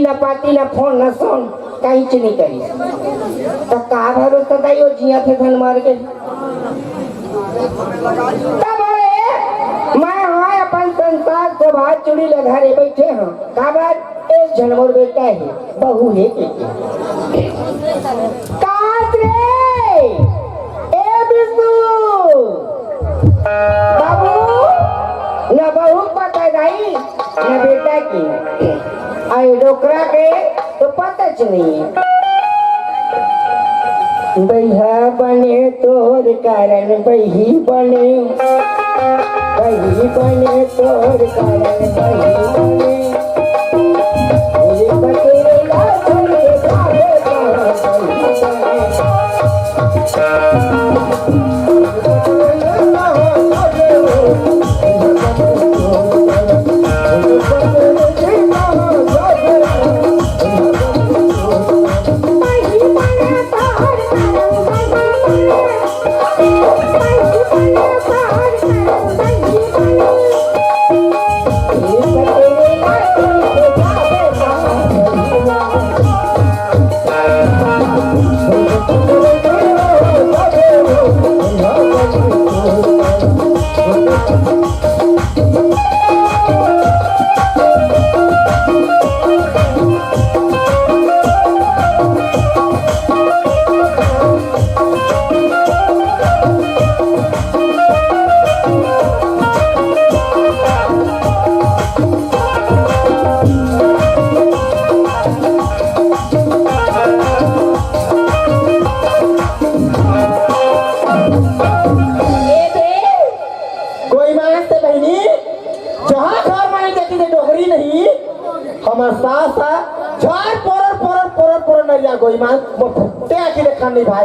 न पाती न फोन न सोन कहीं च नहीं करी तो का भरोसा दाई वो जिया थे धन मार के तब मैं हाँ अपन संसार को भात चुड़ी लगा रे बैठे हैं का बात एक जनमोर बेटा है बहू है के काट रे ए बिस्सू बाबू न बहू पता दाई न बेटा की आई डोकरा के तो पता नहीं भैया बने तोर कारण बही बने तोर कारण बही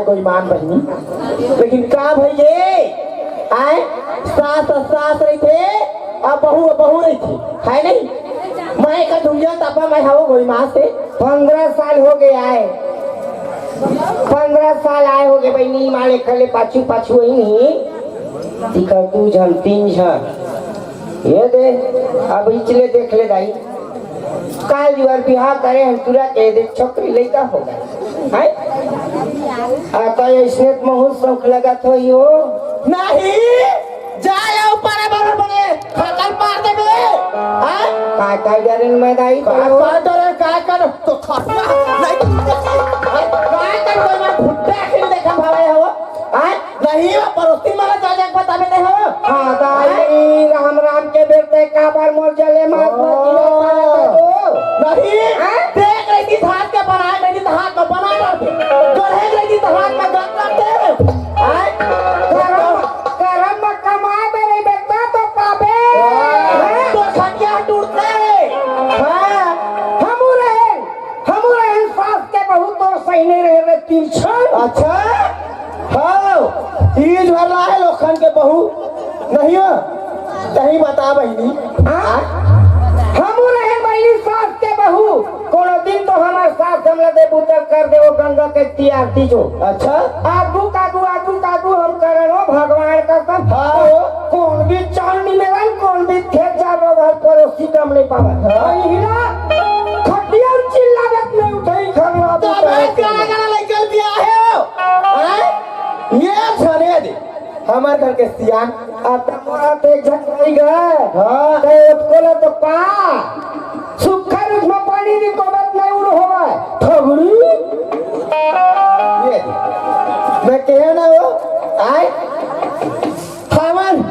गोईमान बहनी लेकिन का भैये आए सास सास रही थे अब बहू रही थी है नहीं मैं का ढूंढिया तपा मैं हाओ गोईमान से 15 साल हो गए आए 15 साल आए हो गए बहनी माले खले पाछू पाछू ही नहीं दिखा तू झम 3 झम ये दे अब इचले देख ले दाई काल जुआर बिहार करे हम तुरा के दे छोकरी लइका होगा है आता इसने बहुत शौक लगा तो यो नहीं जाए ऊपर बराबर बने खतर मार दे बे हां काय डरे मैं दाई तो डरे काय कर तो खटिया नहीं काय कर कोई मैं भुट्टा खेल देखा भावे हो हां नहीं पड़ोसी मारा जाके पता में नहीं हो हां दाई राम राम के बेटे का बार मोर जले मार नहीं देख रही थी हाथ के बनाए नहीं थी हाथ को बना करके गढ़े रही थी हाथ में गंगा दे हां करम कमाए मेरे बेटा तो पाबे तो खटिया टूटते हां हम रहे सास के बहुत तो सही नहीं रहे तिरछा अच्छा हां तीज भर रहा है लोखन के बहू नहीं हो कहीं बता बहनी हां हम रहे बहनी सास के बहू कोनो दिन तो हमार सास हमला दे बुतर कर दे वो गंगा के तियार तीजो अच्छा आगू कागू हम करनो भगवान का सब हां कौन भी चांदी में रही कौन भी थे जा घर पर सीतम नहीं पावा ही ना खटिया चिल्लावत नहीं उठाई खगड़ा तो गाना लेकर दिया है ये छने दे हमार घर के सियान आता मोरा पे झटई गए हां ते कोला तो पा सुखा रूप में पानी दी कोबत नहीं उड़ होवा ठगड़ी ये मैं कहे ना हो आए सावन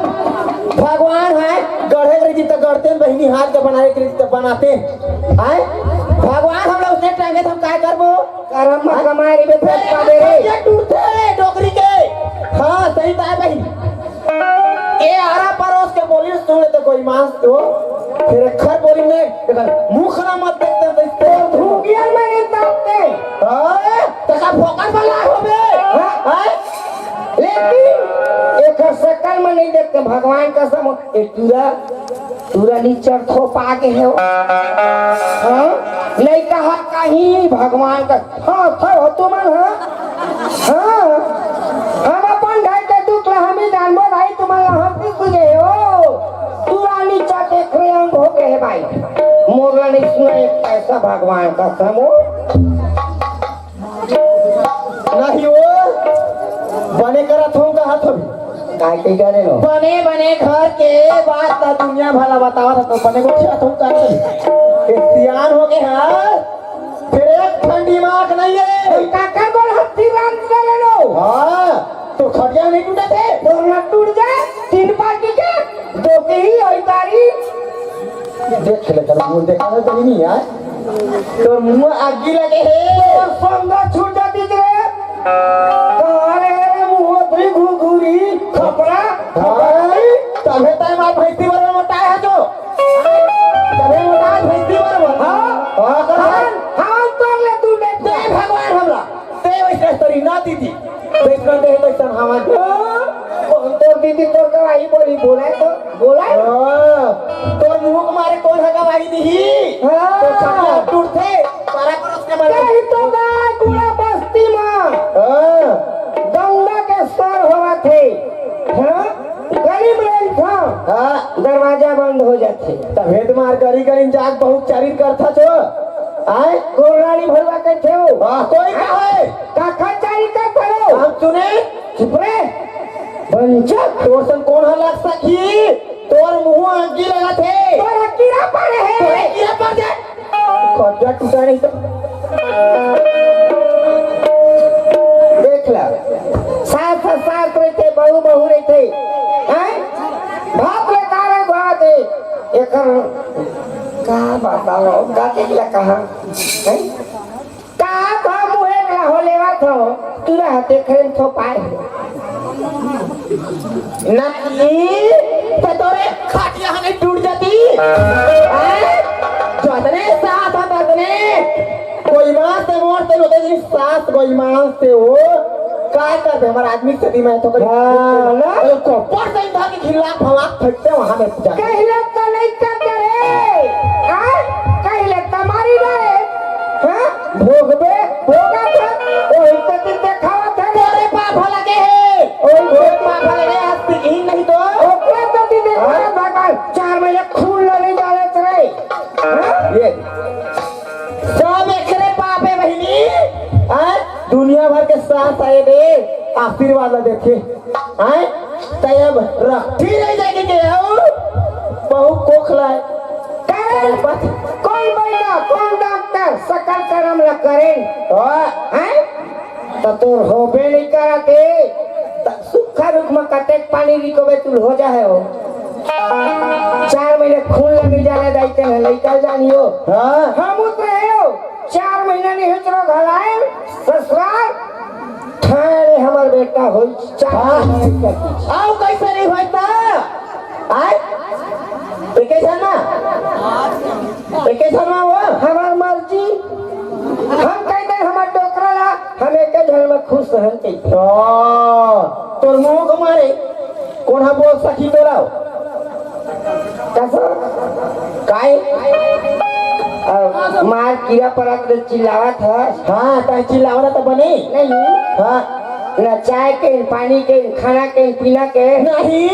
भगवान है गढ़े रही तो गढ़ते बहनी हाथ के बनाए के तो बनाते आए भगवान हम लोग से टांगे तो हम काय करबो करम कमाए रे फेंक पा दे रे ये टूटते डोकरी के हां सही था भाई ए आरा परोस के बोली सुने तो कोई मांस तो फिर खर बोली ने मुंह खरा मत देखते तो धूगिया में नहीं तापते हां तो का फोकस वाला होबे हां लेकिन एक शकल में नहीं देखते भगवान कसम एक पूरा नीचे थोपा के है हां नहीं कहा कहीं भगवान का हां हो तुम हां हम अपन घर के दुख हम ही जानबो भाई तुम्हारा हम की सुने हो पूरा नीचे देख रहे हम हो गए भाई मोरला नहीं सुना एक ऐसा भगवान का समो नहीं वो बने करा थो का हाथ अभी काय के जाने लो बने बने घर के बात ता दुनिया भला बतावा था तो बने को क्या तुम का सियान हो गए हैं फिर एक ठंडी माख नहीं है काका बोल हत्ती रान चले लो हाँ तो खटिया नहीं टूटे थे मोरला टूट जाए 3 पार्टी के दो के ही आई तारी देख ले कर मुंह देखा तो नहीं है तो मुंह आगी लगे है और संगा छूट जाती रे कहारे रे मुंह धरी घुघुरी खपड़ा तबे टाइम आप भैंसी बराबर मोटा है जो तबे मोटा भैंसी बराबर हां हां तोड़ ले तू ले ते भगवान हमरा ते वैसे तोरी ना दीदी वैसे दे तो हवा तो दीदी तो गवाही बोली बोला तोर मुंह को मारे कौन है गवाही दी तो खटिया टूटते सारा परस के मारे कहीं तो ना गुड़ा बस्ती में गंगा के स्तर होवा थे हां गरीब रही था हां दरवाजा बंद हो जाते तभेद मार करी करी जाग बहुत चारित करता छो आए गोरानी भरवा के थे हो कोई का है काखा चारी का करो हम सुने चुप रे बंचक तोर सन कौन है लग सकी तोर मुंह आगी लगा थे तोरा कीड़ा पड़े है तोरे कीड़ा पड़ जाए खटिया टूटा नहीं तो देख ला साथ साथ रहते बहु रहते हैं बाप रे तारे बात है एकर का बताओ गाते के कहा हैं का मुहे का हो लेवा थो तुरा हाथे खरेन थो पाए नहीं तो तोरे खटिया हने टूट जाती जोतने साथ बदने कोई मां से मोड़ते होते जिस साथ कोई मां से हो काय करते हमारा आदमी सदी में तो करी ना को पर से इधर के खिलाफ फवाक फटते वहां में जा कहले तो नहीं करते रे हां कहले तुम्हारी रे हां भोगबे भोगा था ओही तो दिन देखावा था तेरे पाप लगे है ओए पाप लगे हस्ती ही नहीं तो ओकरा तो दिन देखावा भगवान 4 महीने खून ले डाले रे हां ये सब एकरे पाप है बहनी हैं दुनिया भर के साथ आए दे आशीर्वाद देखे हैं तब रखी नहीं जाएगी के आओ बहुत कोखला है कोई महीना कौन डॉक्टर सकल कर्म न करें हैं तो तोर होबे नहीं करते सुखा रुख में कटेक पानी रिकोबे तुल हो जाए हो 4 महीने खून लग जाने दाइते है लइका जानियो हां हम उतरे हो 4 महीना नहीं हिचरो घलाए ससुराल ठाणे हमर बेटा हो 4 महीने आओ कैसे नहीं होता आय वेकेशन ना वेकेशन में वो हमार मर्जी हम कहते हमार डोकरा ला हम एक झल में खुश रहन के तोर मुंह को मारे कौन हा बोल सकी तोरा कैसा काय मार कीड़ा पड़ा के चिल्लावत है हां ता चिल्लावला तो बने नहीं हां न चाय के पानी के खाना के पीना के नहीं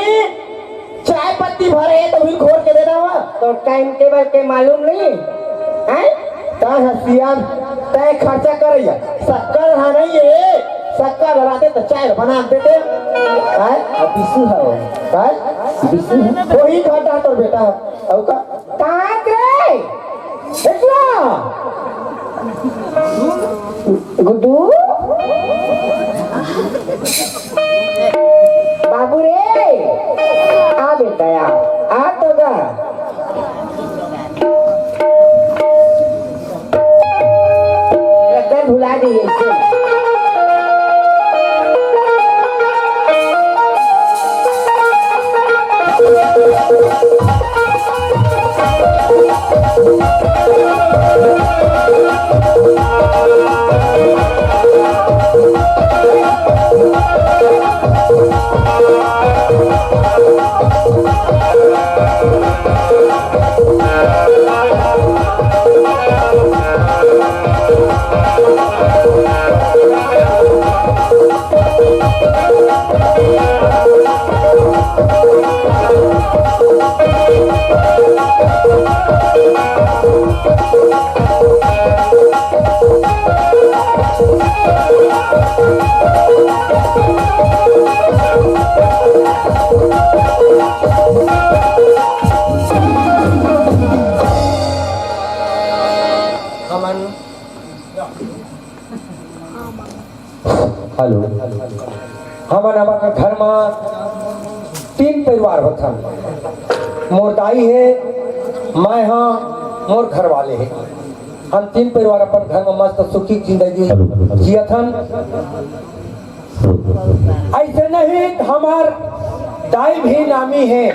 चाय पत्ती भरे तो भी खोल के दे रहा तो टाइम टेबल के मालूम नहीं हैं ता हसियान तय खर्चा करैया शक्कर है नहीं ये शक्कर लगाते तो चाय बना देते हैं बिसु है है बिसु वही खाता तो बेटा औ का कहां रे इतना गुड्डू बाबू रे आ बेटा आ तो गा लगता भुला दी इसे हेलो हमारे घर में 3 परिवार होता मोर दाई है मैं हाँ मोर घर वाले हैं हम 3 परिवार अपन घर में मस्त सुखी जिंदगी जियथन ऐसे नहीं हमार दाई भी नामी है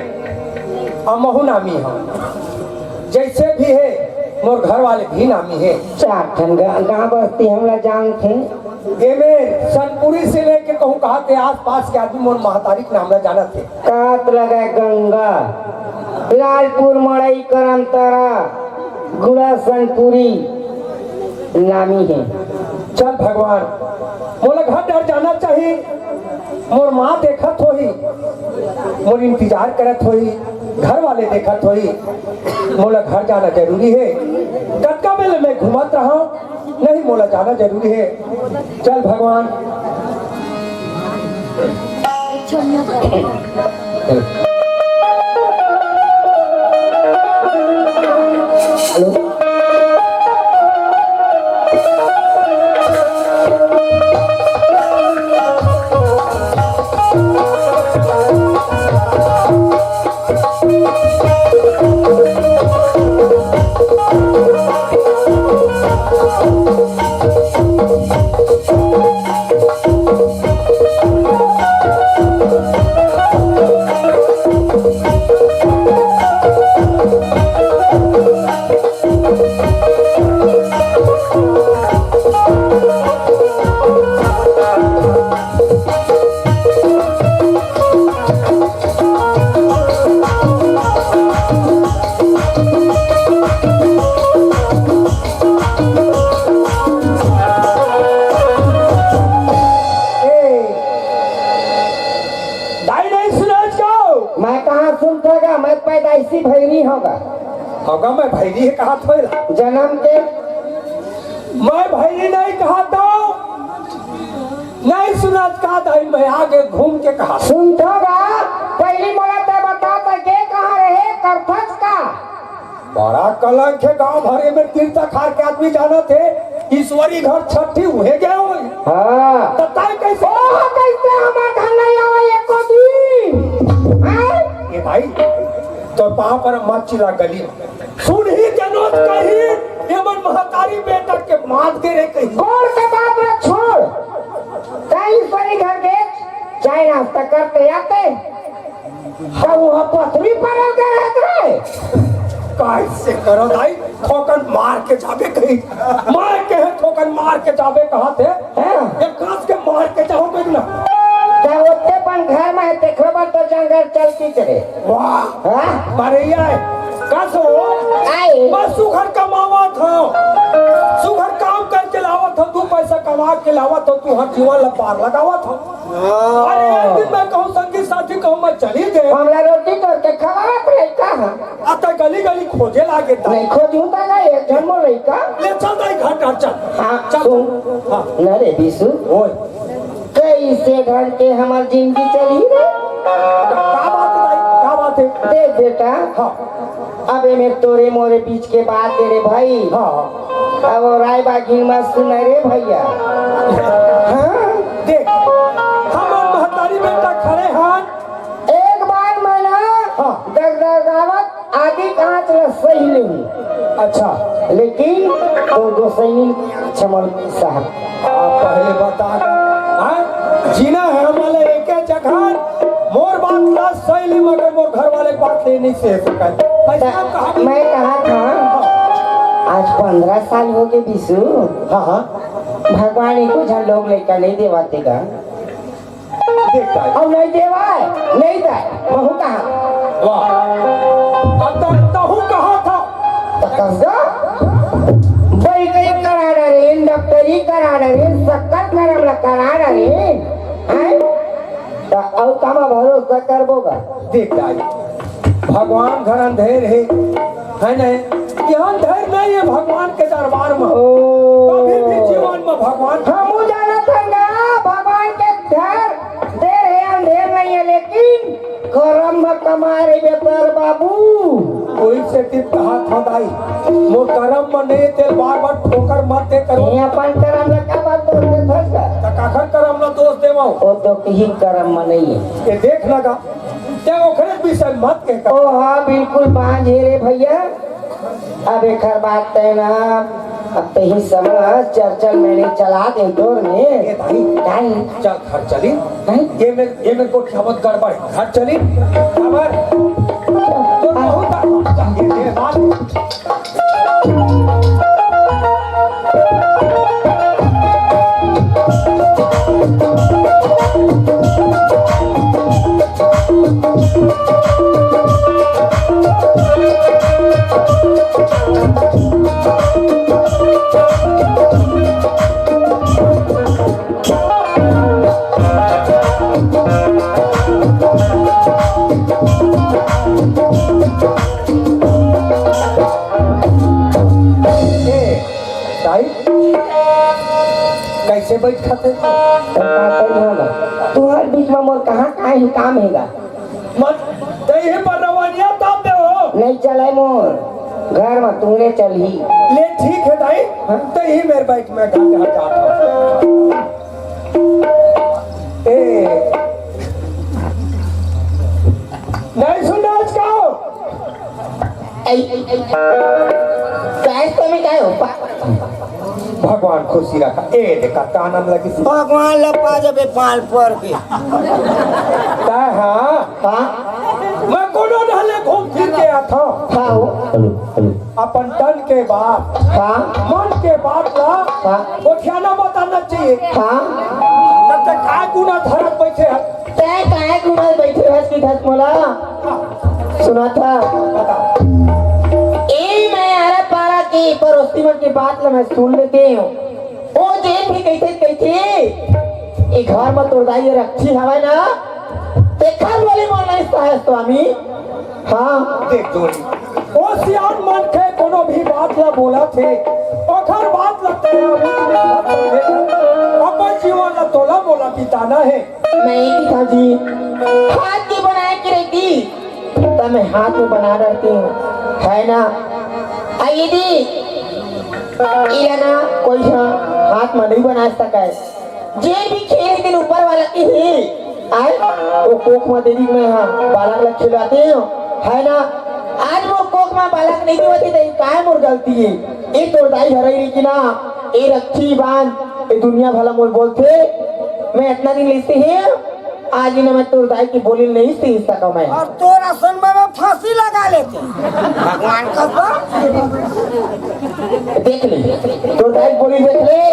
और महू नामी है जैसे भी है मोर घर वाले भी नामी है 4 ठन गाँव बस्ती हमला जान थे एमे सनपुरी से लेके कहूँ कहा के आस पास के आदमी मोर महतारी के नाम जाना थे कात लगा गंगा लालपुर मड़ई करमतारा गुड़ा सनपुरी नामी है। चल भगवान मोला घर डर जाना चाहिए मोर माँ देखत होही मोर इंतजार करत होही घर वाले देखत होही मोला घर जाना जरूरी है कटका में मैं घूमत रहा नहीं मोला जाना जरूरी है चल भगवान हेलो पैदाइशी भैरी होगा होगा मैं भैरी है कहा था जन्म के मैं भैरी नहीं कहा था नहीं सुना कहा था मैं आगे घूम के कहा सुनथोगा पहली मोला ते बता था के कहाँ रहे करथस का बड़ा कलंक है गांव भरे में तीर्थ खार के आदमी जाना थे ईश्वरी घर छठी हुए गए हो हाँ बताए कैसे कैसे हमारे घर नहीं आवा एको दिन ये भाई तो वहां पर मत चिल्ला गली सुन ही जनोत कही ये मन महतारी बेटा के मात के रे कही गोर के बात रे छोड़ कहीं ईश्वरी घर के चाय नाश्ता करते आते सब वहाँ पथरी पर गए कैसे करो भाई ठोकन मार के जाबे कहीं मार के है ठोकन मार के जाबे कहा थे एक कांच के मार के जाओ कहीं ना जब उत्ते पन घर में है देखो बस तो जंगल चलती चले वाह हाँ मारिया है कसो आई बस सुघर कमावा था सुघर काम करके लावा था तू पैसा कमा के लावा था तू हर जीवन लपार लगावा था अरे एक दिन मैं कहूँ संगी साथी कहूँ मैं चली गए हमला रोटी तो के खवावा पड़े कहाँ आता गली गली खोजे लागे था नहीं खोजूं ता का एक जन्म रही का ले चल दाई घर चल हाँ चल सुन हाँ नरे बिसु ओए कैसे घर के हमार जिंदगी चली रे क्या बात है देख बेटा हाँ अबे में तोरे मोरे बीच के बात दे रे भाई हाँ अब राय बागी मत सुन रे भैया हाँ देख हम महतारी बेटा खड़े हैं एक बार मैं ना हाँ दगदगावत आदि कहाँ चला सही नहीं अच्छा लेकिन दो सैनिक चमल साहब आप पहले बता हाँ जीना है हमारे एक जगह मोर बात ना सही मगर मोर घर वाले बात नहीं से सका मैं कहा था आज 15 साल हो गए बिशु हाँ हाँ भगवान को झन लोग लेकर नहीं देवाते का देखता है अब नहीं देवा नहीं था बहु कहा वाह अब तहु कहा था भाई कई करा रहे डॉक्टरी करा रहे शक्कर करम करा रहे हैं तो अब कामा भरोसा करबोगा देखता है भगवान घर अंधेर है नहीं यहाँ अंधेर नहीं है भगवान के दरबार में कभी भी जीवन में भगवान हम जाना था भगवान के घर देर है अंधेर नहीं है, लेकिन कर्म में कमा रही बेपर बाबू। कोई से टिप हाथ होदाई मोर करम में नहीं तेल बार बार ठोकर मत दे करो ये अपन कर्म में का बात तो दे थका तकाखर करम ना दोष देवो ओ तो कहीं कर्म में नहीं है। ये देख लगा ते ओखरे विषय मत के कर ओ हाँ बिल्कुल बांझ है रे भैया। अब एक बात है ना, अब तो ही समझ चर्चल मैंने चला दे दौर में ये भाई चल घर चली ये में को खबत गड़बड़ घर चली खबर तो बहुत ये बात कैसे बैठ खाते तुम्हारे बीच में मोर कहाँ ही काम हैगा। मत दही पर रवानिया ताप दे हो नहीं चले मोर घर में तूने चली ले ठीक है दाई तो ही मेरे बाइक में घर जाता ए नहीं सुनना आज का हो कैसे तुम्हें क्या हो भगवान खुशी रखा ए देखा तानम लगी भगवान लपा जब पाल पर के हाँ हाँ मैं कोनो ढले घूम फिर के आता खाओ अपन तन के बात हाँ मन के बात ला हाँ वो ख्याल बताना चाहिए हाँ तब तक काय गुना धरत बैठे है तय काहे गुना बैठे हस की धस मोला सुना था ए मैं अरे पारा की पड़ोसी मन की बात ला मैं सुन लेते हूँ। ओ जेन भी कहते ये घर में तोड़ाई रखी हवा ना देखा वाली मन नहीं सहे स्वामी। हाँ देख जोड़ी ओ सियान मन के कोनो भी बात ला बोला थे ओखर बात लगते हैं अपन जीवन ला तोला मोला बिताना है मैं एक था जी हाथ की बनाए की रहती तब मैं हाथ में बना रहती हूँ है ना आइए दी इला ना कोई हाथ में नहीं बना सका है जे भी खेल दिन ऊपर वाला की ही आए वो कोक में देवी में हाँ बालक लग खिलाते हो है ना। आज वो कोक में बालक नहीं होती तो काय मोर गलती है ये तो दाई हराई की ना ये रखी बांध ये दुनिया भला मोल बोलते मैं इतना दिन लेते हैं आज ही ना मैं तोर दाई की बोली नहीं सीख सका मैं और तोरा सुनबा में फांसी लगा लेते भगवान का देख ले तोर दाई बोली देख ले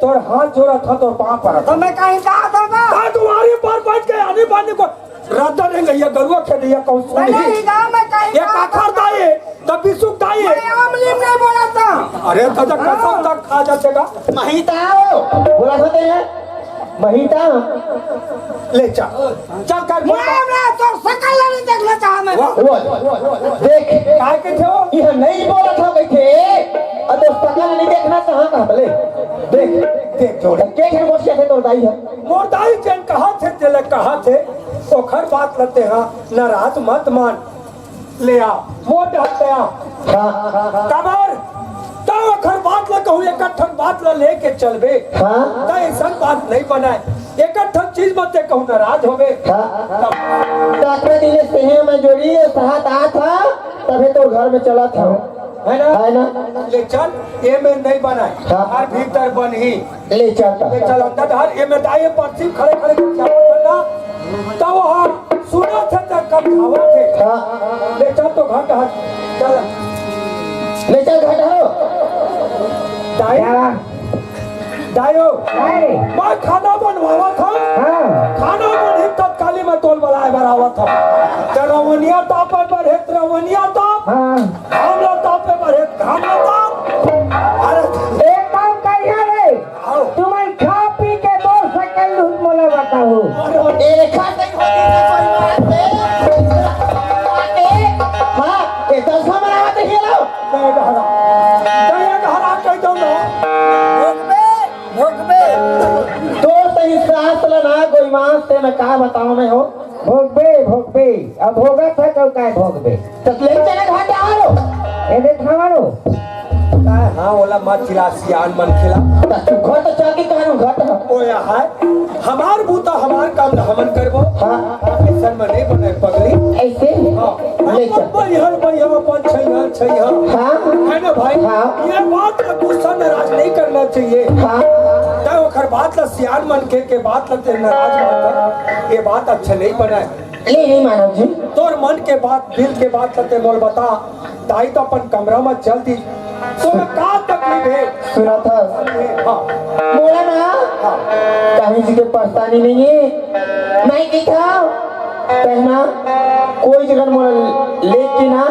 तोर हाथ जोड़ा था तो पाँव पर तो मैं कहीं कहा था ना तुम्हारे पर बैठ के आने बाने को रात रहेंगे ये गरुआ खेदिया कौन सा नहीं गाँव में कहीं ये काखर दाए तब भी सुख दाए मैं आमली नहीं बोला था अरे दादा कसम तक खा जातेगा महिता हो बोला होते हैं महिता ले चल कर मैं तो सकल नहीं देखना चाहा मैं देख काय के थे हो यह नहीं बोला था बैठे अब तो सकल नहीं देखना कहाँ कहाँ भले देख देख जोड़े के खेल मोर्चा थे तोर दाई है मोर दाई जन कहा थे तेले कहा थे ओखर बात लगते हैं नाराज मत मान ले आ मोट हटया हाँ कबर तो ओखर बात ल कहूं एकठन बात ल लेके चलबे हाँ तो ऐसा बात नहीं बनाए एकठन चीज मत कहूं नाराज होबे हाँ ताकरे दिने से मैं जोड़ी साथ आ था तभी तो घर में चला था है है ना ले चल ये में नहीं बनाए हाँ। और भीतर बन ही ले चलता ले चल अंदर हर ये में दाए पर्ची खड़े खड़े क्या करना तब वहां सुना थे तो कब खावा थे हाँ ले चल तो घंटा चल ले चल घटाओ दाई दायो नहीं मैं खाना बनवावा था हाँ खाना बन तत्काली में तोल बनाए बरावा था तो रवनिया तापे पर है रवनिया ताप हाँ हमला तापे पर है हमला ताप अरे एक काम करिए रे आओ तुम्हें खा पी के 2 सेकंड धूप मोला बताओ एक खाते हाँ एक 10 बनावा तो खेलो दया हरा कह दो ना मस्त है, मैं कहा बताऊं मैं हो। भोगबे अब भोगत है तो काय भोगबे तब ले चले घाट आओ। ए दे थावालो काय हाँ ओला मत चिला सियान मन खिला घर तो चल के कहूं घट ओया है हमार बूता हमार काम न हमन करबो। हाँ ऐसा में नहीं बने पगली। ऐसे हाँ ले चल। बढ़िया अपन छैया हाँ है ना भाई। हाँ। ये बात का गुस्सा नाराज नहीं करना चाहिए। हाँ तय ओखर बात ला सियान मन के बात लगते नाराज मत ये बात अच्छा नहीं बना। नहीं मानव जी। तोर मन के बात दिल के बात लगते मोल बता ताई तो अपन कमरा में चलती तो मैं का तकलीफ है सुना था हाँ बोला ना हाँ कहीं जी के परेशानी नहीं है। मैं दिखाओ कहना कोई जगह मोला लेट के ना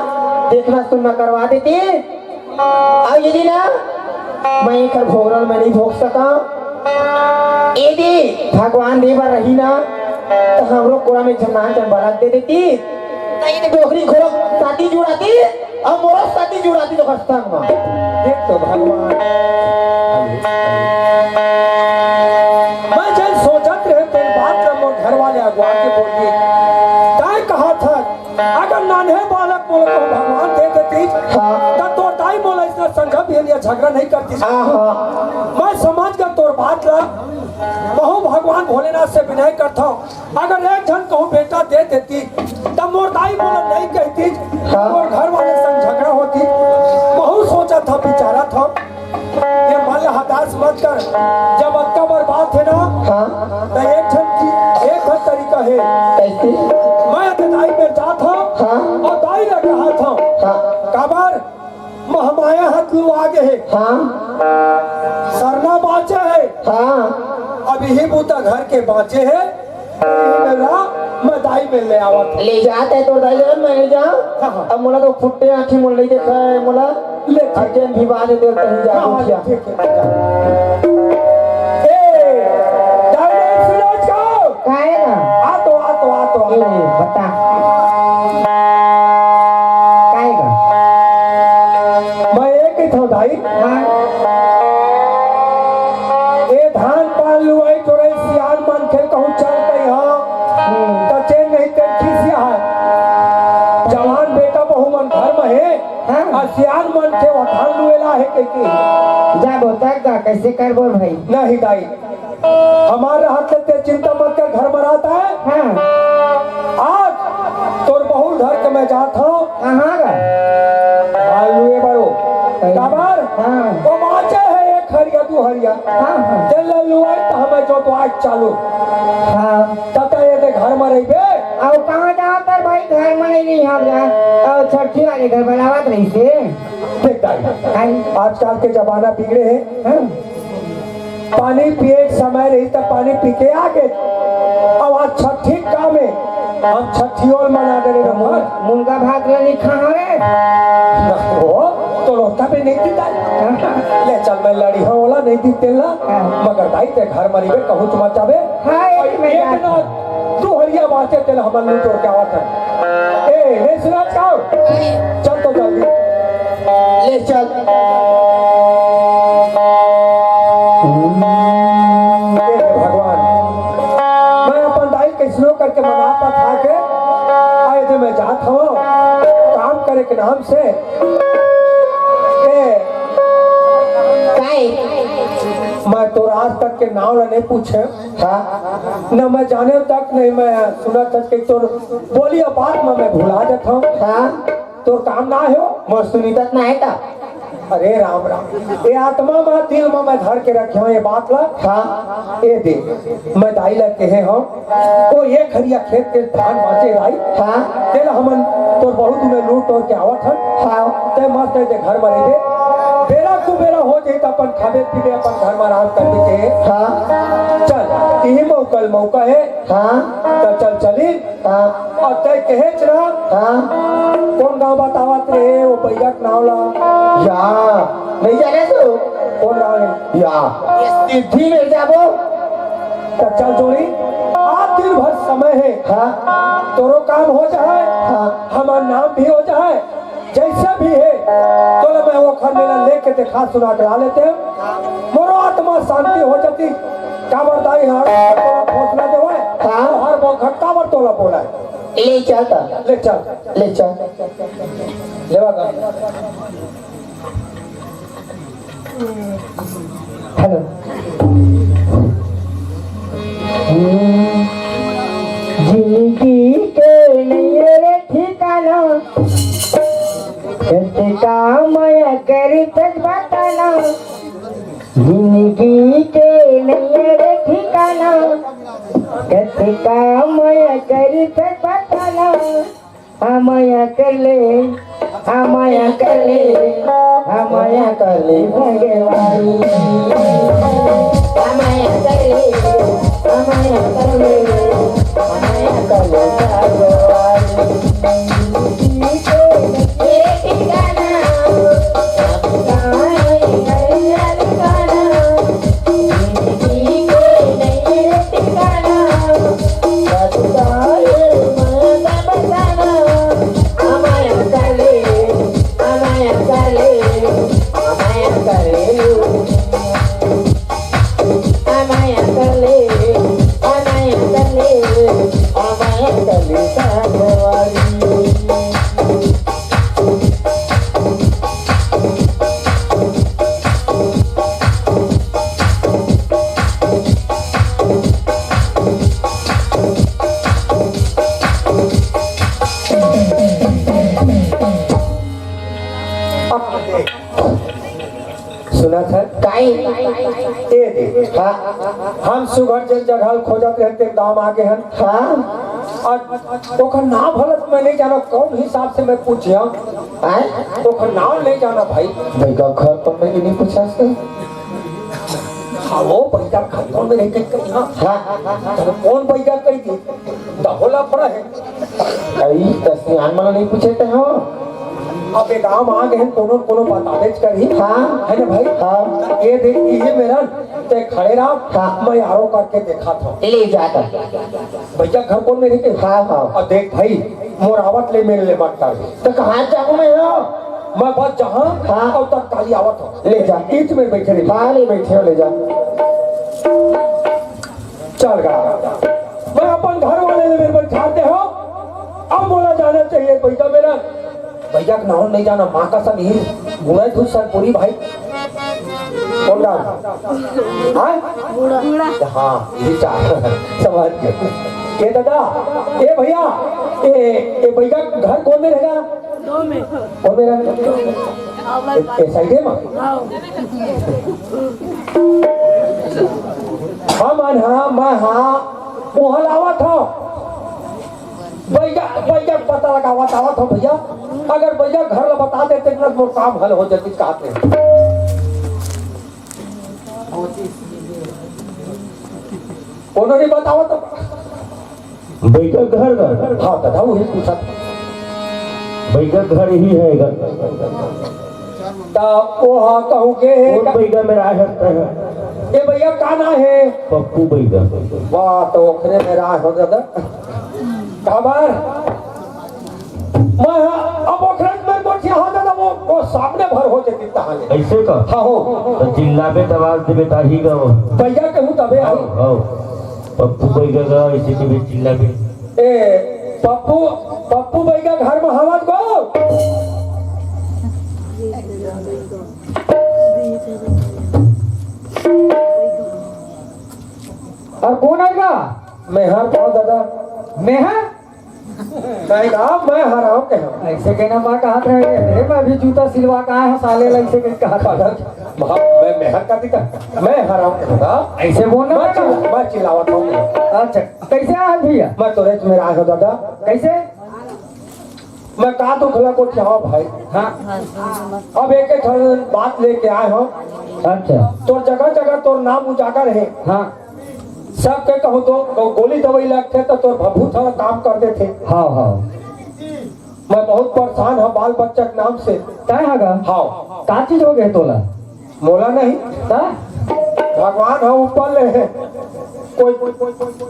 देखना सुनना करवा देती। और यदि ना मैं एक भोगरल में नहीं भोग सका यदि भगवान देवर रही ना तो हमरो कोड़ा में जमनान जन बना दे देती। नहीं तो डोकरी घोड़ा शादी जुड़ाती और मोरा शादी जुड़ाती तो संग में। देख तो भगवान मैं जब सोचत रहे तेरी बात जब मोर घर वाले अगवा के बोल दिए ताई कहा था अगर नान्हे बालक बोल को भगवान दे देती हाँ। तब तो ताई बोला इतना संघर्ष भी लिया झगड़ा नहीं करती। मैं समझ कर तोर बात ला बहु भगवान भोलेनाथ से विनय करता हूँ अगर एक जन कहूँ बेटा दे देती तब मोर दाई बोला नहीं कहती और घर वाले संग झगड़ा होती। बहुत सोचा था बिचारा था ये मन हताश मत कर जब अक्का बर्बाद है ना हाँ तो एक तरीका है कैसे मैं अपने दाई में जाता हूँ हाँ और दाई लग रहा था हाँ काबर महमाया हाथ में आगे है हाँ सरना बाचे है हाँ अब यही बूता घर के बाचे है मैं दाई में ले आवा था। ले जाते है तो दाई जगन मैं नहीं जाऊँ। हाँ। अब मोला तो फुट्टे आँखें मोला नहीं देखा है मोला ले अर्जन भी बांध दे कहीं जा हाँ, उठिया। ठीक है ए दाई सूरज का काय ना आ तो ए बता काय का मैं एक ही था दाई हाँ ए धान पान लुआई तोरे सियान मन के कहूँ चल गई हाँ तो चैन नहीं कर खिसिया है जवान बेटा बहु मन घर में है हाँ। और सियान मन के वो धान लुएला है के जा बोता का कैसे कर बोल भाई नहीं दाई हमारे हाथ लेते चिंता मत कर घर में रहता है। हाँ आज तोर बहु धर के मैं जाता हूँ कहाँ का धान लुए बड़ो काबर हाँ वो माचे है एक हरिया दू हरिया हाँ हाँ तेल लुआई तो हमें जो तो आज चालू हाँ तब ये दे घर में रही बे अब कहाँ जाओ तर भाई घर में नहीं हम जा और छठी वाले घर बनावत रही से देख दाई आई आजकल के जमाना बिगड़े हैं हाँ पानी पिए के समय रही तब पानी पी के आगे अब आज छठी काम है हम छठी और मना दे रहे हैं मुनगा भात ले लिखा है हो तो लोटा पे नहीं दी दाई ले चल मैं लड़ी हाँ वाला नहीं दी तेला मगर दाई ते घर मरी बे कहूँ तुम चाबे हाँ एक में एक ना दो हरिया बातें तेल हम नहीं तोड़ के आवत है ए नहीं सुना चाहो चल तो जल्दी ले चल भगवान मैं अपन दाई कैसनो करके मनाता था के आए थे मैं जात हूँ काम करे के नाम से काय मैं तो आज तक के नाम ला नहीं पूछे हाँ न मैं जाने तक नहीं मैं सुना तक के तोर बोली बात में मैं भुला जाता हूँ हाँ तोर काम ना हो मोर सुनीता ना है का अरे राम राम ये आत्मा में दिल में मैं धर के रखे हूँ ये बात ला हाँ ए दे मैं दाई लग कहे हूँ वो ये खरिया खेत के धान बाचे दाई हाँ तेरा हमन तोर बहुत में लूट और के आवत हन हाँ ते मस्त है घर में रहे बेरा को बेरा हो जाए तो अपन खावे पीवे अपन घर में आराम कर के हाँ चल यही मौका है हाँ तो चल चली हाँ और तय कहे चला हाँ कौन गाँव बतावत रहे वो भैया के नाव ला या नहीं जाने तो कौन गाँव है या सिद्धि मिल जाबो तो चल जोड़ी आज दिन भर समय है हाँ तोरो काम हो जाए हाँ हमारा नाम भी हो जाए जैसा भी है तो मैं वो घर मेला लेके देखा सुना करा लेते हैं मोरो आत्मा शांति हो जाती काबरदाई हौसला देवे हाँ वो घटका वर तोला बोला है ले चल ता ले चल ले चल लेवा का हेलो जिंदगी के लिए रे ठिकाना कैसे काम कर तक बताना जिंदगी के लिए रे ठिकाना कैसे काम कर तक बताना हमया कर ले हमया कर ले हमया कर ले भगवान हमया कर ले हमया कर ले हमया कर ले भगवान सुना था ए दे हम सुगर जन जगह खोजत रहते गांव आगे हैं और ओकर नाम भलत मैं नहीं जाना कौन हिसाब से मैं पूछिया ओकर नाम नहीं जाना भाई भाई का घर पर मैं नहीं पूछा से हाँ वो पैसा खतों में रह के हाँ तो कौन पैसा कही थी दहोला पड़ा है अई तस्यान मन नहीं पूछे थे हो अब एक गांव आ गए कोनो कोनो बतावेज करी हाँ है ना भाई हाँ ये देख ये मेरा ते खड़े रहा हाँ। मैं आरो करके देखा था ले जाता भैया घर कौन में रहते हाँ हाँ और देख भाई मोर आवत ले मेरे ले मत कर तो कहाँ जाऊँ मैं हो मैं बस जहाँ हाँ। और तक काली आवत हो ले जा ईट में बैठे रही हाँ ले बैठे हो ले जा चल गया मैं अपन घर वाले ने मेरे बैठाते हो अब बोला जाना चाहिए पैसा मेरा भैया का नाम नहीं जाना माँ का सन ही गुना थी सर पूरी भाई कौन डाल हाँ ये चार समझ गए ये दादा ए भैया ए भैया घर कौन में रहेगा कौन में रहेगा साइड है माँ हाँ मन हाँ मैं हाँ वहाँ लावा था भैया भैया पता लगावा था भैया अगर भैया घर ला बता देते तो वो काम हल हो जाती कहते उन्होंने बतावा तो बैठक घर घर हाँ दादा वही पूछा बैठक घर ही है घर तो वो हाँ कहूँ के कौन बैठक में राह सकता है ये भैया का ना है पप्पू बैठक वाह तो ओखरे में राह हो दादा काबर मैं अब ओखरे में तो यहाँ दादा वो सामने भर हो जाती कहानी ऐसे का हाँ हो तो चिल्ला पे दबाव दे बेटा ही का भैया कहूँ तबे आई आओ पप्पू बैठक ऐसे के भी चिल्ला पे ए पप्पू भाई का घर में हवा को और कौन आएगा मैं हर पाऊँ दादा मेहर कहेगा मैं हराऊं कह ऐसे कहना माँ कहा रहे मैं भी जूता सिलवा का आया हूँ साले ऐसे कहा था मैं मेहर का दिखा मैं हराऊं कहूँगा ऐसे बोलना पड़ेगा। मैं चिल्लावत हूँ अच्छा कैसे आए भैया मैं तो रेच में आया हूँ दादा कैसे मैं कहा तो खला को चाहो भाई हाँ अब एक एक बात लेके आए हो अच्छा तो जगह जगह तोर नाम उजागर है हाँ सब के कहूँ तो गोली दवाई लगते तो तोर भभू थोड़ा काम करते थे हाँ हाँ मैं बहुत परेशान हूँ बाल बच्चा के नाम से क्या हैगा हाँ का चीज हो गए तोला मोला नहीं ता भगवान है ऊपर ले कोई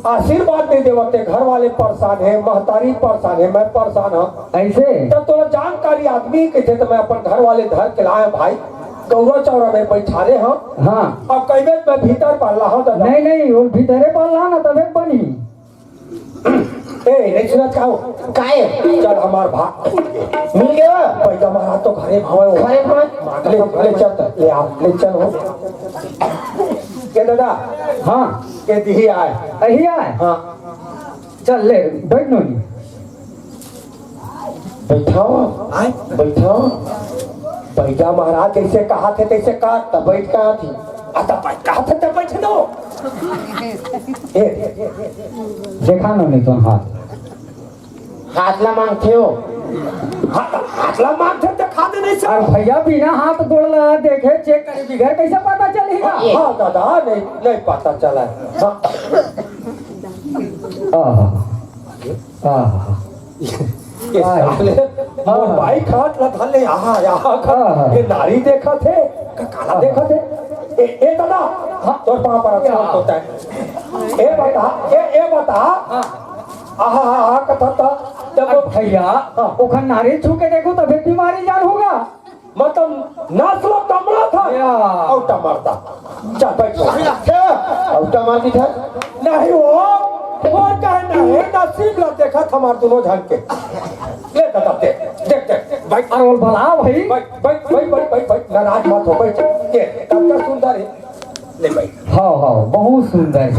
आशीर्वाद नहीं देवते घर वाले परेशान है महतारी परेशान है मैं परेशान हूँ ऐसे जब तोरा जानकारी आदमी के थे तो मैं अपन घर वाले धर के लाए भाई गौरव चौरा में बैठा रहे हम हाँ अब कई मैं भीतर पड़ रहा हूँ दादा नहीं नहीं वो भीतरे पाल रहा ना तबे बनी ए नहीं सुना चाहो काहे चल हमार भाग मिल गया पैसा मारा तो घरे भाव घरे भाव ले चल ले आप ले चल हो के दादा हाँ के दिही आए अही आए हाँ चल ले बैठ नो नी बैठाओ आए बैठाओ पैसा महाराज जैसे कहा थे तैसे कहा तब बैठ कहाँ थी आता बैठ कहा थे तब बैठ दो ए देखा नो नी तुम हाथ हाथ ला मांगते हो हाथला मांगते तो खाते नहीं और सब भैया बिना हाथ गोड़ला देखे चेक करे बिघर कैसे पता चलेगा हाँ दादा नहीं नहीं पता चला हाँ ये साले मोर भाई खाट लगा ले यहाँ यहाँ खा ये नारी देखा थे काला देखा थे ए दादा तोर पाँव पर अच्छा होता है ए बता आहा हा कथा था जब भैया ओखन नारी छू के देखो तभी बीमारी जान होगा मतलब नासलो कमरा था या। औटा मारता चल बैठ औटा मारती था नहीं वो कहे नहीं नसीब ला देखा था हमार दोनों झन के ले दादा देख बैठ और भला भाई बैठ नाराज मत हो बैठ ये तब का सुंदर है ले बैठ हाँ बहुत सुंदर है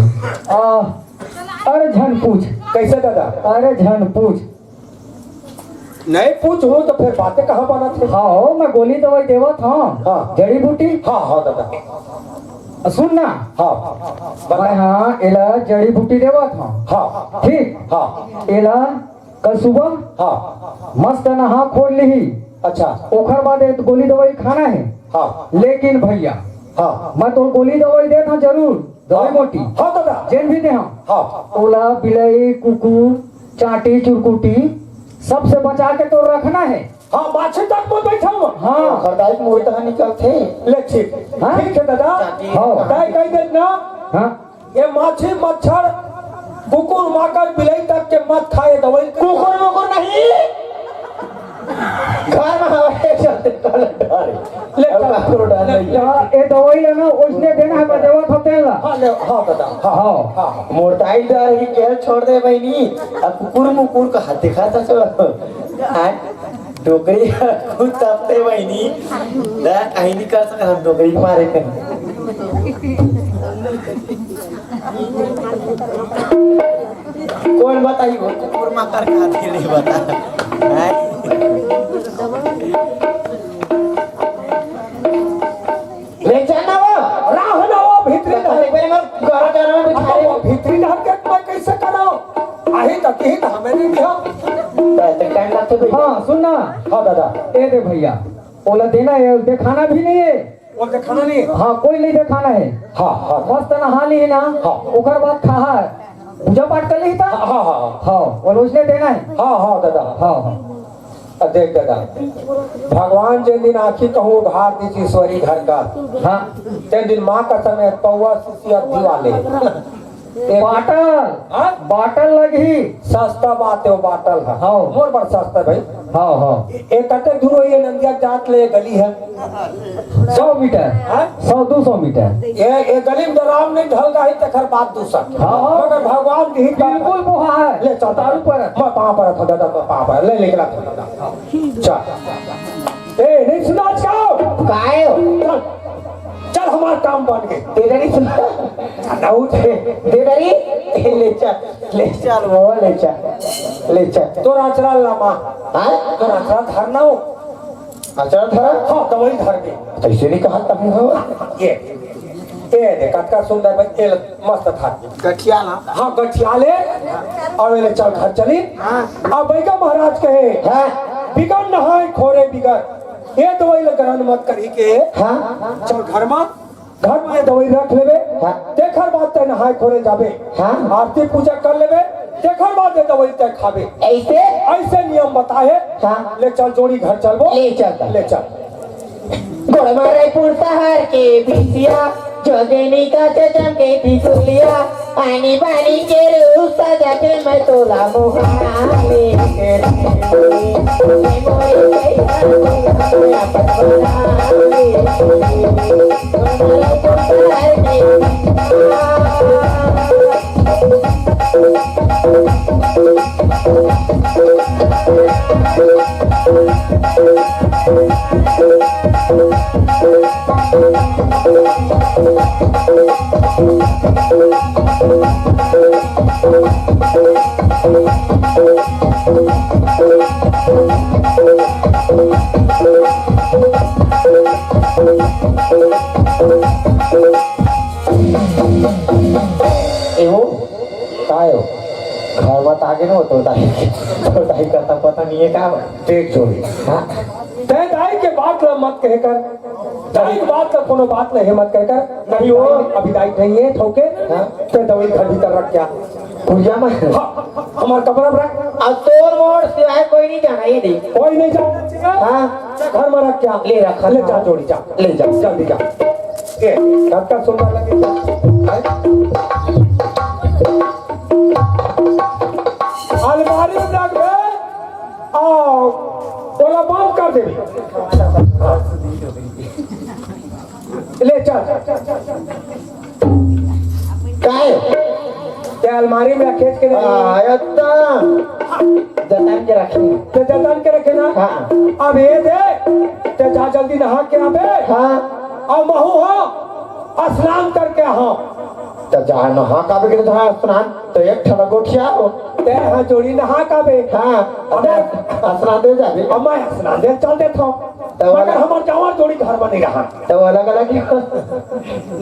अरे झन पूछ कैसे दादा अरे झन पूछ नहीं पूछ हो तो फिर बातें कहाँ बना थे हाँ मैं गोली दवाई देवत हाँ हाँ। जड़ी बूटी हाँ दादा सुन ना हाँ मैं हाँ एला जड़ी बूटी देवत हाँ हाँ ठीक हाँ एला कल सुबह हाँ मस्त नहा खोल ली अच्छा ओखर बाद एक गोली दवाई खाना है हाँ लेकिन भैया हाँ मैं तो गोली दवाई देता जरूर दवाई मोटी हाँ दादा जेन भी दे हम हाँ ओला बिलई कुकुर चाटी चुरकुटी सबसे बचा के तो रखना है हाँ माछी तक में बैठा हुआ हाँ खरदाई मोड़ तक निकलते ले ठीक हाँ? ठीक है दादा हाँ। तय कह देना हाँ ये माछी मच्छर कुकुर माकर बिलाई तक के मत खाए दवाई कुकुर मुकुर नहीं घर में हवाए चलते कल डाले ले कुकुर डाले ये दवाई लेना उसने देना है मैं देवत होते हैं ला हाँ ले हाँ दादा हाँ हाँ हाँ मोटाई डर ही केल छोड़ दे बहनी अब कुकुर मुकुर का हाथ दिखा था चलो डोकरी खुद तपते बहनी ना कहीं नहीं कर सकते हम डोकरी मारे कौन बताई वो कुकुर माकर खाते नहीं बता ले जाना वो राह ना वो भीतरी ना पहले मैं घर जाना में बिठा वो भीतरी ना के मैं कैसे कराओ आही तक ही हमें नहीं दिया रहे टाइम लगते भाई हाँ सुन ना हाँ दादा ए दे भैया ओला देना है दिखाना भी नहीं है वो दिखाना नहीं हाँ कोई नहीं दिखाना है हाँ हाँ मस्त नहा ली ना हाँ। ओकर बाद खा पूजा पाठ कर ली था हाँ हाँ हाँ हाँ और उसने देना है हाँ हाँ दादा हाँ हाँ देख दादा भगवान जिन दिन आखी कहूँ उधार दी ईश्वरी घर का हाँ जिन दिन माँ का समय पौवा सिसिया दिवाले बाटल हाँ? बाटल लगी सस्ता बात है वो बाटल है हाँ। मोर बड़ सस्ता भाई हाँ हाँ एक कते दूर ये नंदिया जात ले गली है 100 मीटर हाँ? 100-200 मीटर ये गली में राम नहीं ढल गई तखर बात दूसरा हाँ। मगर भगवान की बिल्कुल बोहा है ले चल तारू पर मैं पाँव पर था दादा मैं पाँव पर ले लेके रखा दादा चल ए नहीं सुना जाओ काहे हो चल चल हमारा काम बन गए तेरा नहीं सुना ना उठे तेरा नहीं ले चल वो ले चल तो राचरा लामा हाँ तो राचरा धरना हो अच्छा धरा हाँ तो वही धर के ऐसे नहीं कहा तब हो ये देख का सुंदर भाई ये मस्त था गठिया ना हाँ गठिया ले और ये चल घर चली अब बैगा महाराज कहे हाँ बिगड़ नहाए खोरे बिगड़ ये दवाई लगन मत करी के हाँ चल घर में ये दवाई रख लेवे हाँ। देखर बात ते नहाए खोरे जाबे हाँ। आरती पूजा कर लेवे देखर बात ये दवाई ते खाबे ऐसे ऐसे नियम बताए हाँ। ले चल जोड़ी घर चलबो ले चल ले चल गोड़ मारे पुरता हर के बिसिया जोगेनी का चचम के तितुलिया पानी पानी के रूसा जाके मैं तोला मोहा लेके मोई एहो काय हो घर मत आगे न होतो ताई करता पता नहीं है का देख जोड़ी हाँ ते दाई के बात ला मत कहकर दाई के बात का कोनो बात नहीं मत कहकर नहीं वो अभी दाई नहीं है ठोके हाँ। ते दवाई घर भीतर रख क्या पूजा में हमार कपड़ा में रख अब तोर मोड़ से आए कोई नहीं जाना ये देख कोई नहीं जा हाँ घर में रख क्या ले रखा ले जा जोड़ी जा ले जा जल्दी जा ए कब तक सुनने लगे अलमारी में रख दे आओ बोला बंद कर दे ले चल काय ते अलमारी में खेच के आयत्ता जतन के रखी ते जतन के रखे ना हाँ अब ये दे ते जा जल्दी नहा के आवे हाँ और महू हो स्नान करके हो तो जा नहा का भी जहाँ स्नान तो एक ठना गोठिया हो ते हाँ जोड़ी नहा का बे हाँ स्नान दे जाबे अब मैं स्नान दे चल देता हूँ तो मगर हमार गाँव जोड़ी घर में नहीं रहा तो अलग अलग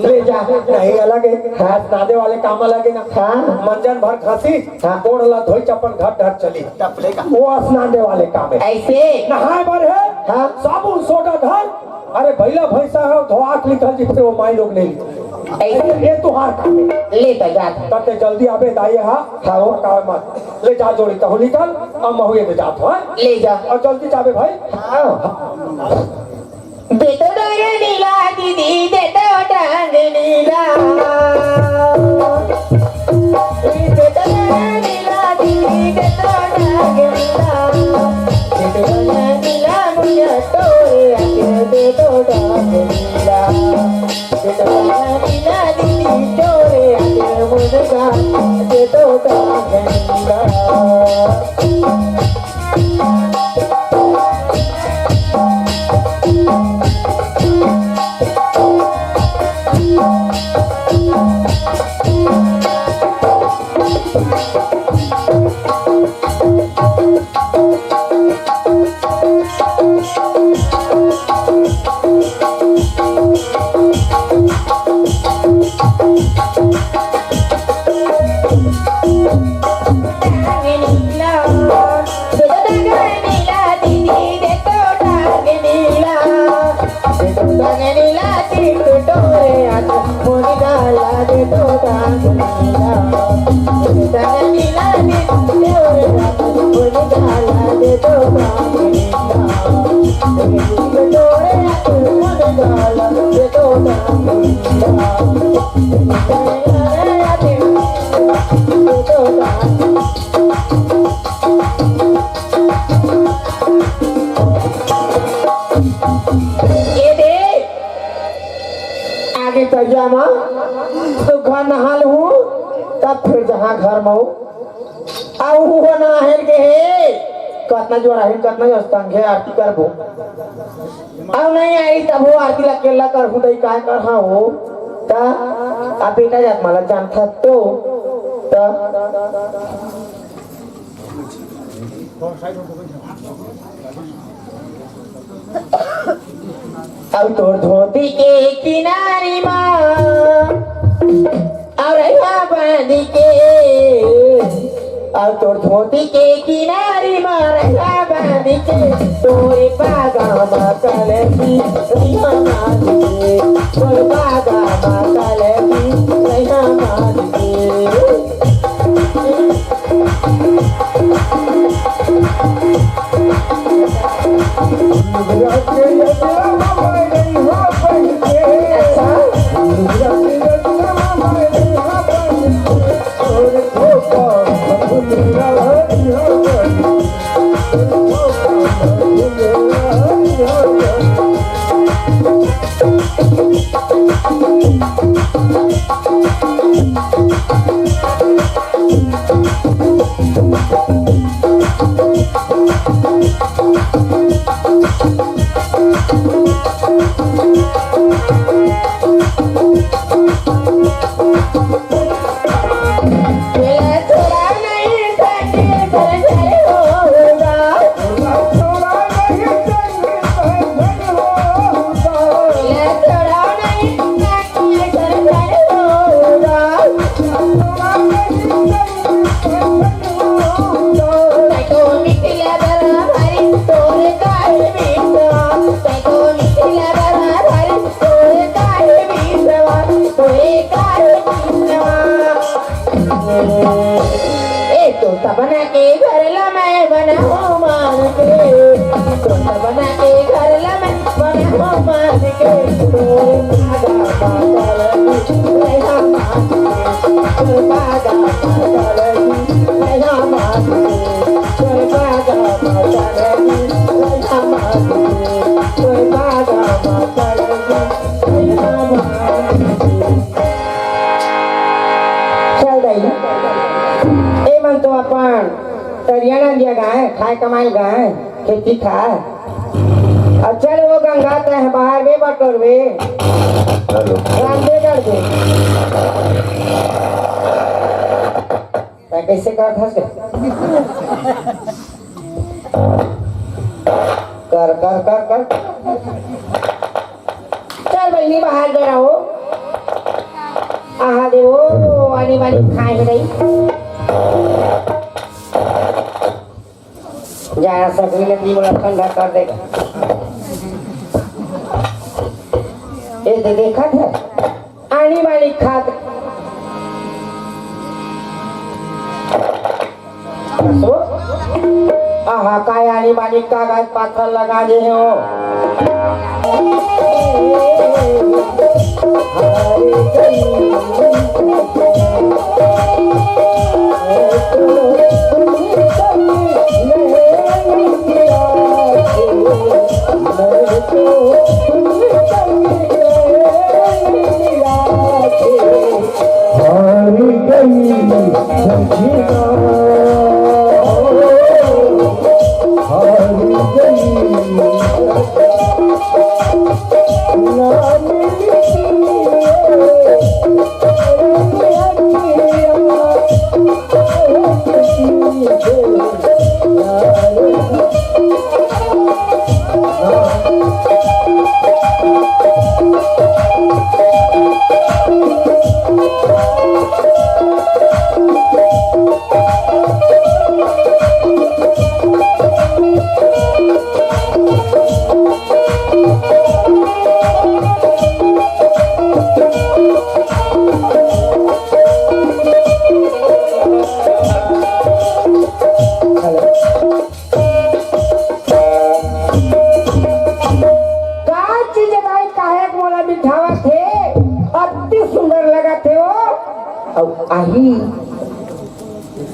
ले जा नहीं अलग है हाँ स्नादे वाले काम अलग है ना हाँ मंजन भर खांसी हाँ। गोड़ ला धोई चप्पल घर घर चली वो स्नादे वाले काम है ऐसे नहाए भर है हाँ। साबुन सोडा घर अरे भैला भैंसा है धोआक लिखल जी फिर वो माई लोग नहीं ऐसे ये तुहार काम है ले तो जा तब ते जल्दी आबे दाई हाँ हाँ। वो काम मत ले जा जोड़ी तो निकल अब महुए तो जात हो ले जा और जल्दी जाबे भाई हाँ बेटो डांग नीला दीदी बेटो डांग नीला बेटो डांग नीला दीदी बेटो डांग नीला बेटो डांग नीला मुझे तोरे आके बेटो डांग नीला बेटो डांग नीला दीदी तोरे आके मुझे बेटो डांग नीला आगे तजामा तो घर नहाल हूँ तब फिर जहाँ घर में आओ हुआ नहाल के है कतना जोड़ा है कतना अस्तंग है आरती करबो आओ नहीं आई तब वो आरती अकेला करबो दई काय कर हाँ हो ता आ बेटा जात मला जान था तो ता अब तो धोती के किनारी माँ और यहाँ बांध के अब तो धोती के किनारी माँ यहाँ बांध के तोरे बागा मकल की यहाँ बांध के तोरे बागा मकल की यहाँ बांध के ए तोता बना के घर ला मैं बना हो मान के तोता बना के घर ला मैं बना हो मान के चल रही ए मन तो अपन तरियाना दिया गाय खाए कमाई गाय खेती खाए और चल वो गंगा ते है बाहर वे बटोर वे राम दे कर दे मैं कैसे कर फंस कर कर कर कर चल बहनी बाहर गया हो आहा दे वो वाली वाली खाए नहीं जरा सकरी नदी बोला ठंडा कर देगा ये तो देखा था आनी वाली खाद सो आहा काय आनी वाली कागज पाथर लगा दे हो आही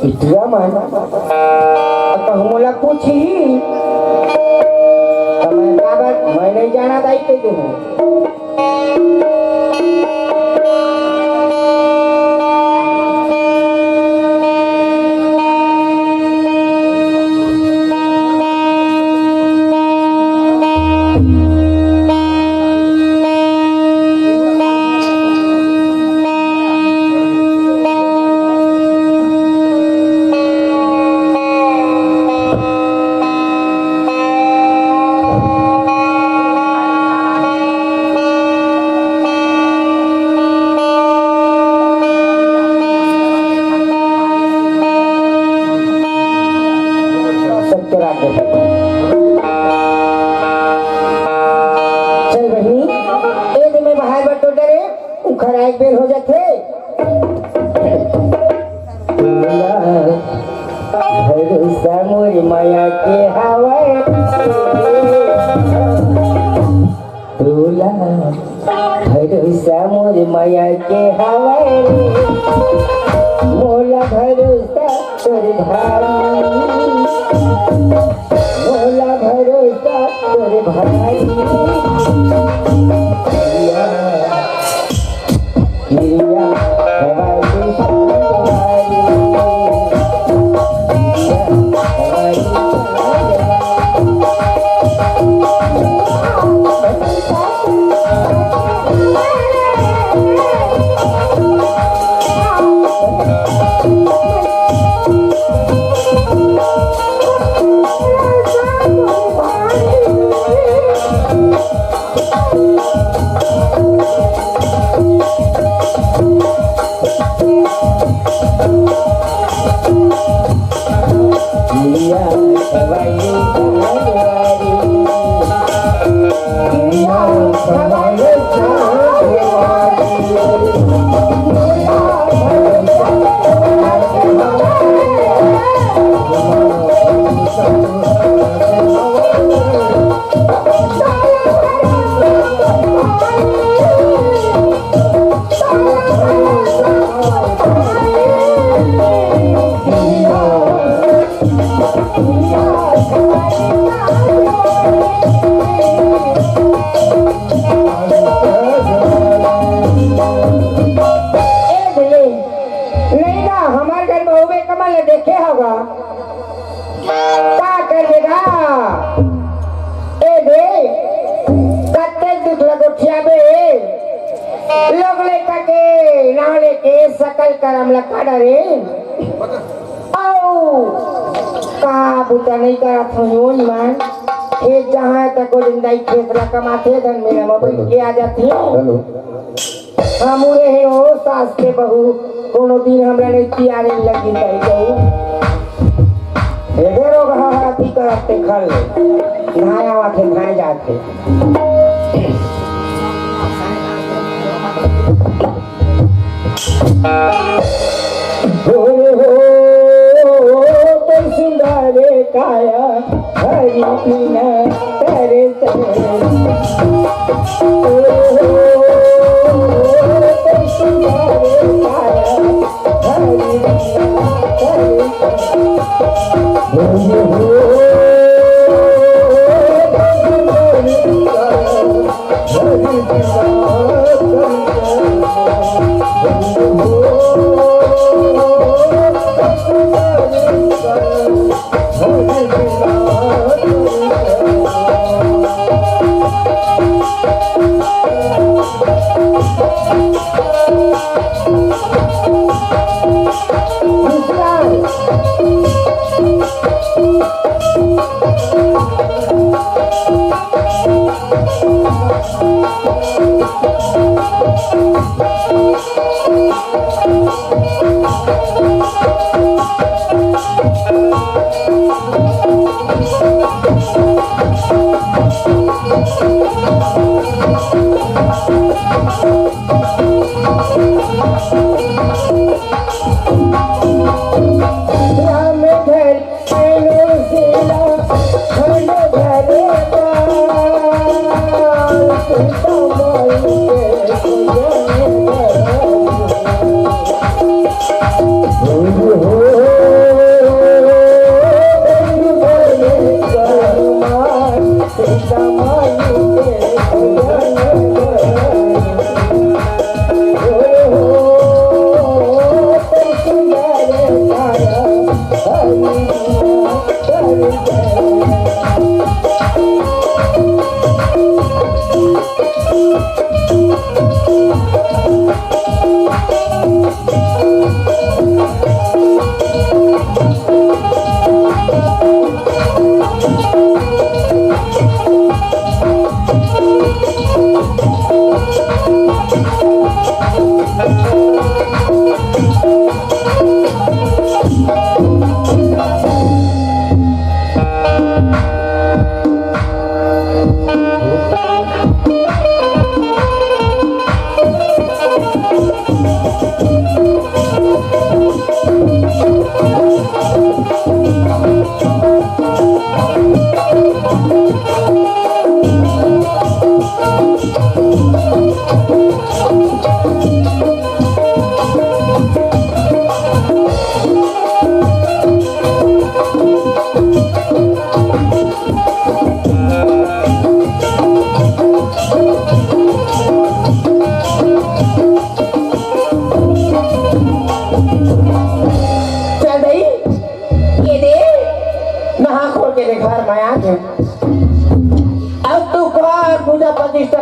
इतना माना तो मोला पूछी तो मैं नहीं जाना था इतने दिन चल बहनी ए दिन में बाहर बटो डरे उखर एक बेर हो जाते भरोसा मोर माया के हवाए दूल्हा भरोसा मोर माया के हवाए मोला भरोसा तोर भाई मोला भरोसा तोर भाई किरिया हवाई सवारी Yeah. नहीं ना हमारे घर में होवे कमल देखे होगा क्या करेगा ए बे कत्ते दुख लगो ठियाबे लोग लेकर के ना लेके सकल करम लगा डरे आओ का बुता नहीं करा था यो ईमान खेत जहाँ तक को जिंदगी खेत ला कमाते धन मेरा मोबाइल के आ जाती हेलो हमरे है ओ सास के बहू कोनो दिन हमरा ने पियारे लगी कही गऊ एगेरो हाथी करते खल नहाया वाथे नहाए जाते हो तो सुंदर काया हरि बिना करे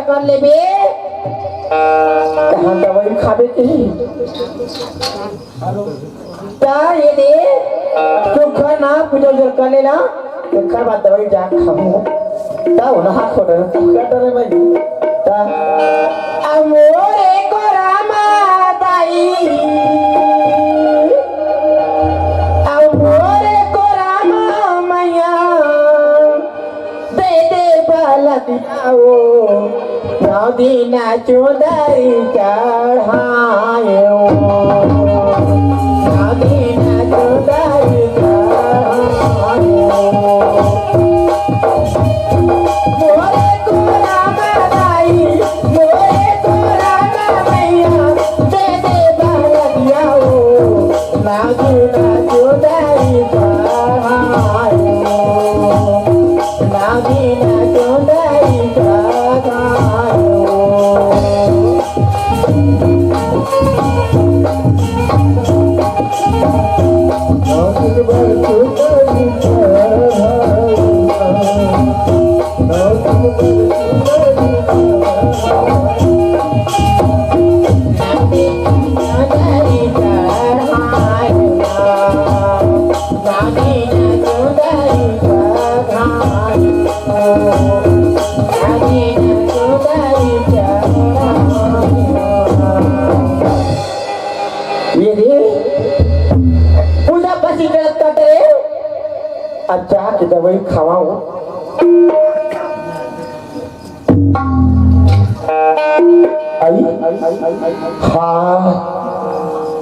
कर ले बे हम दवाई खाबे की ता ये दे तू खाना पूजा जर कर लेना एक बार दवाई जा खाबो ता ना हाथ खोटे तू क्या डरे भाई ता अमोरे को रामा दाई अमोरे को रामा मैया दे दे बालतियाओ दीना चुदाई चढ़ायो दीना चुदाई चढ़ायो मोरे कोरा दाई मोरे कोरा मैया दे दे बालतियाओ ना दीना चुदाई चढ़ायो ना दीना चुदाई चढ़ायो ये रे पूजा पसी करते अच्छा की दवाई खावाओ आई हाँ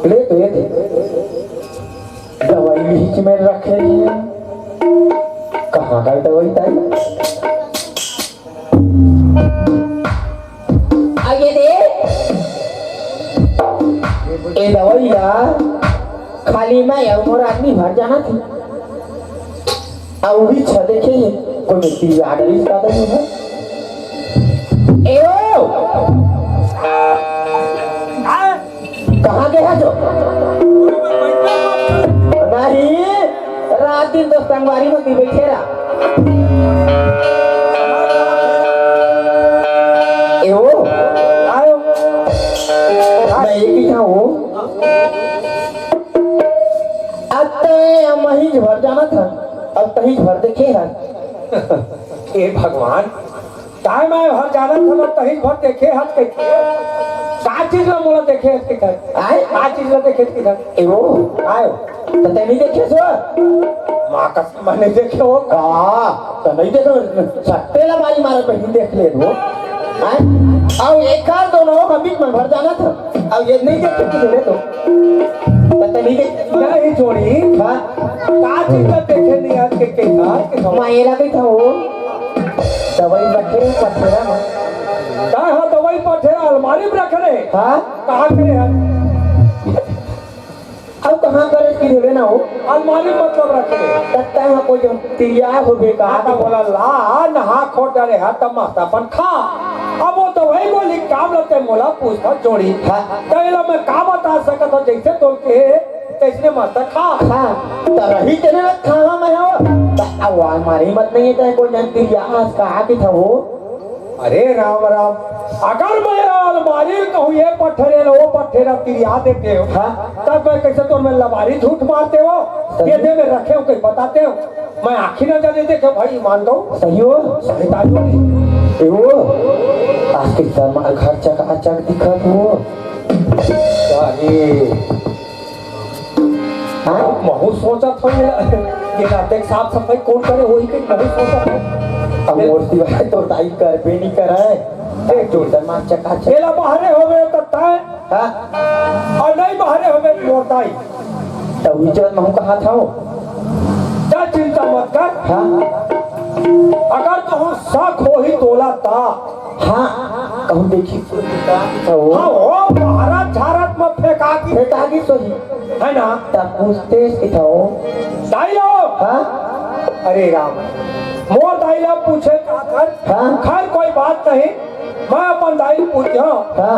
ले दवाई बीच में रखे हैं कहाँ का दवाई ताई आगे दे ये दवाई खाली मैं और आदमी भर जाना थी अब भी छ देखे कोई मिट्टी आडर इसका नहीं है एओ कहाँ गया जो नहीं रात दिन तो संगवारी में दी बैठे रहा एओ आयो मैं एक ही था वो अब तो महीज भर जाना था अब तही भर देखे है ए भगवान काय मैं भर जाना था ना तही भर देखे हाथ के का चीज ला मोला देखे हाथ के कर आए का चीज ला देखे के कर एओ आयो तो तै नहीं देखे सो मां का मैंने देखे हो तो नहीं देखो सट्टेला बाजी मारे पहले देख ले वो आए अब एक कार दोनों का बीच में भर जाना था अब ये नहीं देखे कि ले तो तै नहीं देख नहीं छोड़ी हां का चीज ला देखे नहीं हाथ के हाथ के मायला भी था वो दवाई रखे पथरा में का हो दवाई पठे अलमारी में रख रहे हां कहां करे हैं अब कहां करे कि देवे ना हो अलमारी मतलब रख रहे तत्ता है कोई जो तिरिया हो बे का आता बोला ला नहा खोट डरे हाथ तमाशा अपन खा अब वो दवाई बोली काम लगते मोला पूछता जोड़ी हाँ। कहला मैं का बता सकता हूँ जैसे तोल के तैसने मत खा हां तो रही तेरे खावा में हो अब हमारी मत नहीं है चाहे कोई जन तिरिया आज कहा कि था वो अरे राम राम अगर मैं अलमारी कहूँ ये पत्थरे वो पत्थर तिरिया देते हो हाँ। तब मैं कैसे तो मैं लबारी झूठ मारते हो ये दे में रखे हो कहीं बताते हो मैं आखिर न जाने देखे भाई मान दो सही हो सही बात बोली वो आज के समय खर्चा का अचानक दिखत हो हाँ महू सोचा था ये नाते साफ सफाई कौन करे वही के महू सोचा था अब मूर्ति वाले तो ताई कर भी नहीं कराए एक जोरदार मार चका केला बाहरे होवे तो तय हां और नहीं बाहरे होवे मोरताई तो विचरण में कहा था वो क्या चिंता मत कर हां अगर कहूँ शक हो ही तोला ता हां कहूं देखी तो हाँ वो भारत झारत में फेंका की बेटा की सोही है ना तब पूछते कि था वो दाइयो हां अरे राम मोर दाइला पूछे का कर हाँ। खैर कोई बात नहीं मैं अपन दाई पूछा हां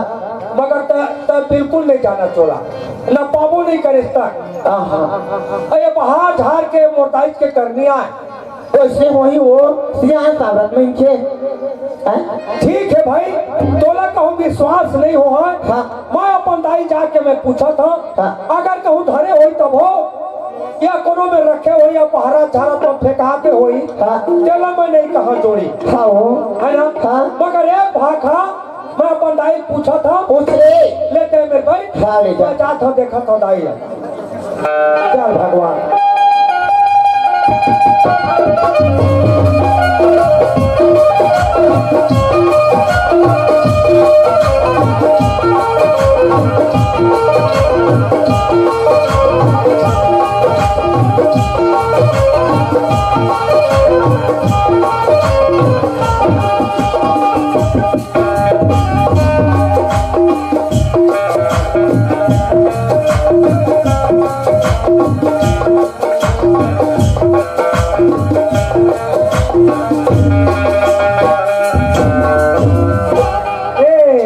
मगर त बिल्कुल नहीं जाना चोला न पाबो नहीं करे तक हां अरे बाहर झाड़ के मोटाइज के करनी आए वैसे वही वो सियान साबरत में इनके ठीक है भाई तोला कहूँ विश्वास नहीं हो है हाँ। मैं अपन दाई जाके मैं पूछा था हाँ। अगर कहूँ धरे हो तब हो या कोनो में रखे हो या पहरा झारा तो फेंका के हो हाँ। चलो मैं नहीं कहा जोड़ी हाँ वो है ना हाँ। मगर एक भाखा मैं अपन दाई पूछा था पूछ ले लेते मेरे भाई हाँ, ले जा। मैं जाता देखा था दाई चल भगवान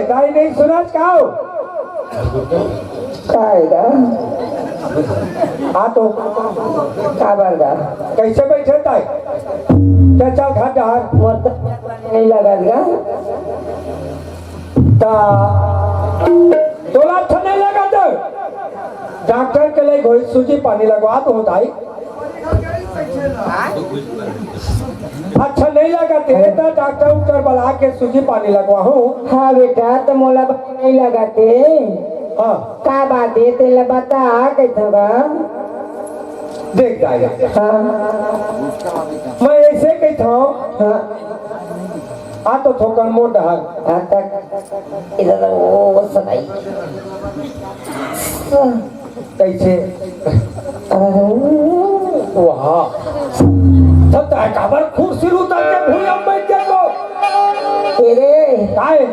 दाई नहीं सुना काओ कायदा हाँ तो काबरदा कैसे बैठे ताई चाचा घाट हार मत नहीं लगा दिया ता तोला अच्छा नहीं लगा तो डॉक्टर के लिए कोई सूजी पानी लगवा दो दाई अच्छा नहीं लगा तेरे तो डॉक्टर उक्टर बुला के सूजी पानी लगवा हूँ हाँ बेटा तो मोला नहीं लगाते हाँ का बात है तेला बता कैसा बा देख जाएगा हाँ मैं ऐसे कहता हूँ हाँ आ तो ठोकर मोट डहार हाँ तक इधर वो सदाई कैसे वाह सब तो काबर कुर्सी उतर के भूया बैठ जाओ तेरे काहे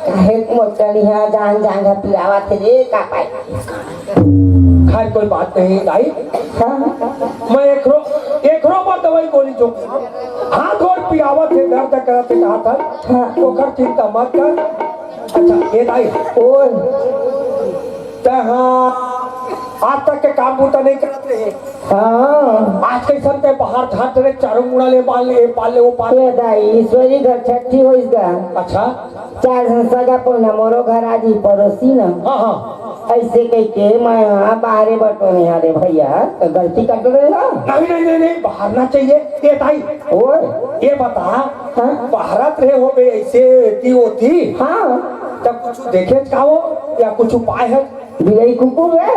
काहे मोचनी है जान जान का पिलावा तेरे का पाई खाए कोई बात नहीं भाई हाँ मैं एक रो पर दवाई गोली जो हाथ और पियावत है दर्द करते कहा था हाँ तो कर चिंता मत कर अच्छा ये भाई ओए हाँ आज तक के काम बूता नहीं करते हैं हाँ आज के सब पे बाहर झाट रहे चारों मुड़ा ले पाल ले वो पाल ये दाई ईश्वरी घर छठी हो इसका अच्छा चार संस्था का पूर्ण मोरो घर आज ही पड़ोसी ना हाँ हाँ ऐसे कह के मैं यहाँ बाहरे बटो नहीं आ रे भैया तो गलती कर दो ना नहीं नहीं नहीं नहीं बाहर ना चाहिए ये भाई ओए ये बता हाँ भारत रहे हो बे ऐसे ती होती हाँ तब कुछ देखे चाहो या कुछ उपाय है बिलाई कुकुर है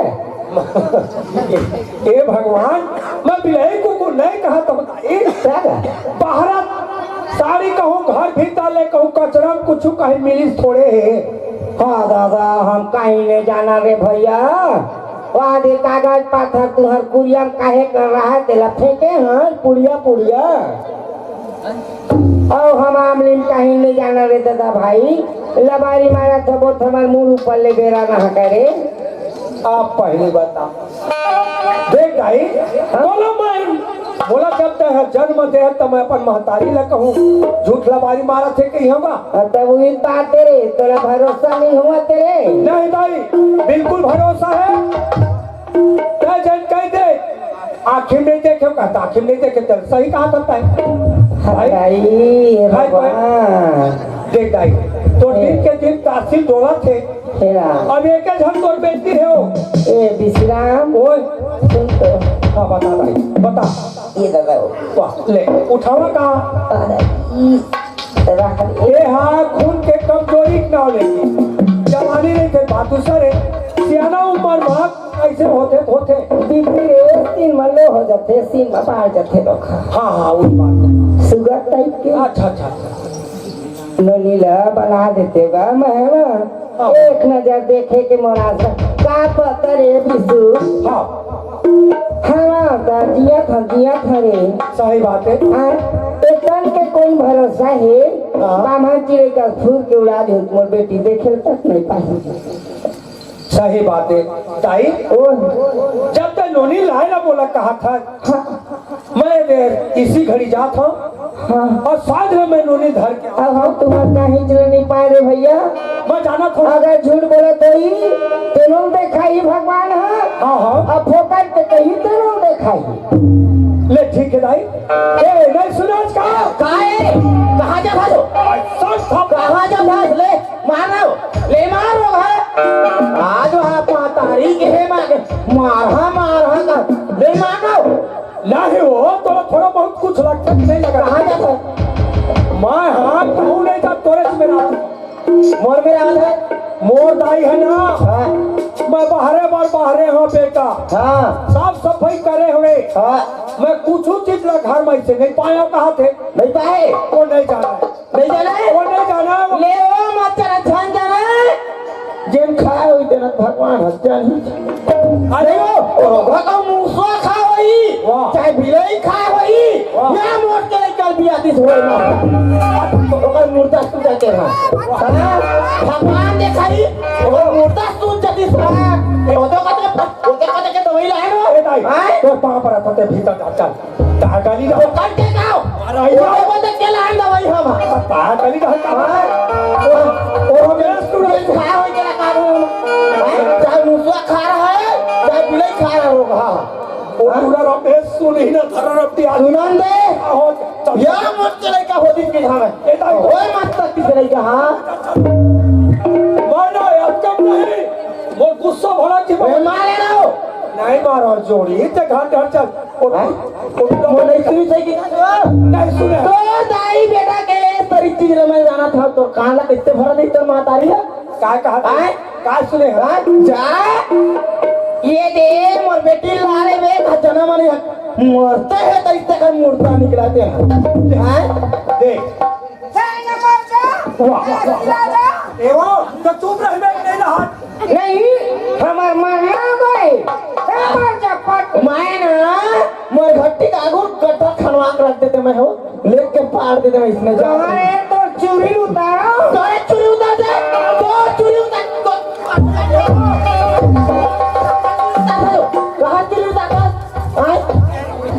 ए भगवान मैं बिलाई कुकुर नहीं कहा तो बताइए क्या का? भारत साड़ी कहूँ घर भीतर ले कहूँ कचरा कुछ कहीं मिली थोड़े है हाँ दादा हम कहीं नहीं जाना रे भैया वहाँ दे कागज पाथर तुहर कुरिया में काहे कर रहा है तेला फेंके हैं पुड़िया पुड़िया और हम आमली में कहीं नहीं जाना रे दादा भाई लबारी मारा था वो हमारे मुंह ऊपर ले बेरा ना करे आप पहले बता देख भाई बोलो मैं बोला जब तक जन्म दे तो मैं अपन महतारी ला कहूँ झूठ लबारी मारा थे कहीं होगा तब वही बात तेरे तोरा भरोसा नहीं हुआ तेरे नहीं भाई बिल्कुल भरोसा है जन कह दे आखिर नहीं देखे कहता आखिर नहीं देखे तो सही कहा करता है भाई भाई भगवान देख भाई तो दिन के दिन तहसील दौलत थे तेरा अब एक झन तोड़ बेचती है वो ए विश्राम ओए सुन तो हाँ बता भाई बता ये दादा वाह ले उठावा कहाँ रख ये हाँ खून के कमजोरी ना लेगी जवानी नहीं थे बात दूसरे सियाना उम्र माँ ऐसे होते बीपी रे सीन मल्लो हो जाते सीन में बाहर जाते लोग हाँ हाँ वही बात शुगर टाइप के अच्छा अच्छा नीला बना देते गा मैं ना एक नजर देखे के मोराज का पता रे बिसु हाँ हाँ जिया था रे सही बात है एकदम के कोई भरोसा है बामा चिड़े का फूल के उड़ा दे मोर बेटी देखे तक नहीं पाई सही बात है ताई ओ जब तक नोनी लाए ना बोला कहा था मैं इसी घड़ी जात हूँ हाँ और साथ में मैं नोनी धर के अब हम तुम्हारे कहीं चल नहीं पाए रे भैया मैं जाना था अगर झूठ बोले तो ही तेनों देखाई भगवान है हाँ हाँ अब फोकट पे कहीं तेनों देखाई ले ठीक है दाई ए नहीं सुना कहाँ जा भाजो कहाँ जा भाज ले मारो ले मारो है आज वहाँ पातारी के है मारा का ले मारो नहीं हो थोड़ा बहुत कुछ लगता नहीं लगा कहाँ जा मैं हाँ कहूँ नहीं था तोरे से मेरा मोर में राज है मोर दाई है ना हाँ मैं बाहरे हाँ बेटा हाँ साफ सफाई करे हुए हाँ मैं कुछ चीज ला घर में से नहीं पाया कहा थे नहीं पाए वो नहीं जाना है नहीं जाना है वो नहीं जाना है ले ओ मत चला छान जाना है जिन खाए हुई तेना भगवान हत्या नहीं अरे रोगा का मूसो खा वही वाह। चाहे बिलाई खा वही वाह। या मोट के कल भी आती होए ना ओकर मूर्ता सूझ जाते हैं भगवान देखाई ओकर मूर्ता सूझ जाती है ओते के दवाई लाए नो ए दाई हैं तो पापा पर आते भीतर चल ता गाली ना ओ कर के गाओ अरे ओते के लाए दवाई हम ता गाली ना ओ मेरा स्टूडेंट खा हो के काबू चाहे मूसो खा रहा है चाहे बिलाई खा रहा होगा ओ पूरा रमेश सुनी ना धरा रपटी आज सुनन दे हो या मत चले का होदी के धाम ए दाई ओए मत तक चले का हां मानो अब कम नहीं वो गुस्सा भरा की ओए मारे ना हो नहीं मारो जोड़ी ते घर चल वो नहीं सुनी सही की नहीं सुने तो दाई बेटा के तरी चीज में जाना था तो कहां ला कितने भरा नहीं तो मातारी है क्या कहा आए का सुने हाँ जा ये दे मोर बेटी लारे में जन्म नहीं मरते हैं तो इससे कर मूर्ता निकलाते हैं हाँ देख वाह एवो तो चुप रह नहीं रहा नहीं हमार मरना भाई हमार चपट मैं ना मोर घट्टी का आगू गट्टा खनवा के रख देते मैं हो लेक के पार देते मैं इसमें जा तुम्हारे तो चूड़ी उतारो तो एक चुरी उतार दे तो चुरी उतार कहाँ चुरी उतार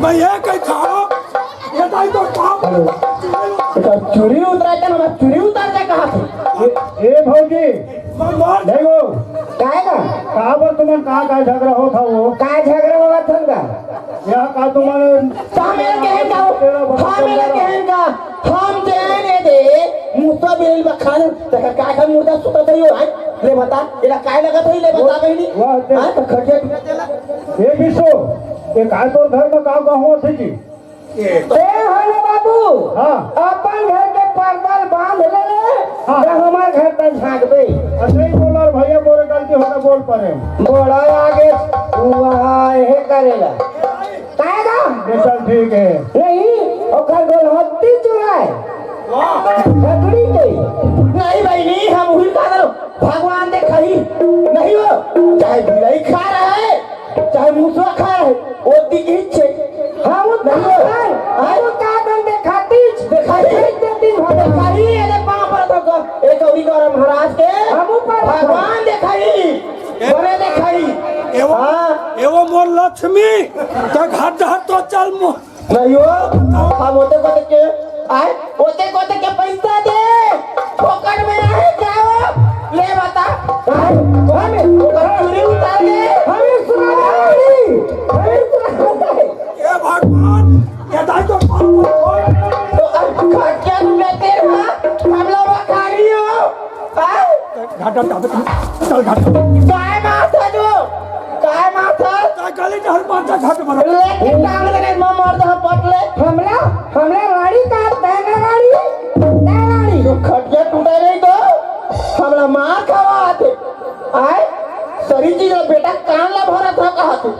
मैं ये कहीं खाओ ये दाई तो खाओ चुरी उतराते ना चुरी उतारते कहाँ से ए भौजी भगवान देखो काय का कहाँ पर तुम्हारा कहाँ का झगड़ा हो था वो काय झगड़ा हुआ था यहाँ का तुम्हारे कहाँ मेरा कहन का हाँ मेरा कहन का हम देने दे मुर्दा बिल बखान तक काय का मुर्दा सुता दई हो ले बता इला काय लगा थई ले बता बहिनी हां तो खटिया ये विशो ये काय तो घर में काम गाँव थे जी ए हेलो बाबू हाँ अपन घर के पर्दल बांध ले हाँ। तो हमार घर तक झांक दे नहीं बोला भैया बोले गलती होता बोल पड़े बड़ा आगे वहाँ हे करेला काय का ये चल ठीक है नहीं ओकर गोल हत्ती चुराए झगड़ी गई नहीं बहिनी हम उही का करो भगवान दे खही नहीं हो चाहे बिलाई खा रहा है चाहे मूसवा खा रहा है वो दिखी छे हम नहीं हो हम का दम देखाती दिखाई देती भगवान दिखाई ये पांव पर तो एक गौरी गौरव महाराज के हम ऊपर भगवान दिखाई बड़े दिखाई एवो हाँ एवो मोर लक्ष्मी तो घाट घाट तो चल मो नहीं हो हम होते के आए होते के पैसा दे फोकट में है क्या हो ले बता हमें चोरी उतार दे हमें सुना दे हमें सुना दे ए भगवान ये दाई तो खाओ तो अब खर्चा लेते रहा हम लोग खाली हो घाट घाट चल घाट काय माथा जो काय माथा काय काले हर माथा घाट बना लेकिन टांग देने में मर दो पटले हमला हमला गाड़ी का तेरा गाड़ी तो खटिया टूटे नहीं तो हमला मार खावा आते आए सरी चीज बेटा कान ला भरा था कहा तू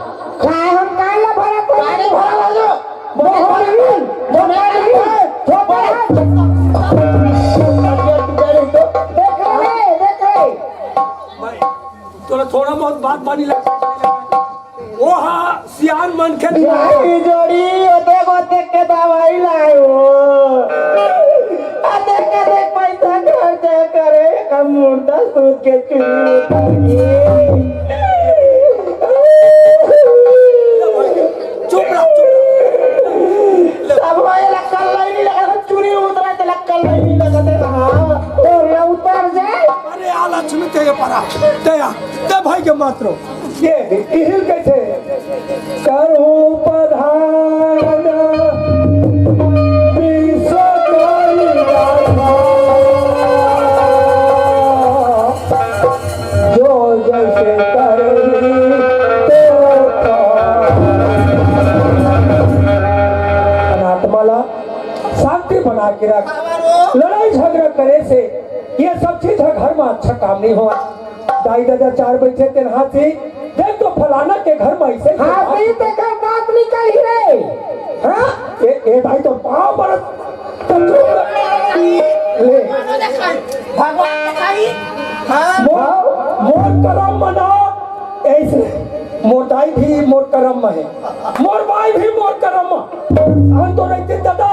खाए हम काहे ला भरा तो काने भरा ला जो मोहरीन देख रहे तोरा थोड़ा बहुत बात मानी लग ओ हाँ सियान मन के यही जोड़ी ओते के दवाई लायो देख के देख पैसा खर्चा करे का मुर्दा सूद के चुरी चुप रह सब होए लक्कल नहीं लगा चुरी उतरा ते लक्कल नहीं लगते हां तो उतर जाए अरे आ लक्ष्मी ते परा ते भाई के मात्र ये इहिल कैसे करो प्रधान विश्व जो जैसे अनात्माला शांति बना के रख लड़ाई झगड़ा करे से ये सब चीज घर में अच्छा काम नहीं हुआ दाई दादा चार बैठे तेन हाथी देख तो फलाना के घर में ऐसे हाँ तो ये देखा बात निकल ही रहे हाँ ए भाई तो पाँव पर ले भगवान दिखाई हां मोर करम मना ऐसे मोर दाई भी मोर करम में है मोर भाई भी मोर करम में हम तो रहते दादा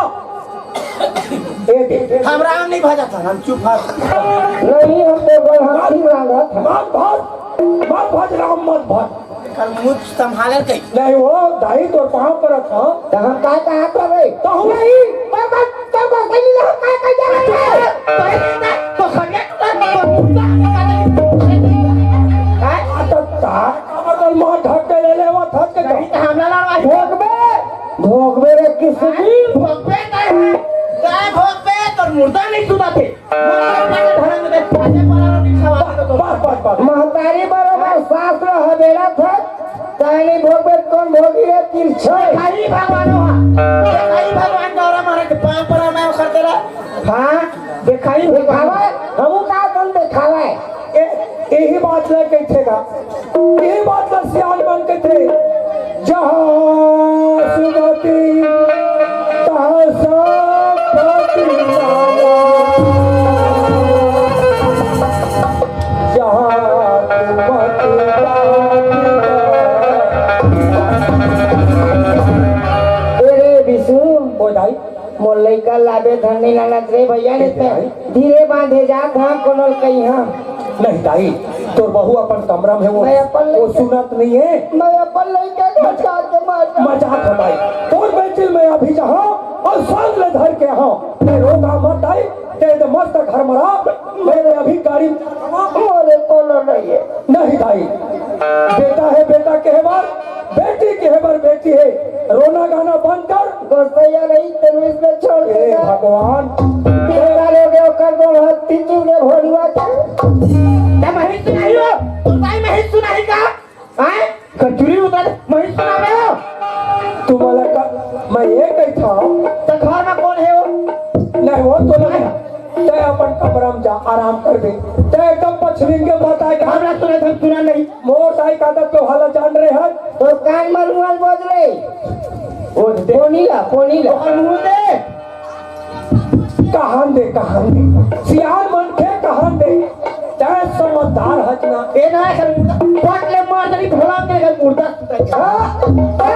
हम राम नहीं भजा था हम चुप हाथ नहीं हम तो बलहाती रहा था मत भज राम मत भज कल मुझ संभालल कई नहीं वो दाई तो पाँव पर था तो हम काय कहा तो रे तो हम नहीं तो कहीं ना काय काय जा रहे हैं तो खड़िया टूटा तो मुर्दा आता तार बदल मां ढक ले लेवा थक के नहीं तो हमला लड़वाई भोगबे रे किसकी भोगबे काय भोगबे तो मुर्दा नहीं सुना थे धरंग दे आजे परानो नहीं खावा तो बस महतारी बरोबर सास रो हबेला था तानी भोगबे कौन भोगी रे तिरछे खाई भगवान गौरव मारे के पांव पर मैं करते रहा हाँ दिखाई दिखावा हम का कौन दिखावा यही बात ले कहतेगा, यही बात ला सियाल बन कहते, जहाँ सुमति तहाँ संपत्ति माला, जहाँ सुमति अरे विशु ओ दाई मोर लइका लाबे धरनी लानत रे भैया ने धीरे बांधे जा धाम कोनल कहीं हां नहीं दाई, तो बहू अपन कमरा में मैं अपन वो सुनत नहीं है, मैं अपन लइका को छाड़ के मार मजाक है दाई। तोर बेटी में अभी जहाँ और सांग ले धर के हाँ मैं रोगा मत दाई, तेरे मस्त घर मरा, मेरे अभी गाड़ी मोरे कोनो नहीं है नहीं दाई। बेटा है बेटा के बार, बेटी के बार बेटी है, रोना गाना बंद कर। गोसैया नहीं तेरे इसमें छोड़ हे देगा भगवान, बेटा लोगे कर दो हाथ तीचू के भोड़ुआ के क्या महेश सुनाई हो? तुमने महेश सुनाई का? हैं? खजूरी उधर महेश सुनावे हो? तुम्हारा का मैं ये कहता हूँ, तो घर में कौन है वो? नहीं वो तो नहीं, ते अपन कमरा में जा आराम कर दे, ते एकदम पछलिंगे बताए का हमरा सुने थे सुना नहीं। मोर दाई का तो हाला जान रहे हैं, तो कान मलमुल बोझ रे वो दे फोनीला और मुंह दे। कहान दे सियान मन के कहान दे, ते समझदार हजना ए ना कर पट ले मार दरी भला के कर मुर्दा सुता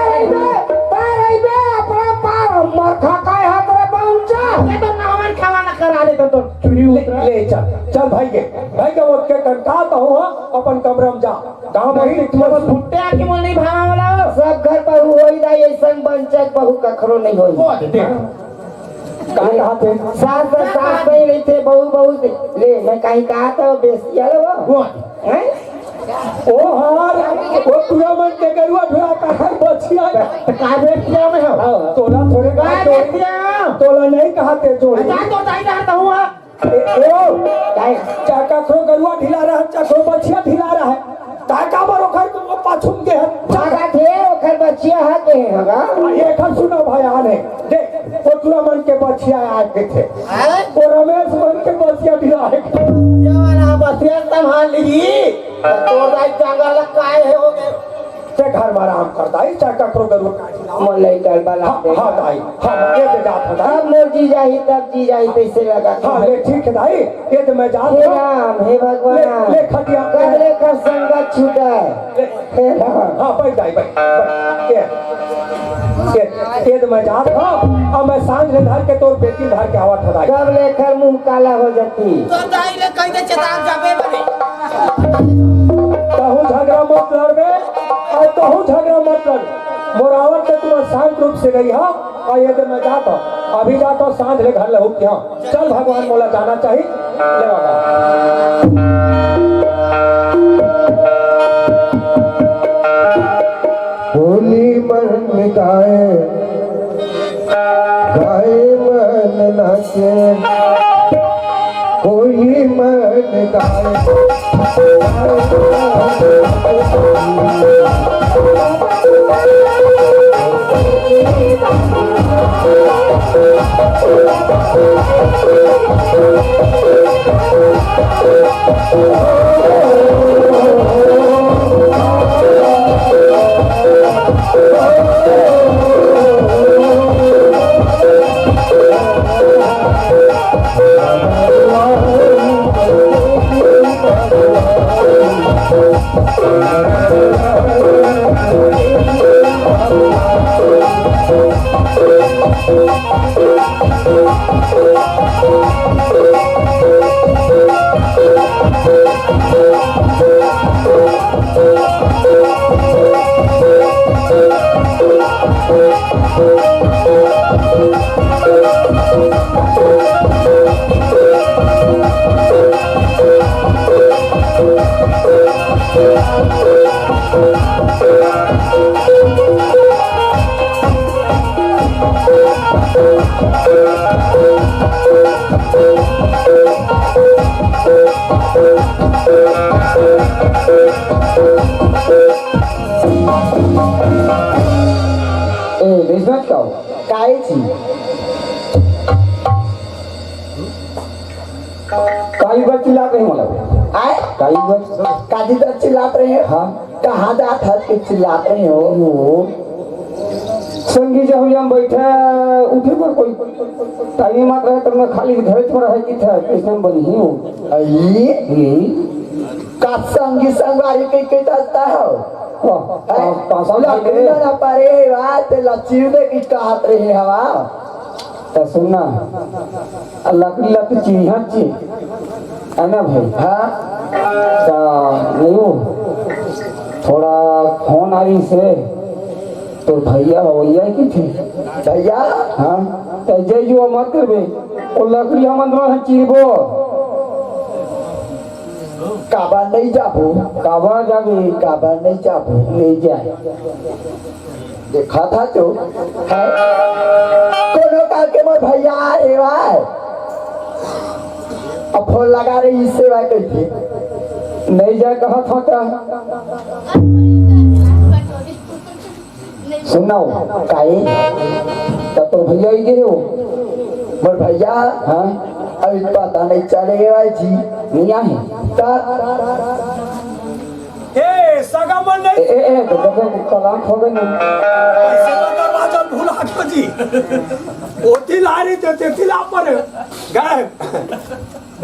बे अपना पार मरखा काय हाथ रे पहुंचा ये तो नावन खावाना करा दे तो चुरी उतरा। ले चल भाई के वो के कहता हूँ अपन कमरा में जा, गाँव में ही तो फुट्टे आके मोल नहीं भावा वाला सब घर पर होई दाई ऐसन पंचायत बहु कखरो नहीं होई वो दे कहा थे सास नहीं रही थे बहु ले मैं कहीं कहा था बेसिया वो वो हैं ओ हार वो पूरा मन के गरुआ भिड़ा का हर बचिया का बेटिया में हो तोला थोड़े का का बेटिया तोला नहीं कहते जोड़ जा तो दाई रहता हूं ए चाका खो गरुआ ढिला रहा है, चाको बचिया ढिला रहा है, काका बरो खर को पाछुम के है जागा थे ओखर बचिया है के हगा ये खर सुना भाई आने देख वो पूरा मन के बचिया आए के थे, वो रमेश मन के बचिया ढिला है ये वाला बसिया संभाल ली तो दाई जंगल काय है हो गए ते घर में आराम करता है, चाका खो गरुआ का ढिला मोलाई कर बला हाँ दाई हाँ ये दे जाता था अब मोर जी जाही तब जी जाही कैसे लगा हाँ ले ठीक है दाई, ये तो मैं हे जाता राम हे भगवान ले खटिया करले कर संगत छूटा हे राम हाँ बैठ जाए बैठ ये तो मैं जात हाँ, अब मैं सांझ ले धर के तोर बेटी धर के आवा था कब लेकर मुंह काला हो जाती तो दाई ले कहीं दे चेतान जाबे बने कहूँ झगड़ा मत लड़बे और कहूँ झगड़ा मत लड़, मोरावत से तुम शांत रूप से गई हाँ, और ये तो मैं जाता अभी जाता सांझ ले घर लहू के हाँ चल भगवान मोला जाना चाहिए ले बाबा होली मन गाए गाए मन नाचे, होली मन गाए रिजल्ट का काय छी काली बच्ची ला कहीं मला आए काली बस काजी दर चिल्लाते रहे हाँ कहाँ जात हट के चिल्लाते रहे हो वो संगी जब हम बैठे उठे पर कोई टाइम मत रहे तो मैं खाली घर पर रह की था कैसे बनी हूँ का संगी संगवारी के दस्ता हो पासा लकड़ी ना पारे बात लच्ची दे की कहत रहे हवा तो सुनना लकड़ी लकड़ी चीज ची है ना भाई हाँ तो नहीं थोड़ा फोन आई से तो भैया भैया की थी भैया हाँ तो जय जो मत करबे वो लकड़ी हम अंदर चीरबो काबा नहीं जाबो काबा जाबे काबा नहीं जाबो ले जाए देखा था तो है कोनो काल के मोर भैया अरे भाई अब फोन लगा रही इससे भाई कैसे नहीं जाए कहा था क्या सुनाओ काहे तब तो भैया ही गए हो मोर भैया हाँ अभी पता नहीं चले भाई जी नहीं आए ए सगामन नहीं तो देखो तलाक हो गए नहीं ऐसे तो दरवाजा भूला दो जी ओ दिला रही थे दिला पर गए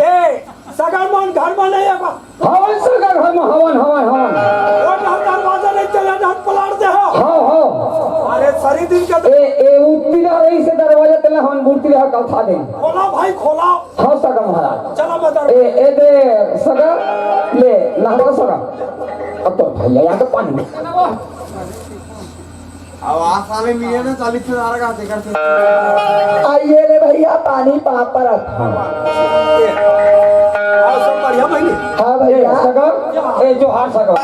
ए सगामन घर में नहीं आवा हवन सरकार हम हवन हवन हवन और दरवाजा नहीं चला ना पलाड़ दे हो हाँ हाँ अरे सारी दिन का ए उठती रह रही से दरवाजा तले हम बुढ़ती रह कल खा देंगे खोला भाई खोला हाँ सगा महाराज चला मैं दर ए दे सगा ले नहवा सगा अब तो भैया यहाँ तो पानी आइए रे भैया पानी पाप पर और सब बढ़िया महीने हाँ ए भैया सगा ए जो हार सगा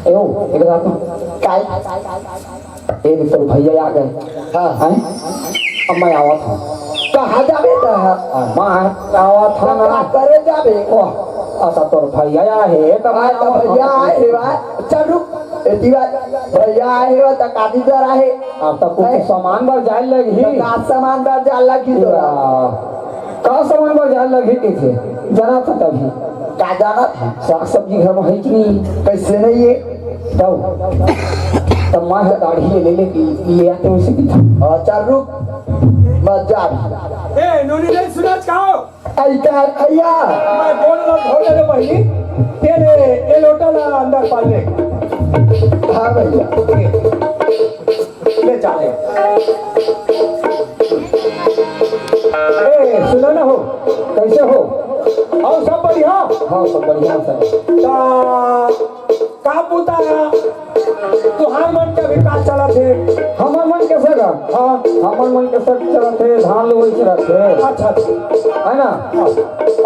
ए ओ एक बात काय एक तो भैया आ गए हाँ हैं अब मैं आवा था कहाँ जाबे तो मैं आवा था का ना करे जाबे ओह अच्छा तो भैया है तब हाँ तो भैया आए भाई चल रुक एती बात भैया आए हो तो काटी दर आए अब तक कुछ सामान बार जाए लगी का सामान दर जाला की तो का सामान बार जाए लगी थे जाना था तभी का जाना था साग सब्जी घर में है कि नहीं कैसे नहीं है जाओ तब माँ है दाढ़ी ले ले आते उसे की था और चल रुक मत जा ए नूनी नहीं सुना चाहो ऐसा भैया मैं बोल रहा थोड़े रे भाई तेरे ये लोटा ला अंदर पाले हाँ भैया ले चले ए सुना ना हो कैसे हो और सब बढ़िया हाँ सब बढ़िया सर का पूता तुहार मन के विकास चला थे हमार मन कैसे गा हाँ हमार मन कैसे चला थे धान लोग चला थे अच्छा है ना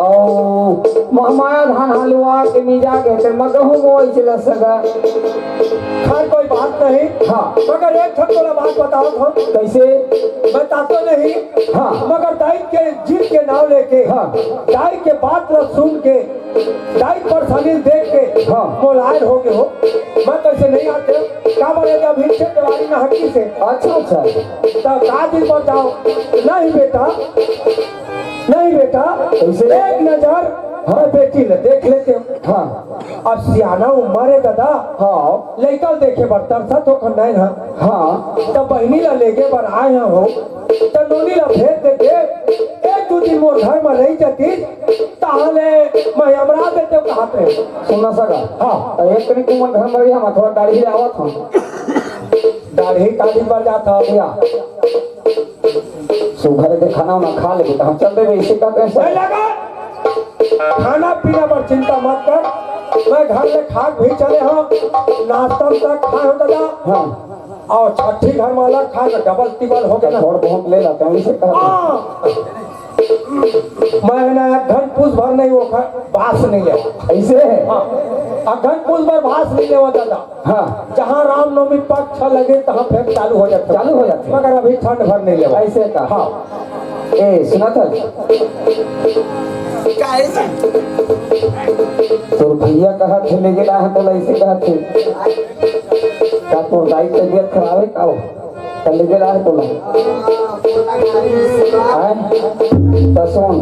और महमाया धान हलवा के मिजा के थे मगहू वो चला सगा खैर कोई बात नहीं हाँ मगर एक ठन तोला बात बताओ तो कैसे बताते नहीं हाँ मगर दाई के जीत के नाम लेके हाँ दाई के बात रख सुन के दाई पर सलील देख के हाँ मोलायन हो गए हो मैं कैसे नहीं आते क्या बोलेगा भीड़ से दीवारी ना हट्टी से अच्छा अच्छा तो का दिन पर जाओ नहीं बेटा नहीं बेटा कैसे? एक नजर हाँ बेटी ले देख लेते हो हाँ अब सियाना उम्र है दादा हाँ लड़का देखे बर तरसा तो कर नहीं है हाँ तब बहनी ला लेके बर आए हैं हो तब नोनी ला भेज देते एक दो दिन मोर घर में रही जाती ताहले मैं हमरा देते कहत रहे सुनना सका हाँ तो एक करी कुमन घर में हम थोड़ा दाढ़ी आवत हूँ दाढ़ी काली पर जाता या सुघर के खाना ना खा ले हम चल देवे इसी का नहीं कैसे लगा खाना पीना पर चिंता मत कर मैं घर में खाक भी चले हम नाश्ता तक खाए हो दादा हाँ और छठी घर में अलग खा के डबल टिबल हो गया ना थोड़ा बहुत ले लेते हैं इसे कहा हाँ। मैं ना घन पूछ भर नहीं वो बास नहीं ले ऐसे है हाँ घन पूछ भर बास नहीं लेवा दादा हाँ जहाँ रामनवमी पक्ष लगे तहाँ फिर चालू हो जाता चालू हो जाते हैं। मगर अभी ठंड भर नहीं लेवा ऐसे का हाँ ए सुना था तो भैया कहा थे ले गेला है तो ऐसे कहा थे का तो दाई तबियत खराब है का हो ले गेला है तो तो सुन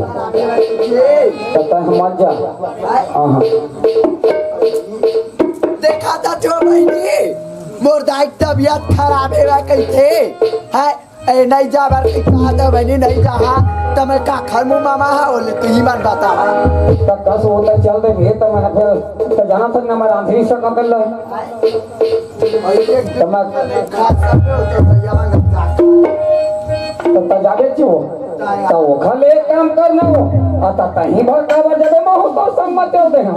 तो मत जा। हाँ देखा था जो बहनी मोर दाई तबियत खराब है कैसे है ए नहीं जा बार कहा था बहनी नहीं जा तो मैं का खरमू मामा है बोले तू ही मन बता तब 10 होता चल दे भी तो मैं फिर तो जाना तक ना मैं आंधी से कर ले तो मैं खास सब होते भैया तो जागे छो तो वो खले काम करना हो आता कहीं भड़का बजे में हो तो सम्मत होते हैं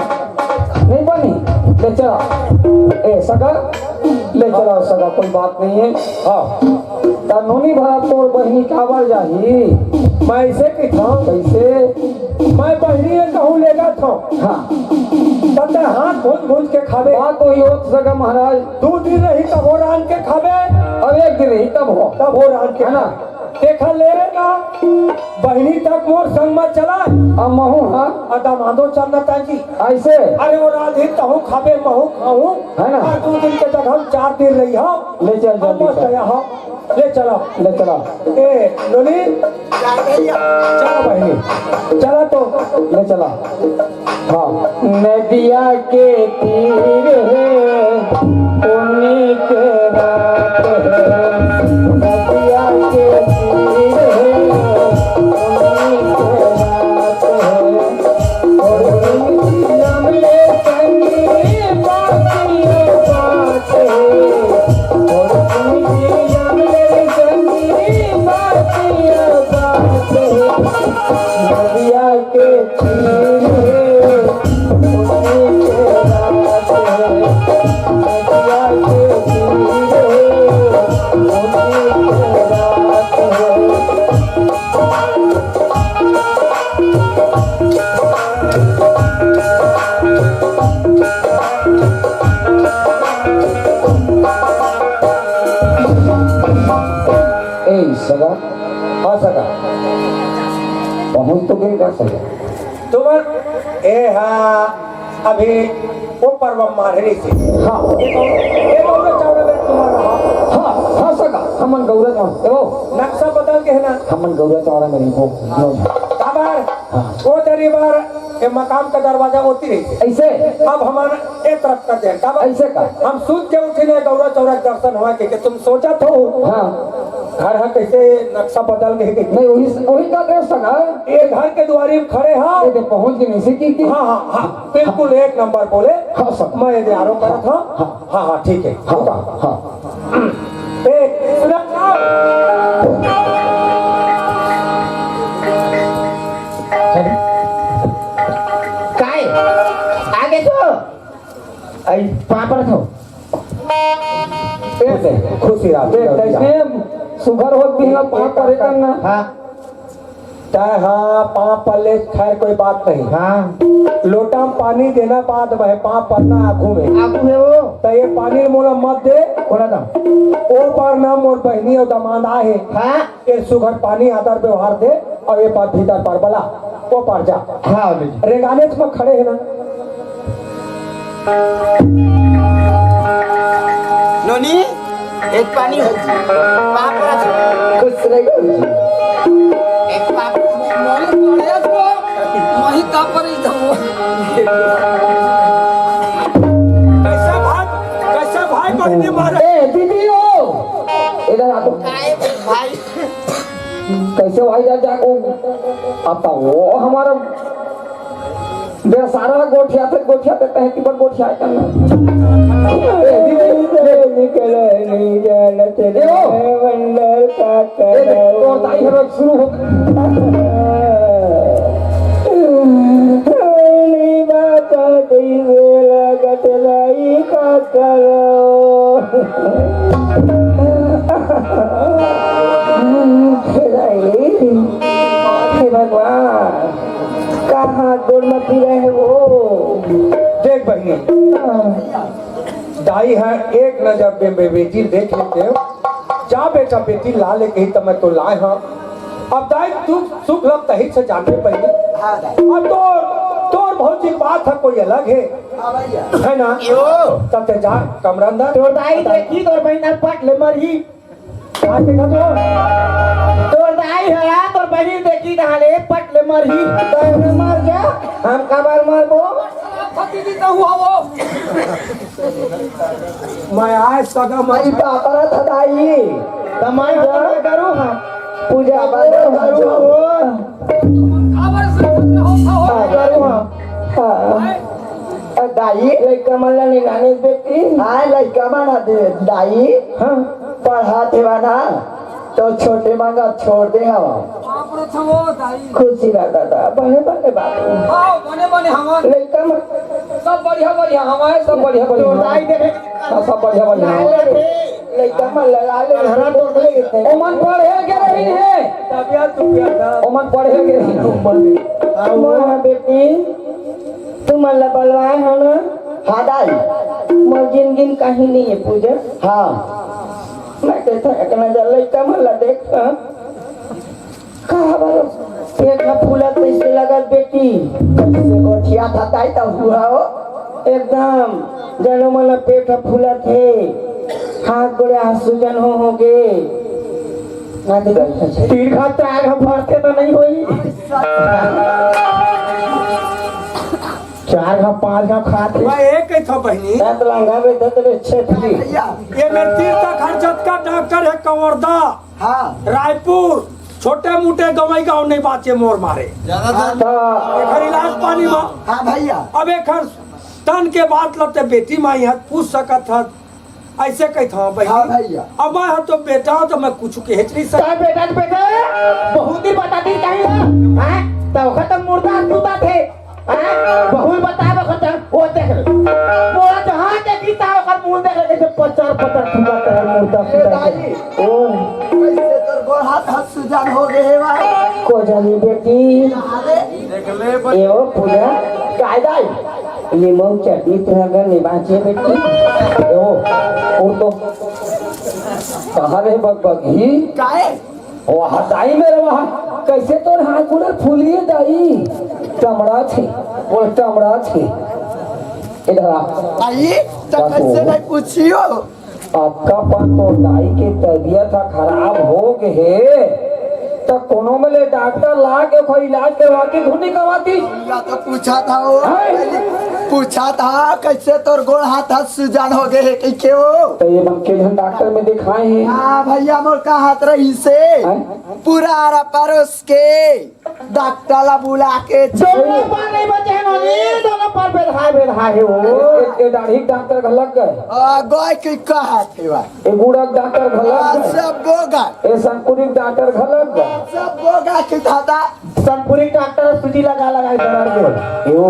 नहीं बनी ले चला ए सगा ले चला सगा कोई बात नहीं है। हाँ कानूनी भरा तोर बहनी काबर जाही मैं ऐसे की था कैसे मैं बहनी कहूँ लेगा था। हाँ तब हाथ भूज के खावे बात तो ही होत सगा महाराज 2 दिन रही तब हो रान के खावे और 1 दिन रही तब हो रान के है ना देखा ले ना बहनी तक मोर संग में चला अब महू हाँ अदामादो चलना ताजी ऐसे अरे वो राधी तहु खाबे महू खाऊं है ना 2 दिन के जगह हम 4 दिन रही हो ले चल जल्दी हो ले चला ए नोनी चला बहनी चला तो ले चला। हाँ नदिया के तीर है उन्हीं के रात है नदिया के तीर है उन्हीं के रात है और लम्बे संगी बाकी बात है और लम्बे संगी बाकी बात है नदिया के तीर है उन्हीं के रात है नदिया के तीर है उन्हीं के रात है। ए सगा हाँ सगा पहुंच तो गई कर सगा तुम ए हाँ अभी वो पर्व मारने से हाँ ये गौरव चावड़ा में तुम्हारा हाँ हाँ सगा हमन गौरव चौड़ा देखो नक्शा बदल के है ना हमन गौरव चौड़ा में नहीं हो काबर वो तेरी बार ये मकाम का दरवाजा होती रही थी ऐसे अब हमारा एक तरफ कर दे काबर ऐसे का हम सूझ के उठे ने गौरव चौड़ा के दर्शन हुआ के तुम सोचा तो हाँ घर है कैसे नक्शा बदल के नहीं वही का देव सगा ये घर के द्वारी में खड़े हाँ ये पहुंच के नहीं सीखी की हाँ हाँ हाँ बिल्कुल 1 नंबर बोले हाँ सर मैं ये आरोप करा था हाँ हाँ ठीक है हाँ हाँ काय आगे तो आई पापड़ थो खुशी सुगर हो भी ना पाप करे करना हाँ चाहे हाँ पाँव पल्ले खैर कोई बात नहीं हाँ लोटा में पानी देना बाद वह पाँव पड़ना आँखों में आपू है वो तो ये पानी मोला मत दे कोना था ओ पार ना मोर बहनी और दमाद आए हाँ ये सुगर पानी आदर व्यवहार दे और ये पार भीतर पार बला वो पार जा हाँ रेगाने में खड़े है ना नोनी एक पानी हो पापड़ा खुश रहेगा एक पापड़ा मोले पड़े तो वही का पर कैसा भाई बहनी मारे ए दीदी हो इधर आ तो भाई कैसे भाई जाको अब तो वो हमारा बेसारा गोठिया थे तहती पर गोठिया करना निकले नहीं जाना तेरे मंडल का तो ताई हर शुरू हो नहीं बात दिल लगत लाई का करो हे भगवान कहाँ गोल में पी रहे हैं वो देख बहनी दाई है एक नजर बेटी देख लेते हो जा बेटा बेटी ला ले कही तो मैं तो लाए हाँ अब दाई तू सुख लग तही से जाने पहले अब तोर बहुत सी बात है कोई अलग है ना तब ते जा कमरा अंदर तो दाई देखी तो बहना पट ले मरी का देखत हो तोर दाई है तोर बहन देखी डाले पटले मरही तोरे मर जा हम कबर मरबो मैं आज सगा मई पापरा थदाई तमाई घर करू हम पूजा करू करू हम दाई लड़का मला निघाने बेटी हाय लड़का बना दे दाई हाँ पढ़ा थे बना तो छोटे मांगा छोड़ दे हम खुशी रहता था बने बने बात लड़का सब बढ़िया बढ़िया हमारे सब बढ़िया बढ़िया दाई देखे सब बढ़िया बढ़िया लड़का मन लगा ले हरा तोड़ ले ओमन पढ़े के रही है तबियत ओमन पढ़े के रही मोर बेटी तुम अल्लाह बलवाए हो ना हाँ दाई मोर जिंदगी कहीं नहीं है पूजा हाँ मैं कहता है कि नजर लड़का मल्ला देख कहा बारो पेट में फूला कैसे लगा बेटी कैसे गोठिया था ताई तब हुआ हो एकदम जनो मन पेट में फूला थे हाथ गोड़े आंसूजन हो गए ना देखा तीन खा चार खा भरते तो नहीं हुई चार खा पांच खा खाते मैं एक ही था बहनी दांत लंगा में दतरे छेटी ये मेरे तीर्थ खर्चत का डॉक्टर है कंवरदा हाँ रायपुर छोटे मोटे दवाई गाँव नहीं बाचे मोर मारे एकर इलाज पानी में हाँ भैया अब एक तन के बात लते बेटी माई है पूछ सकत है ऐसे कही था हाँ बहनी भैया अब मैं तो बेटा तो मैं कुछ कह नहीं सकता बेटा बेटा बहुत ही बताती कहीं हैं तो खत्म मुर्दा टूटा थे बहुत बताए खत्म वो देख मोरा जहां देखी ता ओकर मुंह देख जैसे पचर पचर टूटा तेरा मुर्दा टूटा ओ कैसे तोर गोड़ हाथ सुजान हो गए भाई को जानी बेटी देख ले एओ पूजा कायदाई लीमो चटनी तुरंगा निभाचे बेटी एओ और तो कहाँ रे बगबगी काहे वो हटाई मेरे वहाँ कैसे तो हाथ पूरा फूलिए दाई चमड़ा थी वो चमड़ा थी इधर आ आई तो कैसे नहीं पूछियो आपका पन तो दाई की तबीयत खराब हो गए तो कोनो में ले डॉक्टर ला के कोई इलाज करवाती धुनी करवाती या तो पूछा था वो पूछा था कैसे तोर गोड़ हाथ सुजान हो गए कि क्यों तो ये बंके हम डॉक्टर में दिखाए हैं हाँ भैया मोर का हाथ रही से पूरा आरा परोस के डॉक्टर ला बुला के दोनों पर नहीं बचे हैं नोनी दोनों पर बेधाए है वो ये दाढ़ी डॉक्टर का लग गए गोय की कहा थे भाई ये बूढ़ा डॉक्टर का लग गए सब बोगा ये संकुलित डॉक्टर का लग गए सब बोगा की था संकुलित डॉक्टर सूजी लगा लगा दर्द यो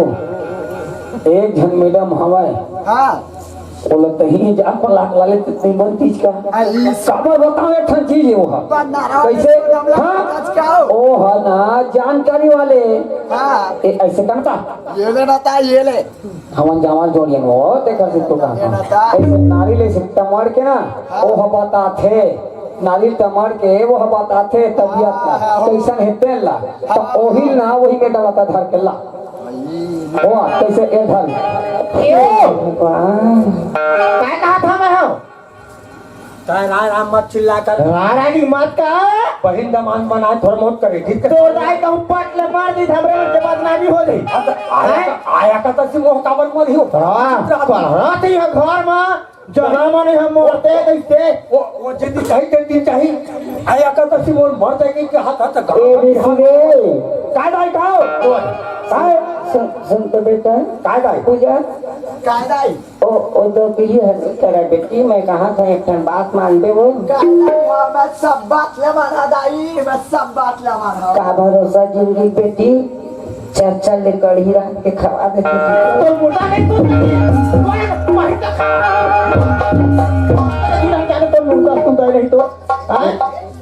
एक जन मैडम हवाए हाँ बोला तही जा पर लाख लाले कितनी बन चीज का आई खबर बताओ एक ठन चीज है वो कैसे हाँ ओ है ना जानकारी वाले हाँ ऐसे करता ये ले ना ये ले हमन जवान जोड़ियन वो देखा से तो कहा ऐसे नारी ले से टमार के ना ओ हबाता थे नारी टमार के वो हबाता थे तबियत ना कैसन है तेला तो ओही ना वही में डालता धर के ला वो कैसे ए धर क्या कहा था मैं हूँ राम मत चिल्ला कर रानी मत का बहिन दमान मना थोड़ा बहुत करे ठीक है तो दाई का पट ले मार दी हमरे के बदनामी हो गई आया का तो सिर्फ वो काबर मत हियो हां थी घर में जहां मने हम मरते कैसे वो जिंदगी चाहिए दिन चाहिए आया का तो सिर्फ वो मर जाएगी कि हाथ हाथ ए बिसरे काय दाई काओ काय सुन तो बेटा काय दाई पूजा कायदा ओ दो पीढ़ी है तेरा बेटी मैं कहा था एक ठन बात मान दे वो मैं सब बात ले माना दाई मैं सब बात ले माना का भरोसा जिंदगी बेटी चर्चा ले कढ़ी रख के खवा दे तो मोटा नहीं तो वही तो तो मुंगा तुम दे नहीं तो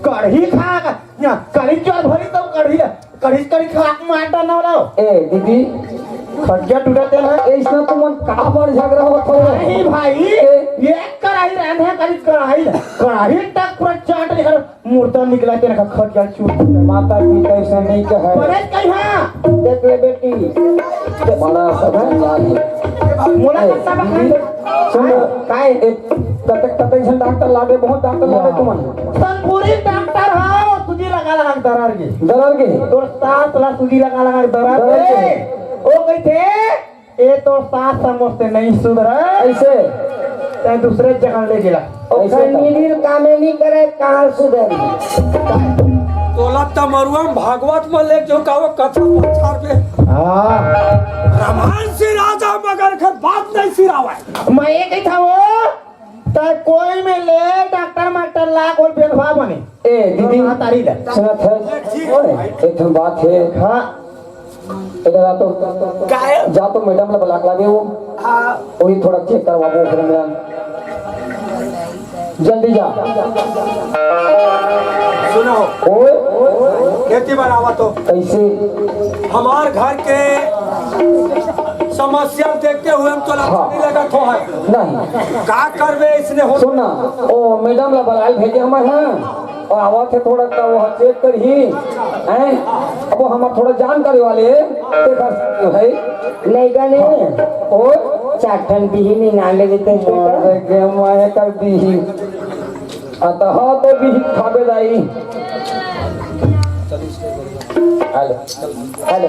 कढ़ी खा ना कढ़ी चोर भरी तो कढ़ी खा मारता ना रहो ए दीदी खर्चा टूटते हैं ऐसा तुम कहां पर झगड़ा हो नहीं भाई ये कढ़ाई रहने है कढ़ाई तक पूरा चाट लेकर मूर्ता निकला तेरे का खर्चा चूट माता की कैसे नहीं कहे बड़े कहां देख ले बेटी बड़ा सब है मोला सब सुन काय ततक झन डॉक्टर लागे बहुत डॉक्टर लागे तुमन संपूरी डॉक्टर हां तुझी लगा दरार के दरार के तोर सास ला तुझी लगा दरार के ओ कहते ए तो सास समझते नहीं सुधर ऐसे ते दूसरे जगह ले गेला ऐसे नील कामे नहीं करे कहाँ सुधर तोला तमरुआ भागवत में ले जो का वो कथा पछार पे हां रामायण से राजा मगर के बात नहीं सिरावे मैं ये कही था वो तो कोई में ले डॉक्टर मास्टर ला कोई बेलवा बने ए दीदी हां तारी ले सुनत है ओए एक ठन बात है हां इधर आ तो जा तो मैडम ला बुला लागे वो हां वही थोड़ा चेक करवा वो फिर मेरा जल्दी जा सुनो ओए खेती बनावा तो कैसे हमार घर के समस्या देखते हुए हम तो नहीं लगा तो है नहीं का करवे इसने हो सुनना ओ मैडम ला बुलाए भेजे हम हैं और आवत है थोड़ा का वो चेक कर ही हैं अब वो हम थोड़ा जानकारी वाले देखा है नहीं गने ओ चाटन भी नहीं नाले देते गेम है कर दी अतः तो भी खाबे दाई हेलो हेलो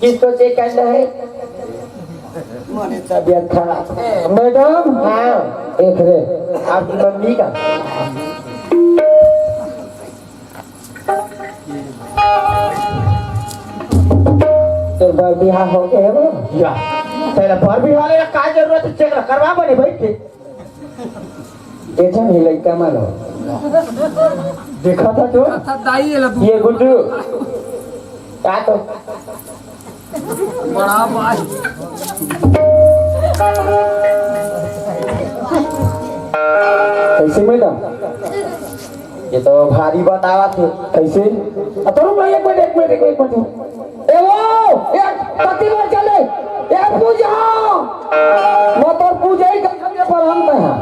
किसको चेक करना है माने तबियत खराब मैडम हाँ एक रे आपकी मम्मी का तो बिहार हो गया वो या तेरा भर भी वाले का का जरूरत है चेक करवा बने भाई के ऐसा नहीं लगता मानो देखा था जो ये गुड्डू क्या तो कैसे मैडम ये तो भारी बतावा थे कैसे अतरु मैं एक मिनट ए वो एक पति मर चले ए पूजा मत और पूजा ही करने पर हम है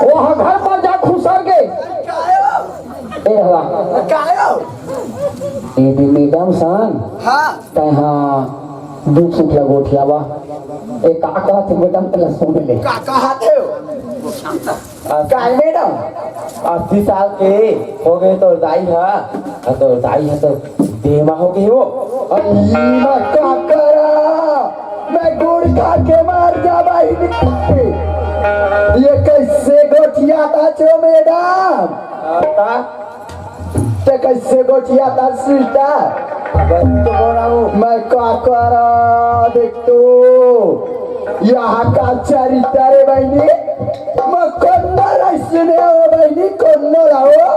वो घर पर जा खुसर के ए हवा ए दी मैडम सन हां तहां दुख सुख लगोठियावा ए काका थे मैडम तला सुन ले कहा थे काय मैडम 80 साल के हो गए तो दाई है तो दाई है तो देवा हो गई वो मैं क्या करा मैं गुड़ खा के मार जा भाई ये कैसे गोठिया था चो मैडम आता ते कैसे गोठिया था सीता बस तो बोला हूँ मैं क्या करा देख तो यहाँ का चरित्र रे बहनी मैं कन्नड़ सुने हो बहनी कन्नड़ हो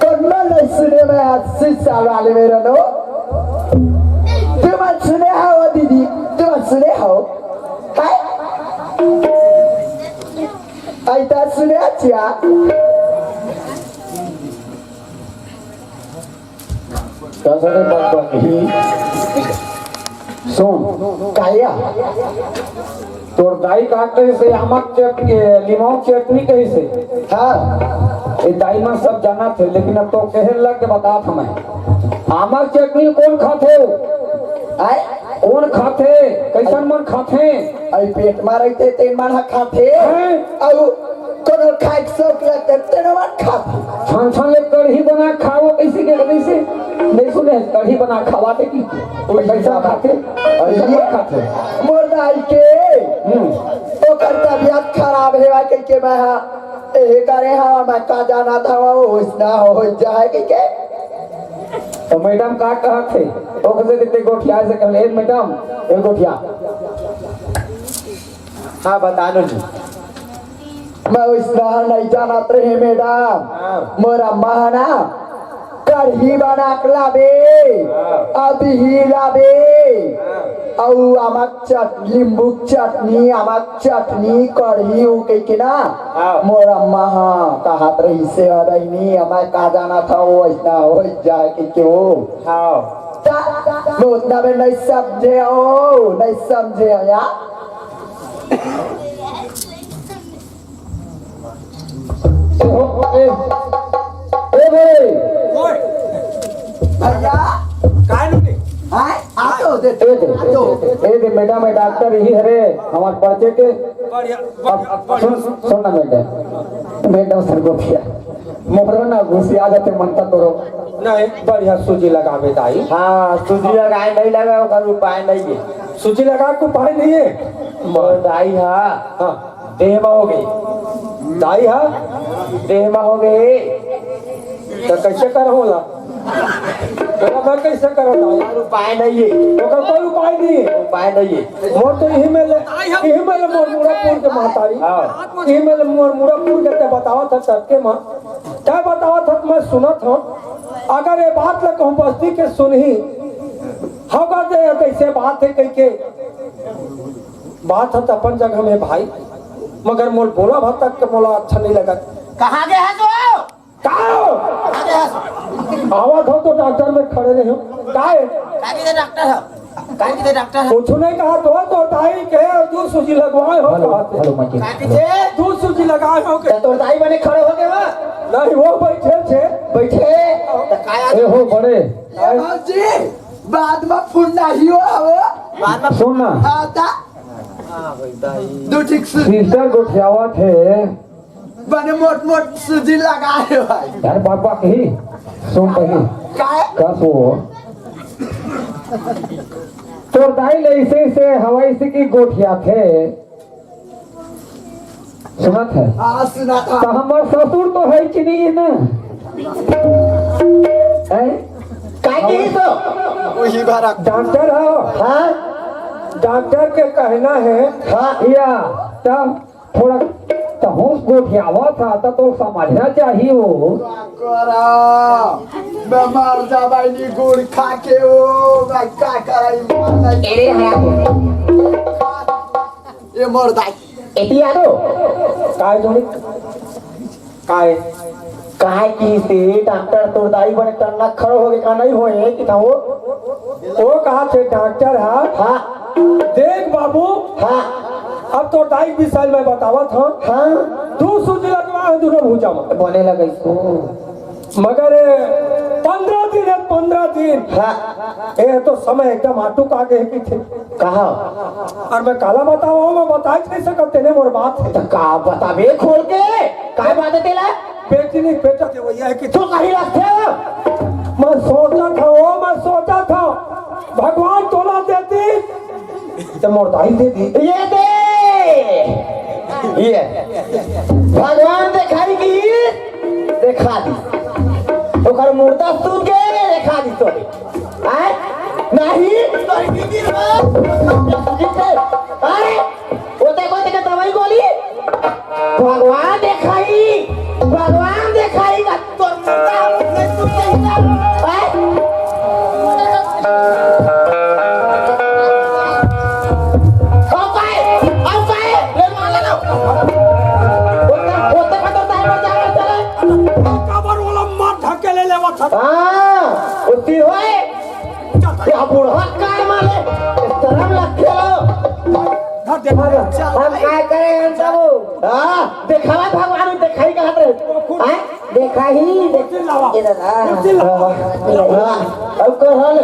कन्नड़ सुने में 80 साल वाले मेरा नो तुम सुने हो दीदी तुम सुने हो हाय ऐसा सुने अच्छा कसरे बात ही सुन काया तोर दाई काटे से आमक चटनी लीमो चटनी कैसे हाँ ये दाई में सब जाना थे लेकिन अब तो कहे लग के बता था मैं आमक चटनी कौन खाते आय कौन खाते कैसन मन खाते आई पेट मारे थे तेन मन खाते और कोनो खाए शौक लगते तेन मन खाते छान छान ले कढ़ी बना खाओ कैसे के कैसे नहीं सुने कढ़ी बना खवाते की कैसा खाते ऐसा मत खाते मोर दाई के तो कर तबियत खराब है वा के मैं ए करे हाँ मैं का जाना था वो उसना हो जाए के तो मैडम का कहा थे तो कैसे देते गोठिया से कहले मैडम एक गोठिया हाँ बता दो जी मैं उसना नहीं जाना रहे मैडम मोरा महाना कढ़ी बना लाबे अभी ही लाबे और आमक लींबू चटनी आमक चटनी कढ़ी उके के ना मोरा महा कहत रही से अरैनी हमें का जाना था वो ऐसा हो जाए कि क्यों मैं उतना में नहीं समझे हो नहीं समझे हो या भैया काहे आए आतो दे मैडम डॉक्टर यही हरे हमारे पर्चे के बढ़िया सुन ना बेटा सर गोठिया मोहरा ना घुसी आ जाते मनता तोरो नहीं बढ़िया सूजी लगावे दाई हाँ सूजी लगाए नहीं लगा ओकर उपाय नहीं है सूजी लगा को उपाय नहीं है मोर दाई हाँ हाँ देह में हो गई दाई हा देह में हो गई तो कैसे करहोला तोरा मैं कैसे करो दाई और उपाय नहीं है ओकर कोई उपाय नहीं है उपाय नहीं है मोर तो यही में मोर मुरापुर के महतारी यही में मोर मुरापुर के बतावत था सबके मां क्या बतावत था मैं सुनत हूं अगर ये बात लग हम बस्ती के सुनही होगा दे कैसे बात है कह के बात है तो अपन जगह में भाई मगर मोल बोला भात तक के मोला अच्छा नहीं लगा कहाँ गए हैं जो का आवाज हो तो डॉक्टर में खड़े रहे हो का डॉक्टर है कहाँ की डॉक्टर है कुछ नहीं कहा तो दाई के दूध सूजी लगवाए हो कहाँ की थे दूध सूजी लगाए हो के तो दाई बने खड़े हो गए वहाँ नहीं वो बैठे छे बैठे ए हो बड़े जी बाद में फुंडा ही हो बाद में सुन ना आता दो ठीक से सीजर गोठियावा थे बने मोट मोट सूजी लगाए भाई यार बाबा कही सुन कही काय का सो तो दाई ऐसे से हवाई से की गोठिया थे सुना था हाँ सुना था तो हमार ससुर तो है कि नहीं है ना काय की तो वही बारा डॉक्टर हो हाँ डॉक्टर के कहना है हाँ या तब थोड़ा तो होश गोठियावा था तो समझना चाहिए वो करा मैं मर जा भाई नी गुड़ खा के ओ मैं क्या कराई मर एरे हाँ ये मर दाई एती आ दो काय जोड़ी काय काय की से डॉक्टर तो दाई बने टन्ना खड़ो हो गए का नहीं होए कि था वो कहा थे डॉक्टर है हाँ देख बाबू हाँ अब तो 2.5 साल में बतावत हूँ हाँ तू सूजी लगवा है दोनों भूजा में बने लगा इसको मगर 15 दिन है 15 दिन हाँ ये तो समय एकदम आटू का आगे की थे कहा और मैं काला बतावा मैं बता नहीं सकते ने मोर बात है तो का बताबे खोल के काय बात है तेला बेटी नहीं बेटा थे वही है कि तू कहीं रखते हो मैं सोचा था भगवान तोला देती तो मोर दाई दे दी ये दे ये भगवान दिखाई की देखा दी ओकर मुर्दा सूत के देखा दी तो आए नहीं तोरी दीदी अरे वो देखो देखो दवाई गोली भगवान दिखाई का तोर मुर्दा नहीं सूत के हाँ उसी होए क्या बुढ़ा कार माले शर्म लगते हो हम क्या करें सब हाँ दिखावा भगवान दिखाई कहाँ पे हैं देखा ही इधर अब कर हाल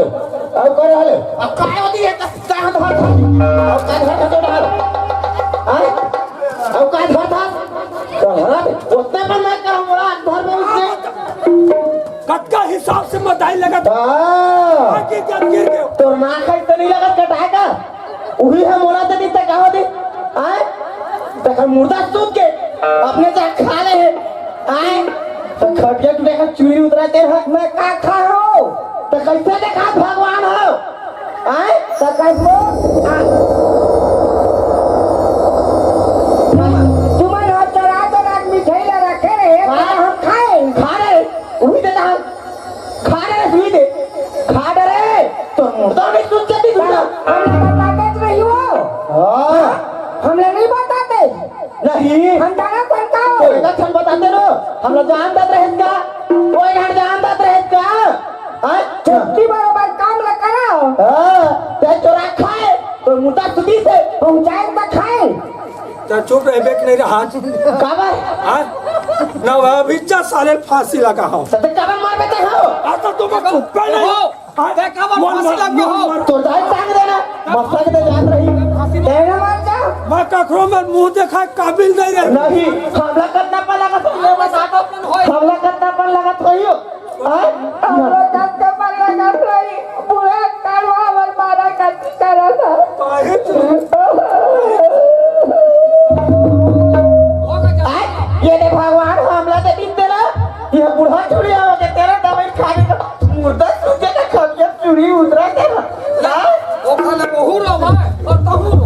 अब काय होती है कहाँ धर अब काय धर तो डाल हैं अब काय धर चल हट उतने पर मैं कहूँगा धर में उसने कटका हिसाब से मैं दाई लगा आगे जब गिर गए तो ना खाई तो नहीं लगा कटाए का वही है मोला तो नहीं तक कहो दे आए तक मुर्दा सूत के अपने तक खा ले है आए तो खटिया टूटे का चूड़ी उतरा तेरे हाथ में का खा हो तो कैसे देखा भगवान हो आए तो कैसे तुम्हारे हाथ चला तो रात मिठाई ला रखे रहे हम खा रहे वही दे खा रहे सुई दे खा डरे तो मुर्दा नहीं सूत के दूसरा हमने नहीं बताते नहीं हम जाना करता हो कोई ना हम बताते नो हम लोग जान दत रहे का कोई ना जान दत रहे का हां छोटी बराबर काम ल करो हां ते चोरा खाए तो मुर्दा सुधी से पहुंचाए तो खाए तो चुप रहे बेक नहीं रहा काबर हां ना अभी 4 साल फांसी लगा हो तो काबर मार बेटे हो आता तुम चुप पे नहीं हो देखा फांसी लगा हो तो दाई टांग देना मसला के जान रही तेरे मार जा मैं कखरो में मुंह देखा काबिल नहीं रहे नहीं हमला कितना पर लगत हो ये बता दो हमला कितना पर लगत हो यो हमला कितना पर लगत रही पूरा कारवा वर मारा करती करा था काहे ये दे भगवान हमला दे दिन देला ये बूढ़ा चुड़ी आवे के तेरा दवाई खा के मुर्दा सूखे का खबिया चुड़ी उतरा के ना ओ खाना बहु रो भाई और कहूं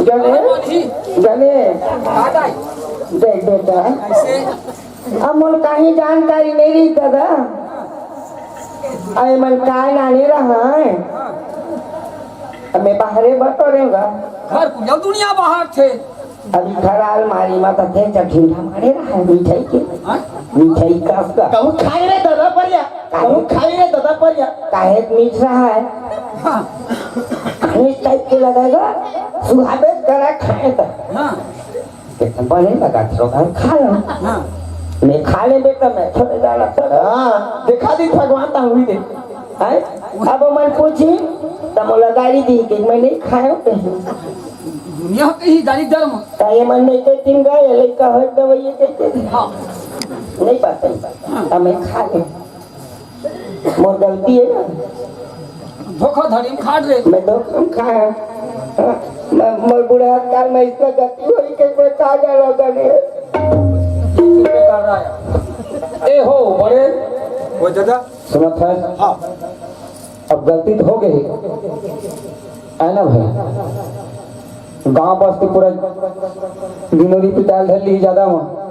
जाने दादा देख बेटा ऐसे अमल कहीं जानकारी नहीं रही दादा अरे मन काय नाने रहा है मैं बाहरे बटोरेगा घर पूजा दुनिया बाहर थे अभी घर अलमारी में तो थे जब ढीला मारे रहा है मिठाई के मिठाई का उसका कहूं खाई रे दादा परिया कहूं खाई रे दादा परिया काहे मीठ रहा है इस टाइप के लगेगा सुहाबे करा खाए तो हां कितना बने लगा तो खा लो हां मैं खा ले बेटा मैं छोड़ जाना हां दिखा दी भगवान ता हुई दे है अब मन पूछी तो मोला गाड़ी दी कि मैं नहीं खाया कहीं दुनिया के ही दारी धर्म काहे मन नहीं के तीन गए लड़का हर दवाई के हां नहीं बात नहीं अब मैं खा ले मोर गलती है ना धोखाधड़ी में खाड़ रे मैं तो कम खाया मैं मोर बुढ़ा काल में इतना गति हुई कि मैं खा गया लोगों ने कर रहा है ए हो बड़े वो दादा सुनत है हाँ अब गलती तो हो गई है ना भाई गांव बस्ती पूरा दिनोरी पिटाल धर ली ज्यादा वहाँ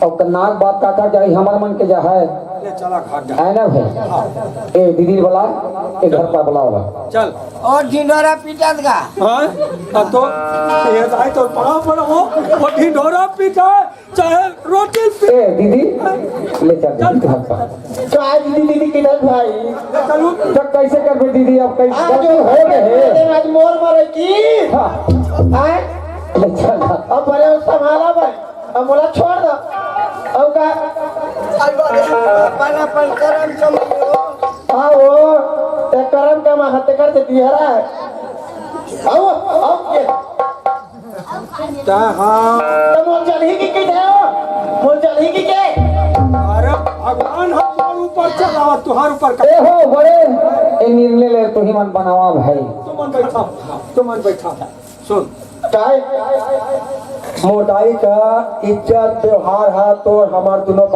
और नाक बात काका जाई हमार मन के जा है ले चला खा जा है ना भाई ए दीदी वाला ए घर पर बुलाओ चल और ढिंडोरा पीटत का हाँ अब तो ये दाई तो पड़ा पड़ा हो वो ढिंढोरा पीटा चाहे रोटी पी ए दीदी ले चल दीदी घर पर चाय दीदी दीदी किधर भाई चलू तो कैसे कर बे दीदी अब कैसे आज गलती हो गए आज मोर मरे की हाँ आए ले चल अब बड़े संभाला भाई अब बोला छोड़ दो अब का अपना अपन कर्म समझो हाँ वो ते करम का मां हत्या कर देती है रा आओ ये ता हाँ तो मोर चली की है मोर चली की के अरे भगवान हम ऊपर चलावा तुहार ऊपर का ए हो बड़े ए निर्णय ले तू ही मन बनावा भाई तुम बैठा सुन काय मोटाई का इज्जत व्यवहार है तो हमार दोनों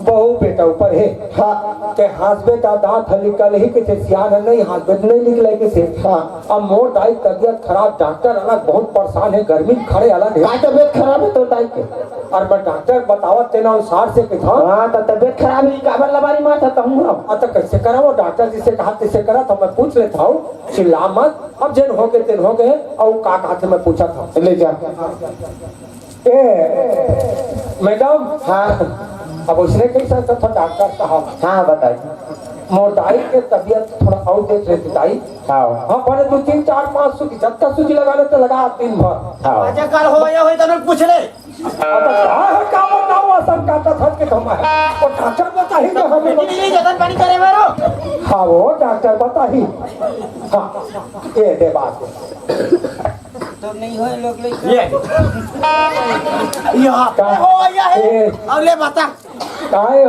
बहु बेटा ऊपर है हाँ के हाथ बेटा दांत निकल ही के सियान है नहीं हाथ बेट नहीं निकले के से हाँ अब मोटाई तबियत खराब डॉक्टर अलग बहुत परेशान है गर्मी में खड़े अलग है काय तबियत खराब है तो ताई के और मैं डॉक्टर बतावत तेना अनुसार से कि था हाँ तो तबियत खराब है काबर लबारी मार था हूँ अब तो कैसे करा वो डॉक्टर जिसे कहा तैसे करा तो मैं पूछ लेता हूँ चिल्ला मत अब जिन हो गए तेन हो गए और का कहा थे मैं पूछा था ले जा मैडम हाँ अब उसने कैसा था डॉक्टर साहब हाँ बताइए मोटाई के तबियत थोड़ा और देख लेती ताई हाँ हाँ पहले 2 3 4 5 सूची जब तक सूची लगा लेते लगा दिन भर हाँ अच्छा कल हो या होई तो पूछ ले अब क्या है क्या बोलना हुआ सब काटा था कि हम है वो डॉक्टर बता ही जो हमें नहीं जतन पानी करे मारो हाँ वो डॉक्टर बता ही हाँ ये दे बात तो नहीं होए लोग ले ये यहाँ का- हो या है ये अब ले बता काय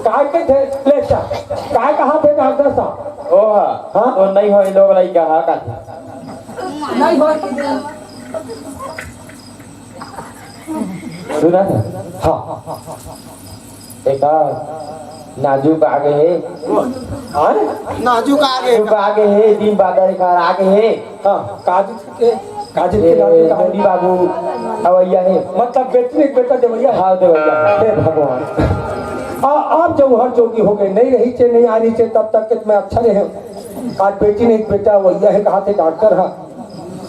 काय के थे ले चा काय कहा थे डॉक्टर साहब ओ हाँ तो नहीं हो लोग लाई कहा का नहीं हो सुना था हाँ एक नाजुक आगे है हाँ नाजुक आगे नाजुक आगे है दिन बादल का आगे है हाँ काजी के ये नाजुक आगे। मोदी बाबू अवैया है मतलब बेटी एक बेटा देवैया हाँ देवैया है हे भगवान आप जब हर जोगी हो गए नहीं रही चे नहीं आ रही चे तब तक कि मैं अच्छा रहे आज बेटी ने एक बेटा वैया है कहा थे डॉक्टर है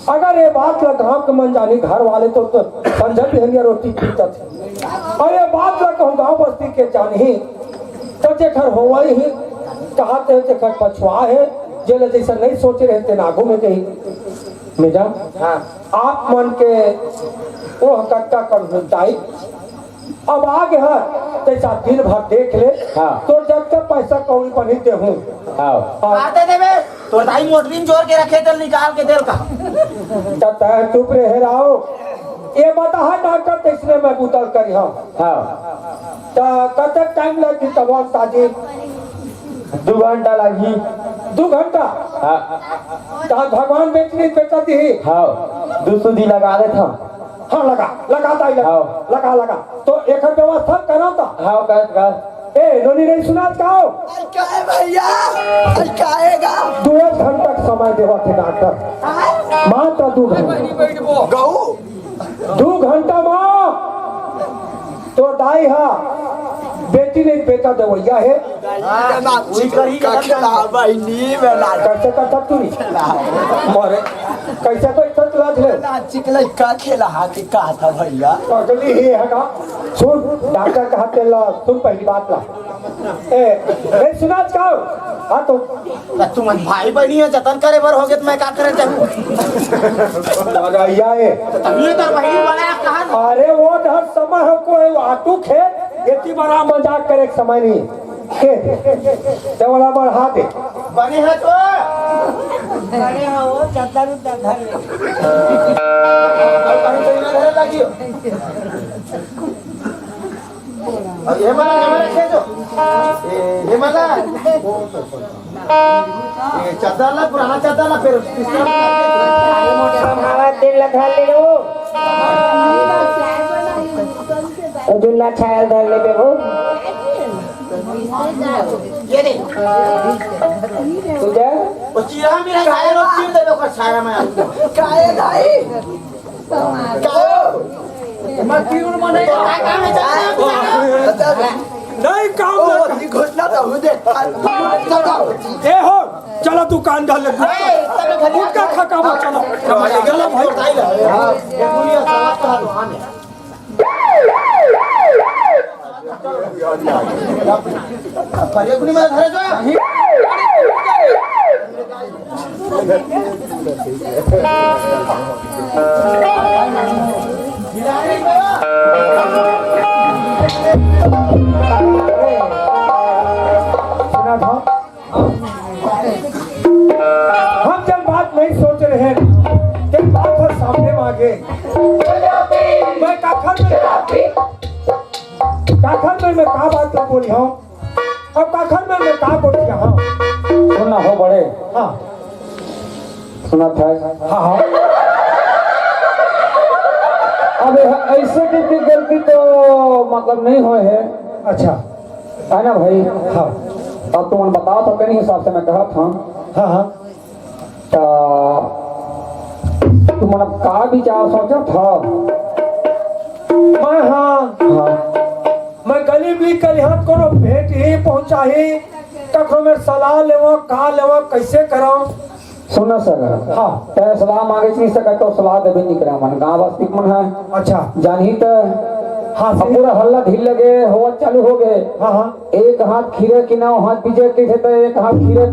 अगर ये बात लग गाँव के मन जानी घर वाले तो समझ भी रोटी पीता थे और ये बात लग कहूँ गाँव बस्ती के जानी तो जेखर हुआ ही कहा थे जेखर पछुआ है जेल जैसा नहीं सोचे रहते नागू में कहीं मैडम हाँ आप मन के वो कट्टा कर अब आगे है तैसा दिन भर देख ले हाँ। तो जब तक पैसा कौड़ी बनी दे हूँ हाँ आते देवे तो दाई मोटरीन जोर के रखे तेल निकाल के तेल का तब तय चुप रहे रहो। ये बता डॉक्टर किसने मैं बुतल करी हम हाँ तो कतक टाइम लगी तब ताजी 2 घंटा लगी 2 घंटा हाँ तो भगवान बेचनी बेचा दी हाँ 2 सूदी लगा दे था हाँ लगाता ही लगा तो एक व्यवस्था करो तो हाँ कर ए नोनी नहीं सुना कहो भैया काहेगा 2 घंटा समय देवा थे डॉक्टर मात्र 2 घंटा गहू 2 घंटा माँ तो दाई हा बेटी नहीं बेटा देवैया है कैसे कर सकती मोरे कैसे तो इतना लाज ले चिकले का खेला हाथी का था भैया अगली ही है का सुन डॉक्टर का हाथ ला सुन पहली बात ला ए नहीं सुना कहो हाँ तो तुम भाई बहनी है जतन करे बर हो गए तो मैं क्या करे चाहूँ लगाइया है ये तो बहनी वाला कहा अरे वो हर समय हमको आटू खेत इतनी बड़ा मजाक करे समय नहीं के वाला बढ़ा दे बने है तो बड़े हो 70 रुपया घर ले ये माला खेजो ये माला ये चादरला पुराना चादरला फिर हमारा तेल लगा ले लो दुल्ला छाया धर ले बेबो ये दे तुझे वो चीरा मेरा खाए लोग चीर दे दो छाया में काहे भाई काहे मैं तीन मन नहीं काम है नहीं काम ये घोषणा तो हो दे ए हो चलो दुकान डाल ले गुटका खा मत चलो चलो भाई हां ये दुनिया समाज का दुकान है पर्यटनी में धरे जो सुना था हम जब बात नहीं सोच रहे हैं जब बात है सामने मांगे मैं काखर में मैं का बात कर बोली हूँ अब काखर में मैं का बोली हाँ सुना हो बड़े हाँ सुना था हाँ अब ऐसे की गलती तो मतलब नहीं हुए है अच्छा है ना भाई हाँ अब तुम बताओ तो कहीं हिसाब से मैं कहा था हाँ हाँ तो तुम का विचार सोचा था मैं हाँ हाँ मैं गली भी कल यहाँ कोनो भेंट ही पहुँचा ही कखो में सलाह लेवा का लेवा कैसे कराऊं सुना सर हाँ तेरे सलाह मांगे नहीं सके तो सलाह देवे नहीं करा मन गाँव वास्तिक मन है अच्छा जानी तो हाँ अब पूरा हल्ला ढील लगे हो चालू हो गए हाँ हाँ एक हाथ खीरे की नाव हाथ बीजे कैसे तो एक हाथ खीरे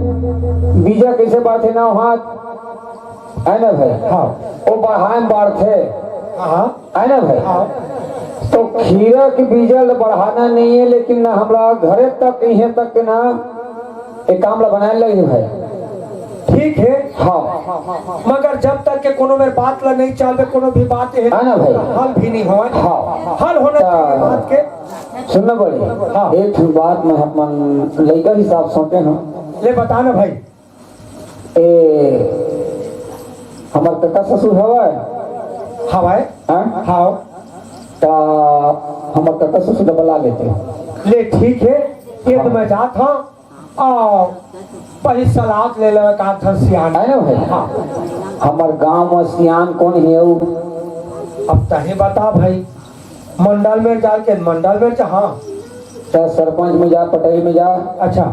बीजा कैसे बाढ़े नाव हाथ है ना भाई हाँ वो बढ़ाए बाढ़ थे हाँ है ना भाई हाँ तो खीरा की बीजल बढ़ाना नहीं है लेकिन ना हमरा घरे तक यहाँ तक ना एक काम बनाए लगे भाई ठीक है हाँ मगर जब तक के कोनो में बात ला नहीं चलबे कोनो भी बात है है ना भाई हल भी नहीं हुआ हाँ हल होना चाहिए बात के सुनना पड़े हाँ। एक बात में अपन लड़का हिसाब सोचे हैं ले बताना भाई ए हमार कका ससुर हवा हाँ भाई हाँ हाँ तो हमार कका ससुर बुला लेते ले ठीक है ये तो मैं जात हूँ पहले सलाद ले ले का था सियान है ना भाई हाँ हमार गांव में सियान कौन है वो अब तहे बता भाई मंडल में जाल के मंडल में हाँ चाहे सरपंच में जा पटेल में जा अच्छा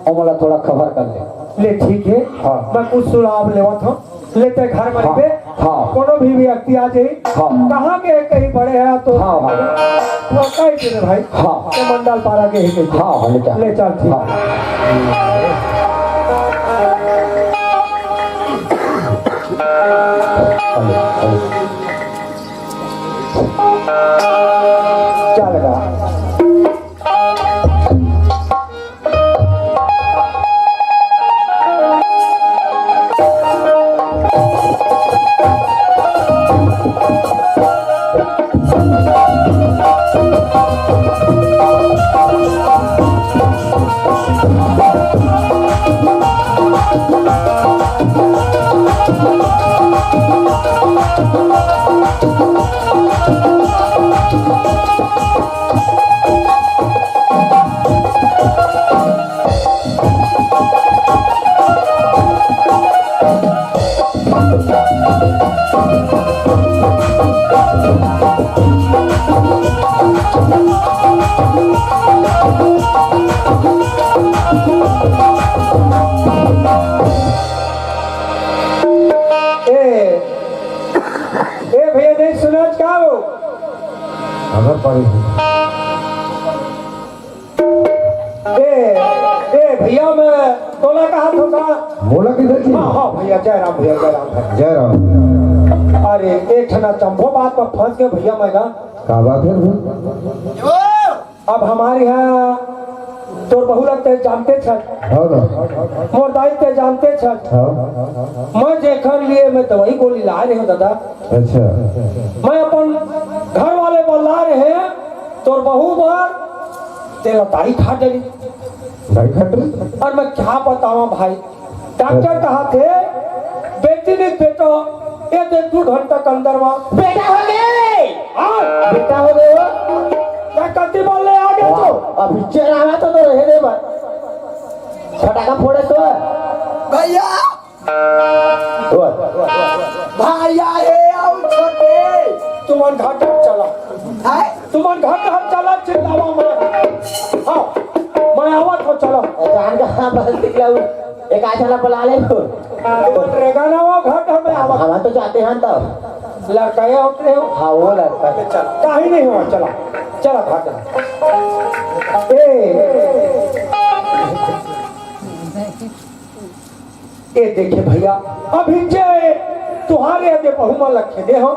और मला थोड़ा खबर कर ले ले ठीक है हाँ। मैं कुछ सुझाव लेवत हूँ लेते घर में हाँ। पे हाँ। कोनो भी व्यक्ति आ जाए हाँ। कहाँ के कहीं बड़े हैं तो हाँ, हाँ। वो कहीं के भाई हाँ। तो मंडल पारा के ही के हाँ हाँ ले जा ले चल ठीक हाँ। क्या लगा ए भैया नहीं सुना क्या हो अगर पानी ए भैया मैं तोला का हाथ होगा बोला किधर की हाँ हाँ भैया जय राम भैया जय राम भैया। जय राम। अरे एक ठना चंपो बात पर फंस गए भैया मैं ना का बात है भाई? अब हमारे यहाँ तोर बहू लगते जानते छत हाँ ना मोर दाई ते जानते छत हाँ मैं जेखन लिए मैं दवाई गोली ला रही हूँ दादा अच्छा मैं अपन घर वाले बोला रहे हैं तोर बहू बार तेरा दाई खा डली भाई खट रही और मैं क्या बताऊं भाई डॉक्टर कहा थे बेटी ने बेटो ये दे 2 घंटा के अंदर वहाँ बेटा हो गए हाँ बेटा हो गए हो क्या करती बोल रहे आगे तो अभी चला तो रहे दे बस फटाका फोड़े तो भैया भैया हे आओ छोटे तुमन घाट चला है तुमन घाट चला चिल्लावा मैं हाँ मैं आवत हो चलो जान का बस निकला एक आछला पला ले तो रेगा ना वो घाट हमें आवत हम तो जाते हैं तब लड़का है उतरे हो हाँ वो लड़का चल कहीं नहीं हुआ चला चला घाट ए देखे भैया अभी जे तुम्हारे आगे बहुमा लखे दे हम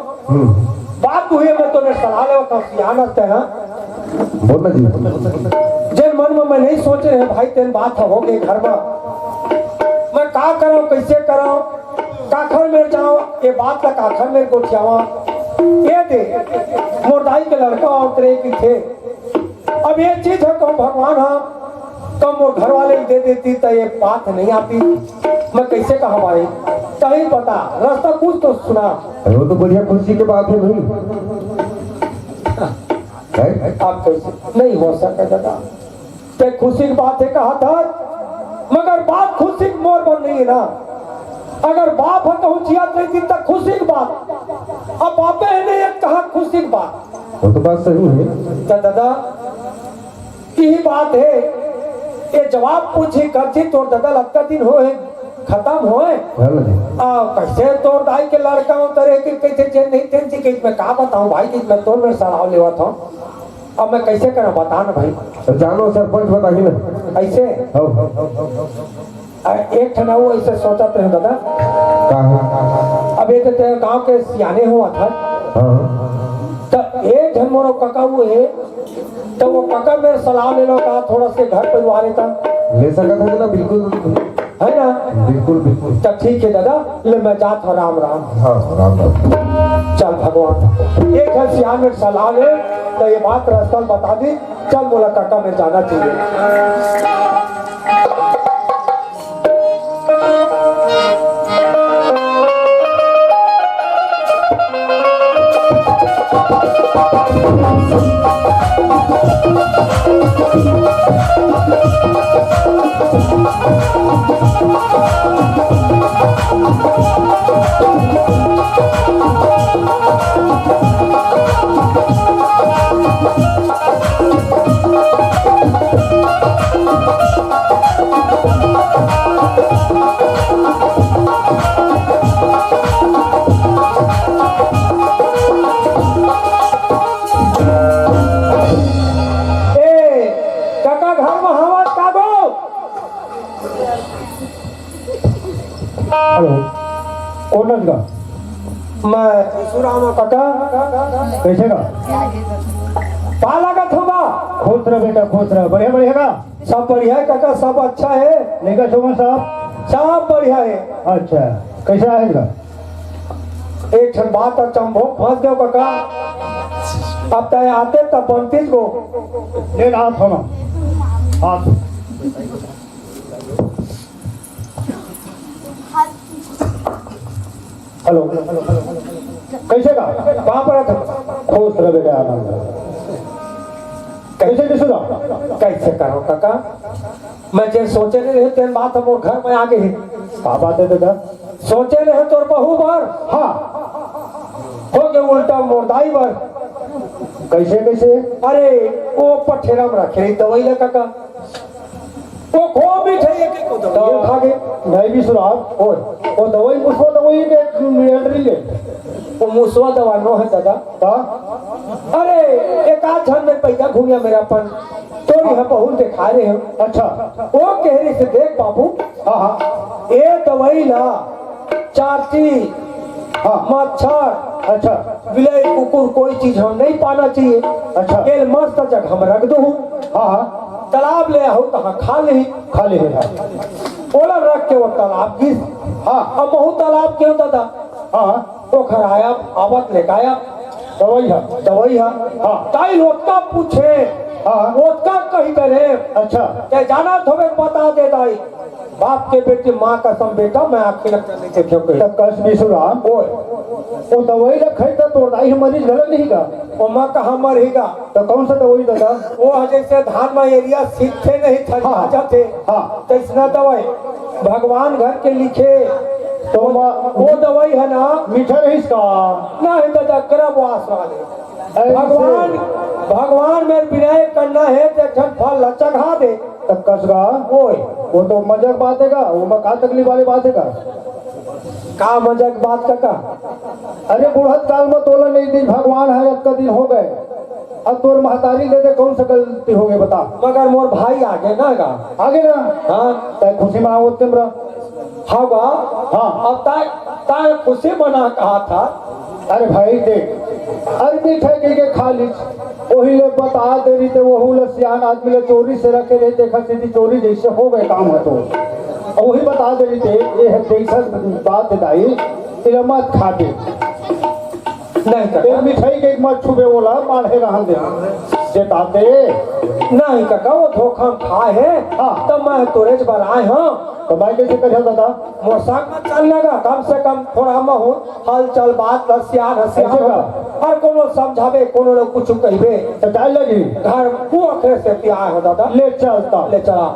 बात हुए मैं तो सलाह ले तो सियानत है बोलना जी जिन मन में मैं नहीं सोच रहे भाई तेन बात हो गई घर में मैं का करूं कैसे करूं काखर में जाऊं ये बात का काखर में गोठियावा ये दे मोरदाई के लड़का और तेरे की थे अब ये चीज है कौन भगवान हाँ कम वो घर वाले दे देती तो ये बात नहीं आती मैं कैसे कहा भाई कहीं पता रास्ता कुछ तो सुना वो तो बढ़िया खुशी की बात है भाई आप कैसे नहीं हो सके दादा ते खुशी की बात है कहा था मगर बात खुशी की मोर बन नहीं है ना अगर बाप है तो हुचियात नहीं थी तो खुशी की बात अब बापे है नहीं कहा खुशी की बात वो तो बात सही है तो दादा यही बात है ये जवाब पूछी करती तोर दादा लगता दिन हो खत्म होए कैसे तोर दाई के लड़का हो तरह के कैसे चेंज नहीं थे कि मैं का बताऊं भाई कि मैं तोर में सलाह लेवा था अब मैं कैसे करूं बता ना भाई तो जानो सरपंच बताइए ना ऐसे एक ठना वो ऐसे सोचा थे दादा अब ये तो गांव के सियाने हुआ था तो एक जन मोरो काका हुए तो वो काका मेरे सलाह ले लो कहा थोड़ा से घर परिवार का ले सका था ना बिल्कुल है ना बिल्कुल बिल्कुल तो ठीक है दादा ले मैं जात हूँ राम राम हाँ राम राम चल भगवान एक है सियान में सलाह ले तो ये बात रास्ता बता दी चल बोला काका में जाना चाहिए मैं सुरामा काका कैसे का पाला का थोबा खुश रह बेटा खुश रह बढ़िया बढ़िया का सब बढ़िया है काका सब अच्छा है लेकर सुमन साहब सब बढ़िया है अच्छा कैसा है का एक क्षण बात चंभो फंस गयो काका अब तय आते तब बनतीज को ले हाथ होना हाथ हेलो कैसे का कहाँ पर था खुश रह बेटा आनंद कैसे भी सुना कैसे करो काका मैं जे सोचे नहीं रहे तेन बात हम घर में आ गई का बात है बेटा सोचे रहे तोर बहू बार हाँ हो गए उल्टा मोरदाई बार कैसे कैसे अरे वो पठेरा में रखे दवाई ले काका वो खो भी थे एक को दवाई खा गए नहीं भी सुना वो दवाई मुझको दवाई के मिल है वो मुसवा दवा नो है दादा का अरे एक आध झन में पैसा घूमिया मेरा अपन तो यह बहुत दिखा रहे हो अच्छा वो कह रही से देख बाबू हाँ हाँ ये दवाई ला चाटी हाँ मच्छर अच्छा बिलाई कुकुर कोई चीज हम नहीं पाना चाहिए अच्छा। केल मस्त जगह हम रख दो हाँ हाँ तालाब ले आओ तो खा ले खाली है ओला रख के वो तालाब की हाँ अब बहुत तालाब क्यों दादा हाँ वो खराया आवत लेके आया दवाई है दवाई है हाँ ताई लोटका पूछे हाँ लोटका कही करे अच्छा क्या जाना थोड़े बता दे दाई बाप के बेटे माँ का सम बेटा मैं आखिर नहीं देखो तब कस भी सुना वो दवाई रखे तो तोड़ाई मरीज गलत नहीं का वो माँ कहाँ मरेगा तो कौन सा दवाई दादा वो जैसे धान में एरिया सीखते नहीं थे हाँ। जाते हाँ। कैसना दवाई भगवान घर के लिखे तो वो दवाई है ना मीठा नहीं इसका नहीं दादा करब आसरा दे ऐसे। भगवान में विनय करना है तो एक फल लचका दे तब कसगा वो तो मजाक बात है का वो में का तकलीफ वाली बात है का मजाक बात का अरे बुढ़त काल में तोला नहीं दी भगवान है का दिन हो गए अब तोर महतारी दे दे कौन सा गलती हो गई बता मगर मोर भाई आगे ना गा आगे ना हाँ तय खुशी मनाओ तेमरा होगा हाँ अब ताय खुशी मना कहा था अरे भाई देख अरे मीठे के खा ली वही ले बता दे रही थे वो सियान आदमी ले चोरी से रखे रहे देखा सीधी चोरी जैसे हो गए काम है तो वही बता दे रही थे ये है जैसा बात है दाई इले मत खा के नहीं एक काका मिठाई के एक मत छुबे बोला माढ़े रहन दे देताते नहीं काका वो धोखा खाए है हाँ। तब मैं तोरेज पर आए हाँ तो मैं कैसे कर दादा मोर संग में चल लगा कम से कम थोड़ा मैं हूँ हल चल बात हसियान ऐसे का? हर कोनो समझावे कोनो लोग कुछ कहबे तो डाल लगी घर वो अखरे से पिया हो दादा ले चलता ले चला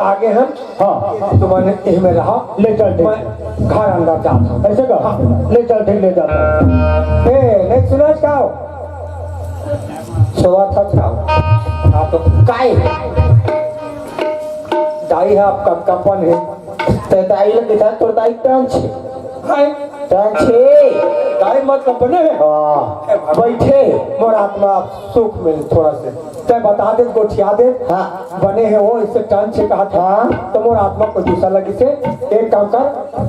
आगे हम हाँ तुम्हारे एह में रहा ले चल ठीक मैं घर अंदर जाता हूँ ऐसे का ले चल ठीक ले जाता नहीं सुना खाओ सुबह था खाओ आप तो काय दाई है आपका कंपन है ते दाई ले किथा तोर दाई टांग छे हाय टांग छे दाई मत कंपन है हां बैठे मोर आत्मा सुख मिले थोड़ा से ते बता दे गोठिया दे हां बने हैं वो इससे टांग छे कहा था हाँ। तो मोर आत्मा को दूसरा लगी से एक काम कर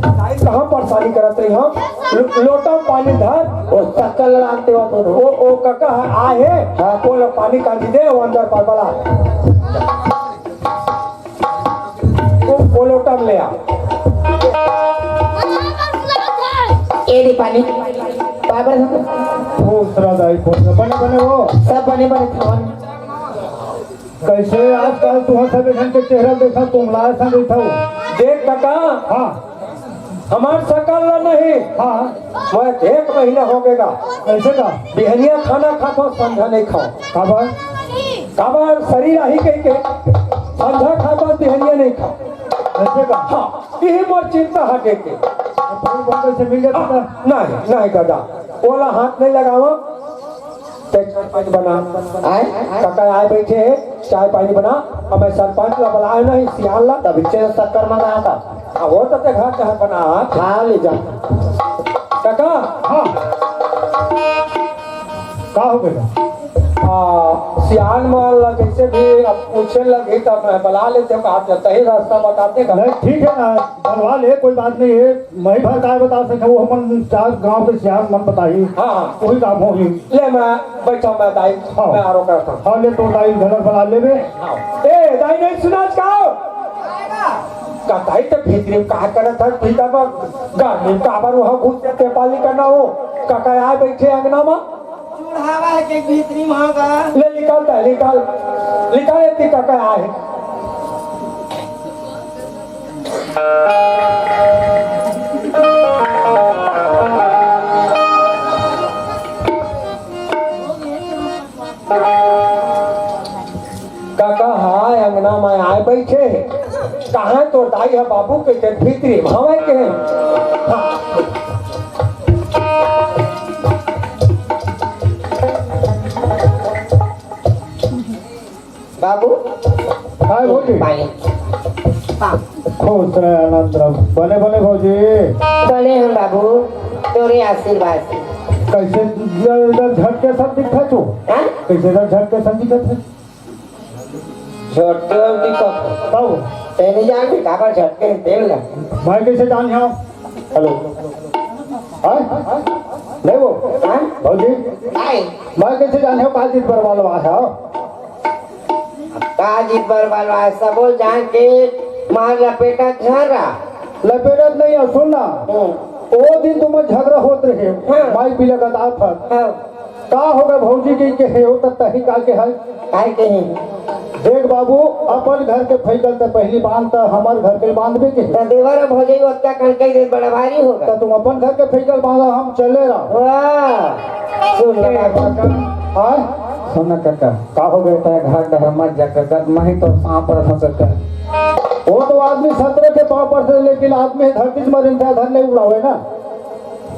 दाई कहाँ परेशानी करत रही हम लोटा में पानी धर ओ चक्कर लगाते हो तो ओ काका आए है हाँ। वो लोग पानी काट दे वो अंदर पर बड़ा वो लोटा में ले आ एडी पानी बाबर दूसरा दाई बने बने वो सब बने बने खावन कैसे आजकल तू सब जन के चेहरा देखा तुम लाए सा बैठा हो देख काका हाँ हमार सकल नहीं हाँ मैं 1 महीना हो गएगा ऐसे का बिहनिया खाना खाता संझा नहीं खाओ खबर काबर शरीर आही कह के संझा खाता बिहनिया नहीं खाओ ऐसे का हाँ यही मोर चिंता हटे के फोन बंद से मिल जाता था नहीं नहीं दादा ओला हाथ नहीं लगावा चाय पानी बना आए काका आए बैठे हैं चाय पानी बना अब मैं सरपंच ला बुलाया नहीं सियाल ला तभी से शक्कर मंगा था वो तो ते घर कहाँ बना हाँ ले जा काका हाँ का हो गया सियान माल कैसे भी अब पूछने लगी तब मैं बुला लेते हो कहा सही रास्ता बताते का नहीं ठीक है ना बनवा ले कोई बात नहीं है मैं भर का बता सके वो हम चार गांव के सियार मन बताई हाँ हाँ वही काम होगी ले मैं बैठा मैं दाई हाँ। मैं आरो करता हूँ हाँ ले तो दाई घर बना ले बे ए दाई नहीं सुना का दाई तो भीतरी में कहा करत था भीतर पर गाड़ी का बार वहाँ घुस जाते पाली करना हो काका आए बैठे अंगना में चूढ़ावा है के भीतरी महंगा ले निकालता है निकाल इतनी काका आए काका हाँ अंगना में आए बैठे कहाँ तो दाई है बाबू के भीतरी भावे के हाँ बाबू काय भौजी पानी खुश रहे आनंद रहो बने बने भौजी बने हम बाबू तोरे आशीर्वाद से कैसे इधर झटके सब दिखा छो हाँ? कैसे इधर झटके सब दिखा थे छोटे दिक्कत तब तेरी जान भी काबर झटके तेल ना मैं कैसे जान यहाँ हेलो हाँ नहीं वो हाँ? भौजी आई मैं कैसे जान हूँ काजित पर वाला है काजीत पर वाला सबो जान के मार लपेटा झरा लपेटत नहीं है सुन ना वो दिन तुम झगड़ा होत रहे हाँ। माई भी लगाता था हाँ का होगा भौजी के है हो तब तही का के है काय कहीं देख बाबू अपन घर के फैकल तो पहली बांध तो हमार घर के बांधबे के तो देवर भोजे ओत्ता कनकई दे बड़ा भारी होगा तो तुम अपन घर के फैकल बांधा हम चले रहा वाह सुन ले बाबू हाँ सुना काका का हो गया था घर डर मत जा काका मैं तो सांप पर फंस कर वो तो आदमी सत्रह के पाँव पर से लेकिन आदमी धरती से मरे घर नहीं उड़ावे ना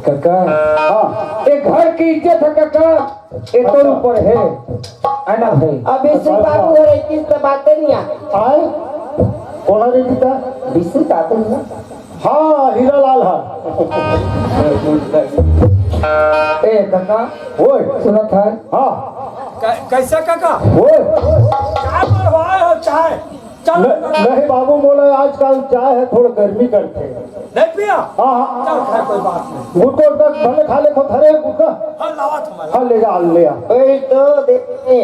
काका हाँ एक घर की इज्जत है काका ये तो ऊपर है ना भाई अब विष्णु बाबू हो रही किस तो बातें नहीं आ आए कौन रही था विष्णु बाबू ना हाँ हीरा लाल है ए काका ओए सुना था हाँ कैसा काका ओए चाय बनवाए हो चाय चल नहीं बाबू बोले आजकल चाय है थोड़ा गर्मी करते नहीं पिया हाँ हाँ चल खाए कोई बात नहीं वो तो भले खा ले तो धरे उसका हाँ लावा तुम्हारा हाँ ले जा ले आ वही तो देखते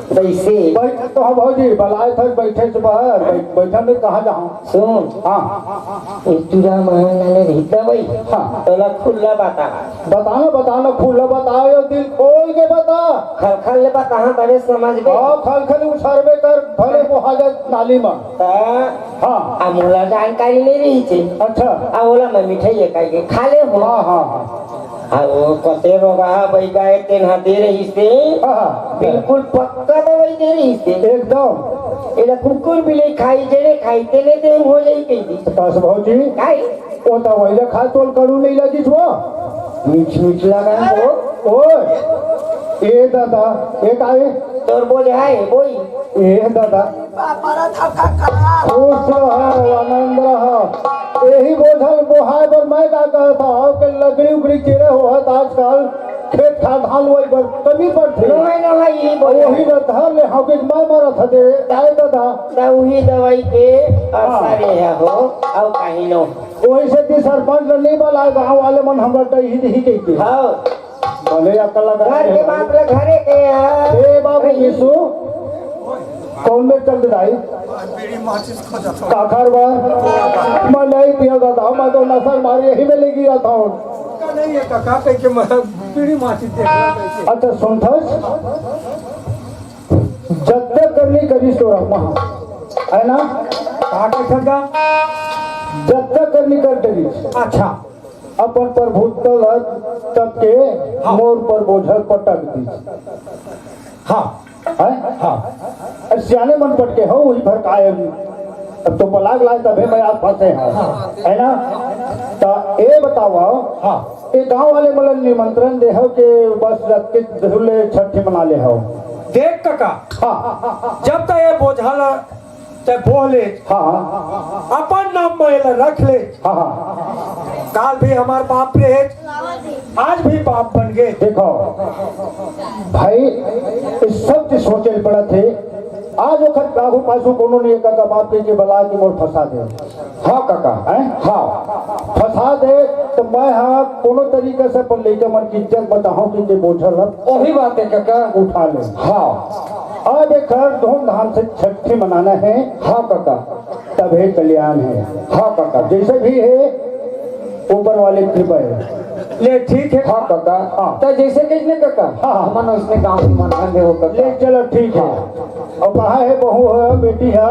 वैसे बैठे तो हाँ भौजी बलाए थे बैठे से बाहर बैठा में कहाँ जाऊँ सुन हाँ तुरा महंगा रहता भाई हाँ तोला खुला बता बताना खुला बताओ दिल खोल के बता खल खल ले बता हाँ तबे समझ में हाँ खल खल उछारबे कर भले मुहाजत नाली में हाँ आ मोला जानकारी नहीं रही थी अच्छा आ बोला मैं मिठाई खाई के खा ले हो हाँ हाँ हाँ आ वो कते रोगा भाई गाय तेन हाँ दे रही से हाँ बिल्कुल पक्का दवाई दे रही से एकदम एला कुकुर बिले खाई जेने खाई तेने ते हो जाई कई दी बस भौजी खाई वो तो वही खा तोल करू नहीं लगी छो मीठ मीठ लगा हो ओए ए दादा एक आए तोर बोले हाय बोई ए दादा पापा था काका खुश रहो आनंद रहो यही बोझल बोहाय पर मैं क्या कहता हूँ कि लकड़ी उकड़ी चेरे हो आजकल खेत खादान वही पर कभी पर थे नोहाई यही बोले वही न धर ले हाँ कि मैं मरा था दे आए दादा ता वही दवाई के असर है हो और कहीं नो वही से कि सरपंच ने नहीं बोला गाँव वाले मन हमरा दही दही कहती हां भले अकल लगा घर के बात ले घरे के ए बाबू यीशु कौन में चल रही काखर बार मैं नहीं पिया था मैं तो नसर मारी यही में लेगी रहा था का नहीं है काका कह के मैं पीड़ी माची देख रहा कैसे अच्छा सुनथस जब तक करनी करी तो रखना है ना कहा के सगा जब तक करनी कर देगी अच्छा अपन पर भूतल तब के मोर पर बोझल पटक दी हाँ है हाँ सियाने मन पटके हो वही भर काये अब तो पलाग लाए तभी मैं आप फंसे हैं है ना तो ये बताओ हाँ ये गांव वाले मतलब निमंत्रण दे हो कि बस रख के धुले छठी मना ले हो देख काका हाँ जब तक ये बोझल ते बोले हाँ अपन नाम में रख ले। हाँ हाँ काल भी हमार बाप रहे, आज भी बाप बन गए। देखो भाई इस सब चीज सोचे पड़ा थे। आज वक्त काहू पासू कोनो नहीं काका बाप के बला के मोर फंसा दे। हाँ काका है हाँ फंसा दे तो मैं हाँ कोनो तरीके से पर लेके मन की इज्जत बताऊं कि जे बोझल है वही बात है काका। उठा ले। हाँ आज एक धूमधाम से छठी मनाना है। हाँ काका तभी कल्याण है। हाँ काका जैसे भी है ऊपर वाले कृपा है। ले ठीक है। हाँ काका हाँ तो जैसे किसने काका हाँ। मन उसने गाँव की मन दे वो काका। ले चलो ठीक है। और कहा है बहू है बेटी है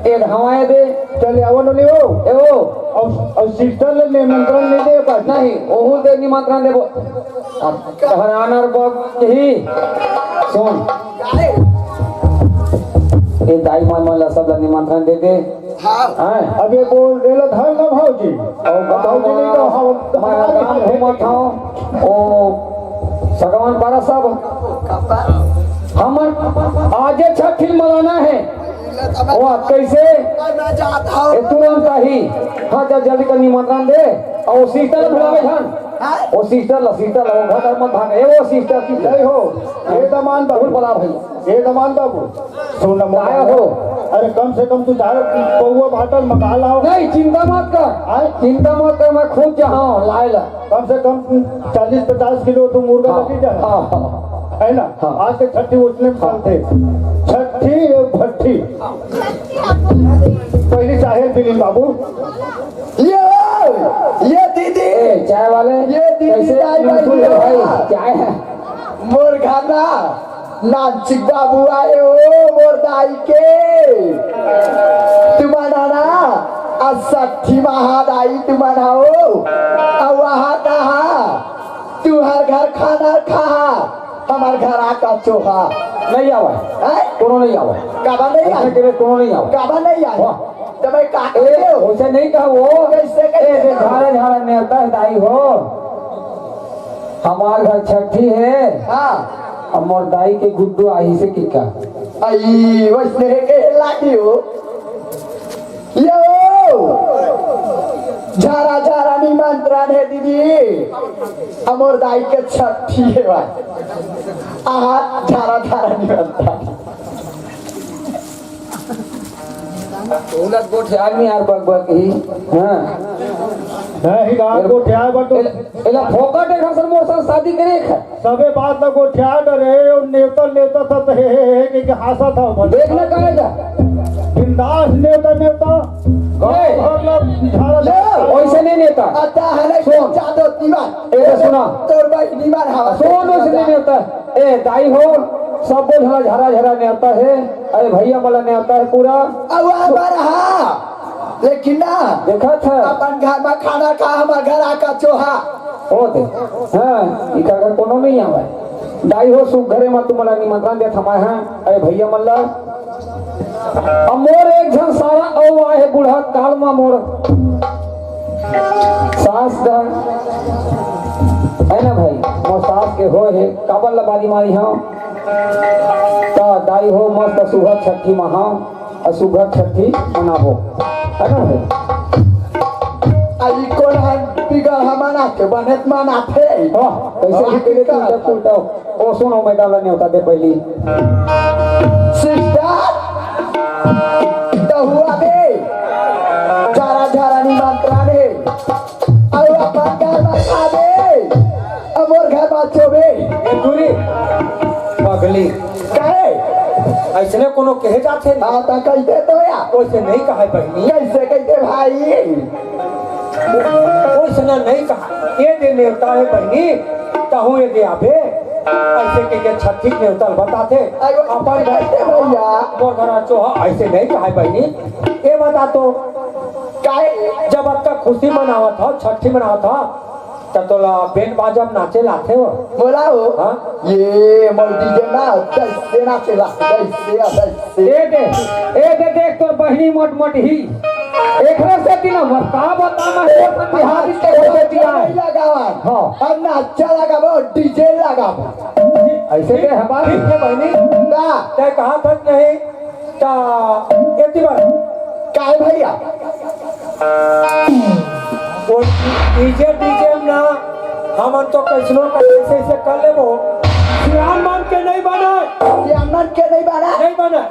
एक हवाएं दे चले आओ ले ओ ए वो और सिस्टर ले निमंत्रण नहीं दे पास नहीं ओहू दे निमंत्रण देबो। अब कहरानर बग ही सुन ये दाई मन सब निमंत्रण दे दे। हाँ अब ये बोल रेला धर ना भाऊजी और भाऊजी नहीं तो हम घूमत हूँ ओ सगवान पारा सब हमर आज छठी मनाना है। वो कैसे ए तुरंत ही हाँ जल्दी का निमंत्रण दे और सिस्टर बुलावे हन ओ सिस्टर वो घर मत भाग ए वो सिस्टर की नहीं हो ये दमान बाबू बोला भाई ये दमान बाबू सुन आया हो। अरे कम से कम तू चार पौवा भाटल मंगा लाओ। नहीं चिंता मत कर चिंता मत कर मैं खुद जहाँ लाएला कम से कम 40-50 किलो तू मुर्गा लगी जाए है ना। आज के छठी उतने साल थे छठी भट्ठी पहली साहिल फिल्म बाबू ये दीदी चाय वाले ये दीदी भाई चाय है मोर खाना नाचिक बाबू आए हो मोर दाई के तुम्हारा ना आज 60 महादाई तुम्हारा हो और वहाँ कहा तू हर घर खाना खा हमार घर आका चोहा नहीं आवा कोनो नहीं आवा काबा नहीं आए के कोनो नहीं आवा काबा नहीं आए तो मैं काटे उसे नहीं कहा वो कैसे ऐसे झाड़ा झाड़ा नेता है दाई हो हमार घर छठी है। हाँ अब मोर दाई के गुड्डू आई से की का आई वैसे के लागी हो यो झारा झारा निमंत्रण है दीदी अमर दाई के छठी है भाई आहा झारा झारा निमंत्रण उलट गोठे आदमी यार बग बग ही हां नहीं गाल को ठिया बट एला फोकट है घर मोर संग शादी करे है सबे बात लगो ठिया डरे और नेवता था तो हे कि हासा था देखना कहेगा बिंदास नेवता वैसे नहीं नेता आता है सुन जादो दीवान ए सुना तोर भाई दीवान हवा सुन वैसे नहीं नेता ए दाई हो सब बोल झरा झरा नेता है। अरे भैया वाला नेता है पूरा अब हमारा हाँ लेकिन ना देखा था अपन घर में खाना खा हमारे घर आका चोहा हो दे हां ई का घर कोनो नहीं आवे दाई हो सुख घरे में तुम्हारा निमंत्रण दे थमा है। अरे भैया मल्ला अब मोर एक जन सारा औ आए बूढ़ा काल में मोर सास दा है ना भाई मोर सास के हो है काबल लबादी मारी हां ता दाई हो मस्त सुघर छठी महा असुघर छठी मनाबो है ना भाई आई कौन है बिगड़ हमारा के बनत माना थे हां कैसे भी तेरे तू उल्टा ओ सुनो मैं डाला नहीं होता दे पहली सिस्टर तो हुआ बे झारा झारा निमंत्रण है और अपन घर में खा दे अब और घर में चोबे ये दूरी पगली कहे ऐसने कोनो कहे जाते ना हाँ तो कैसे तो या वैसे नहीं कहा बहनी कैसे कैसे भाई वैसे नहीं कहा ये दे नेवता है बहनी ताहू ये दे आबे ऐसे के छठी नेवता बताते अपन कैसे भैया मोर घर चोहा ऐसे नहीं कहा बहनी ये बता तो काहे जब अब तक खुशी मनावा था छठी मनावा था तब तो बैंड बाजा नाचे लाते हो बोला हो हाँ? ये मल्टी ना कैसे ना चला कैसे ए दे देख तोर बहनी मोट मोट ही एकरे से तीन बता बता मैं बिहार के हो बेटिया नहीं लगावा हाँ। अब ना अच्छा लगाबो डीजे लगाबो ऐसे के हमारी ठीक है बहनी ना तय कहा था नहीं ता एती बार क्या है भैया? वो डीजे डीजे ना हमन तो कैसनो कैसे कर लेबो। श्याम मान के नहीं बना, ये अमन के नहीं बना नहीं बना।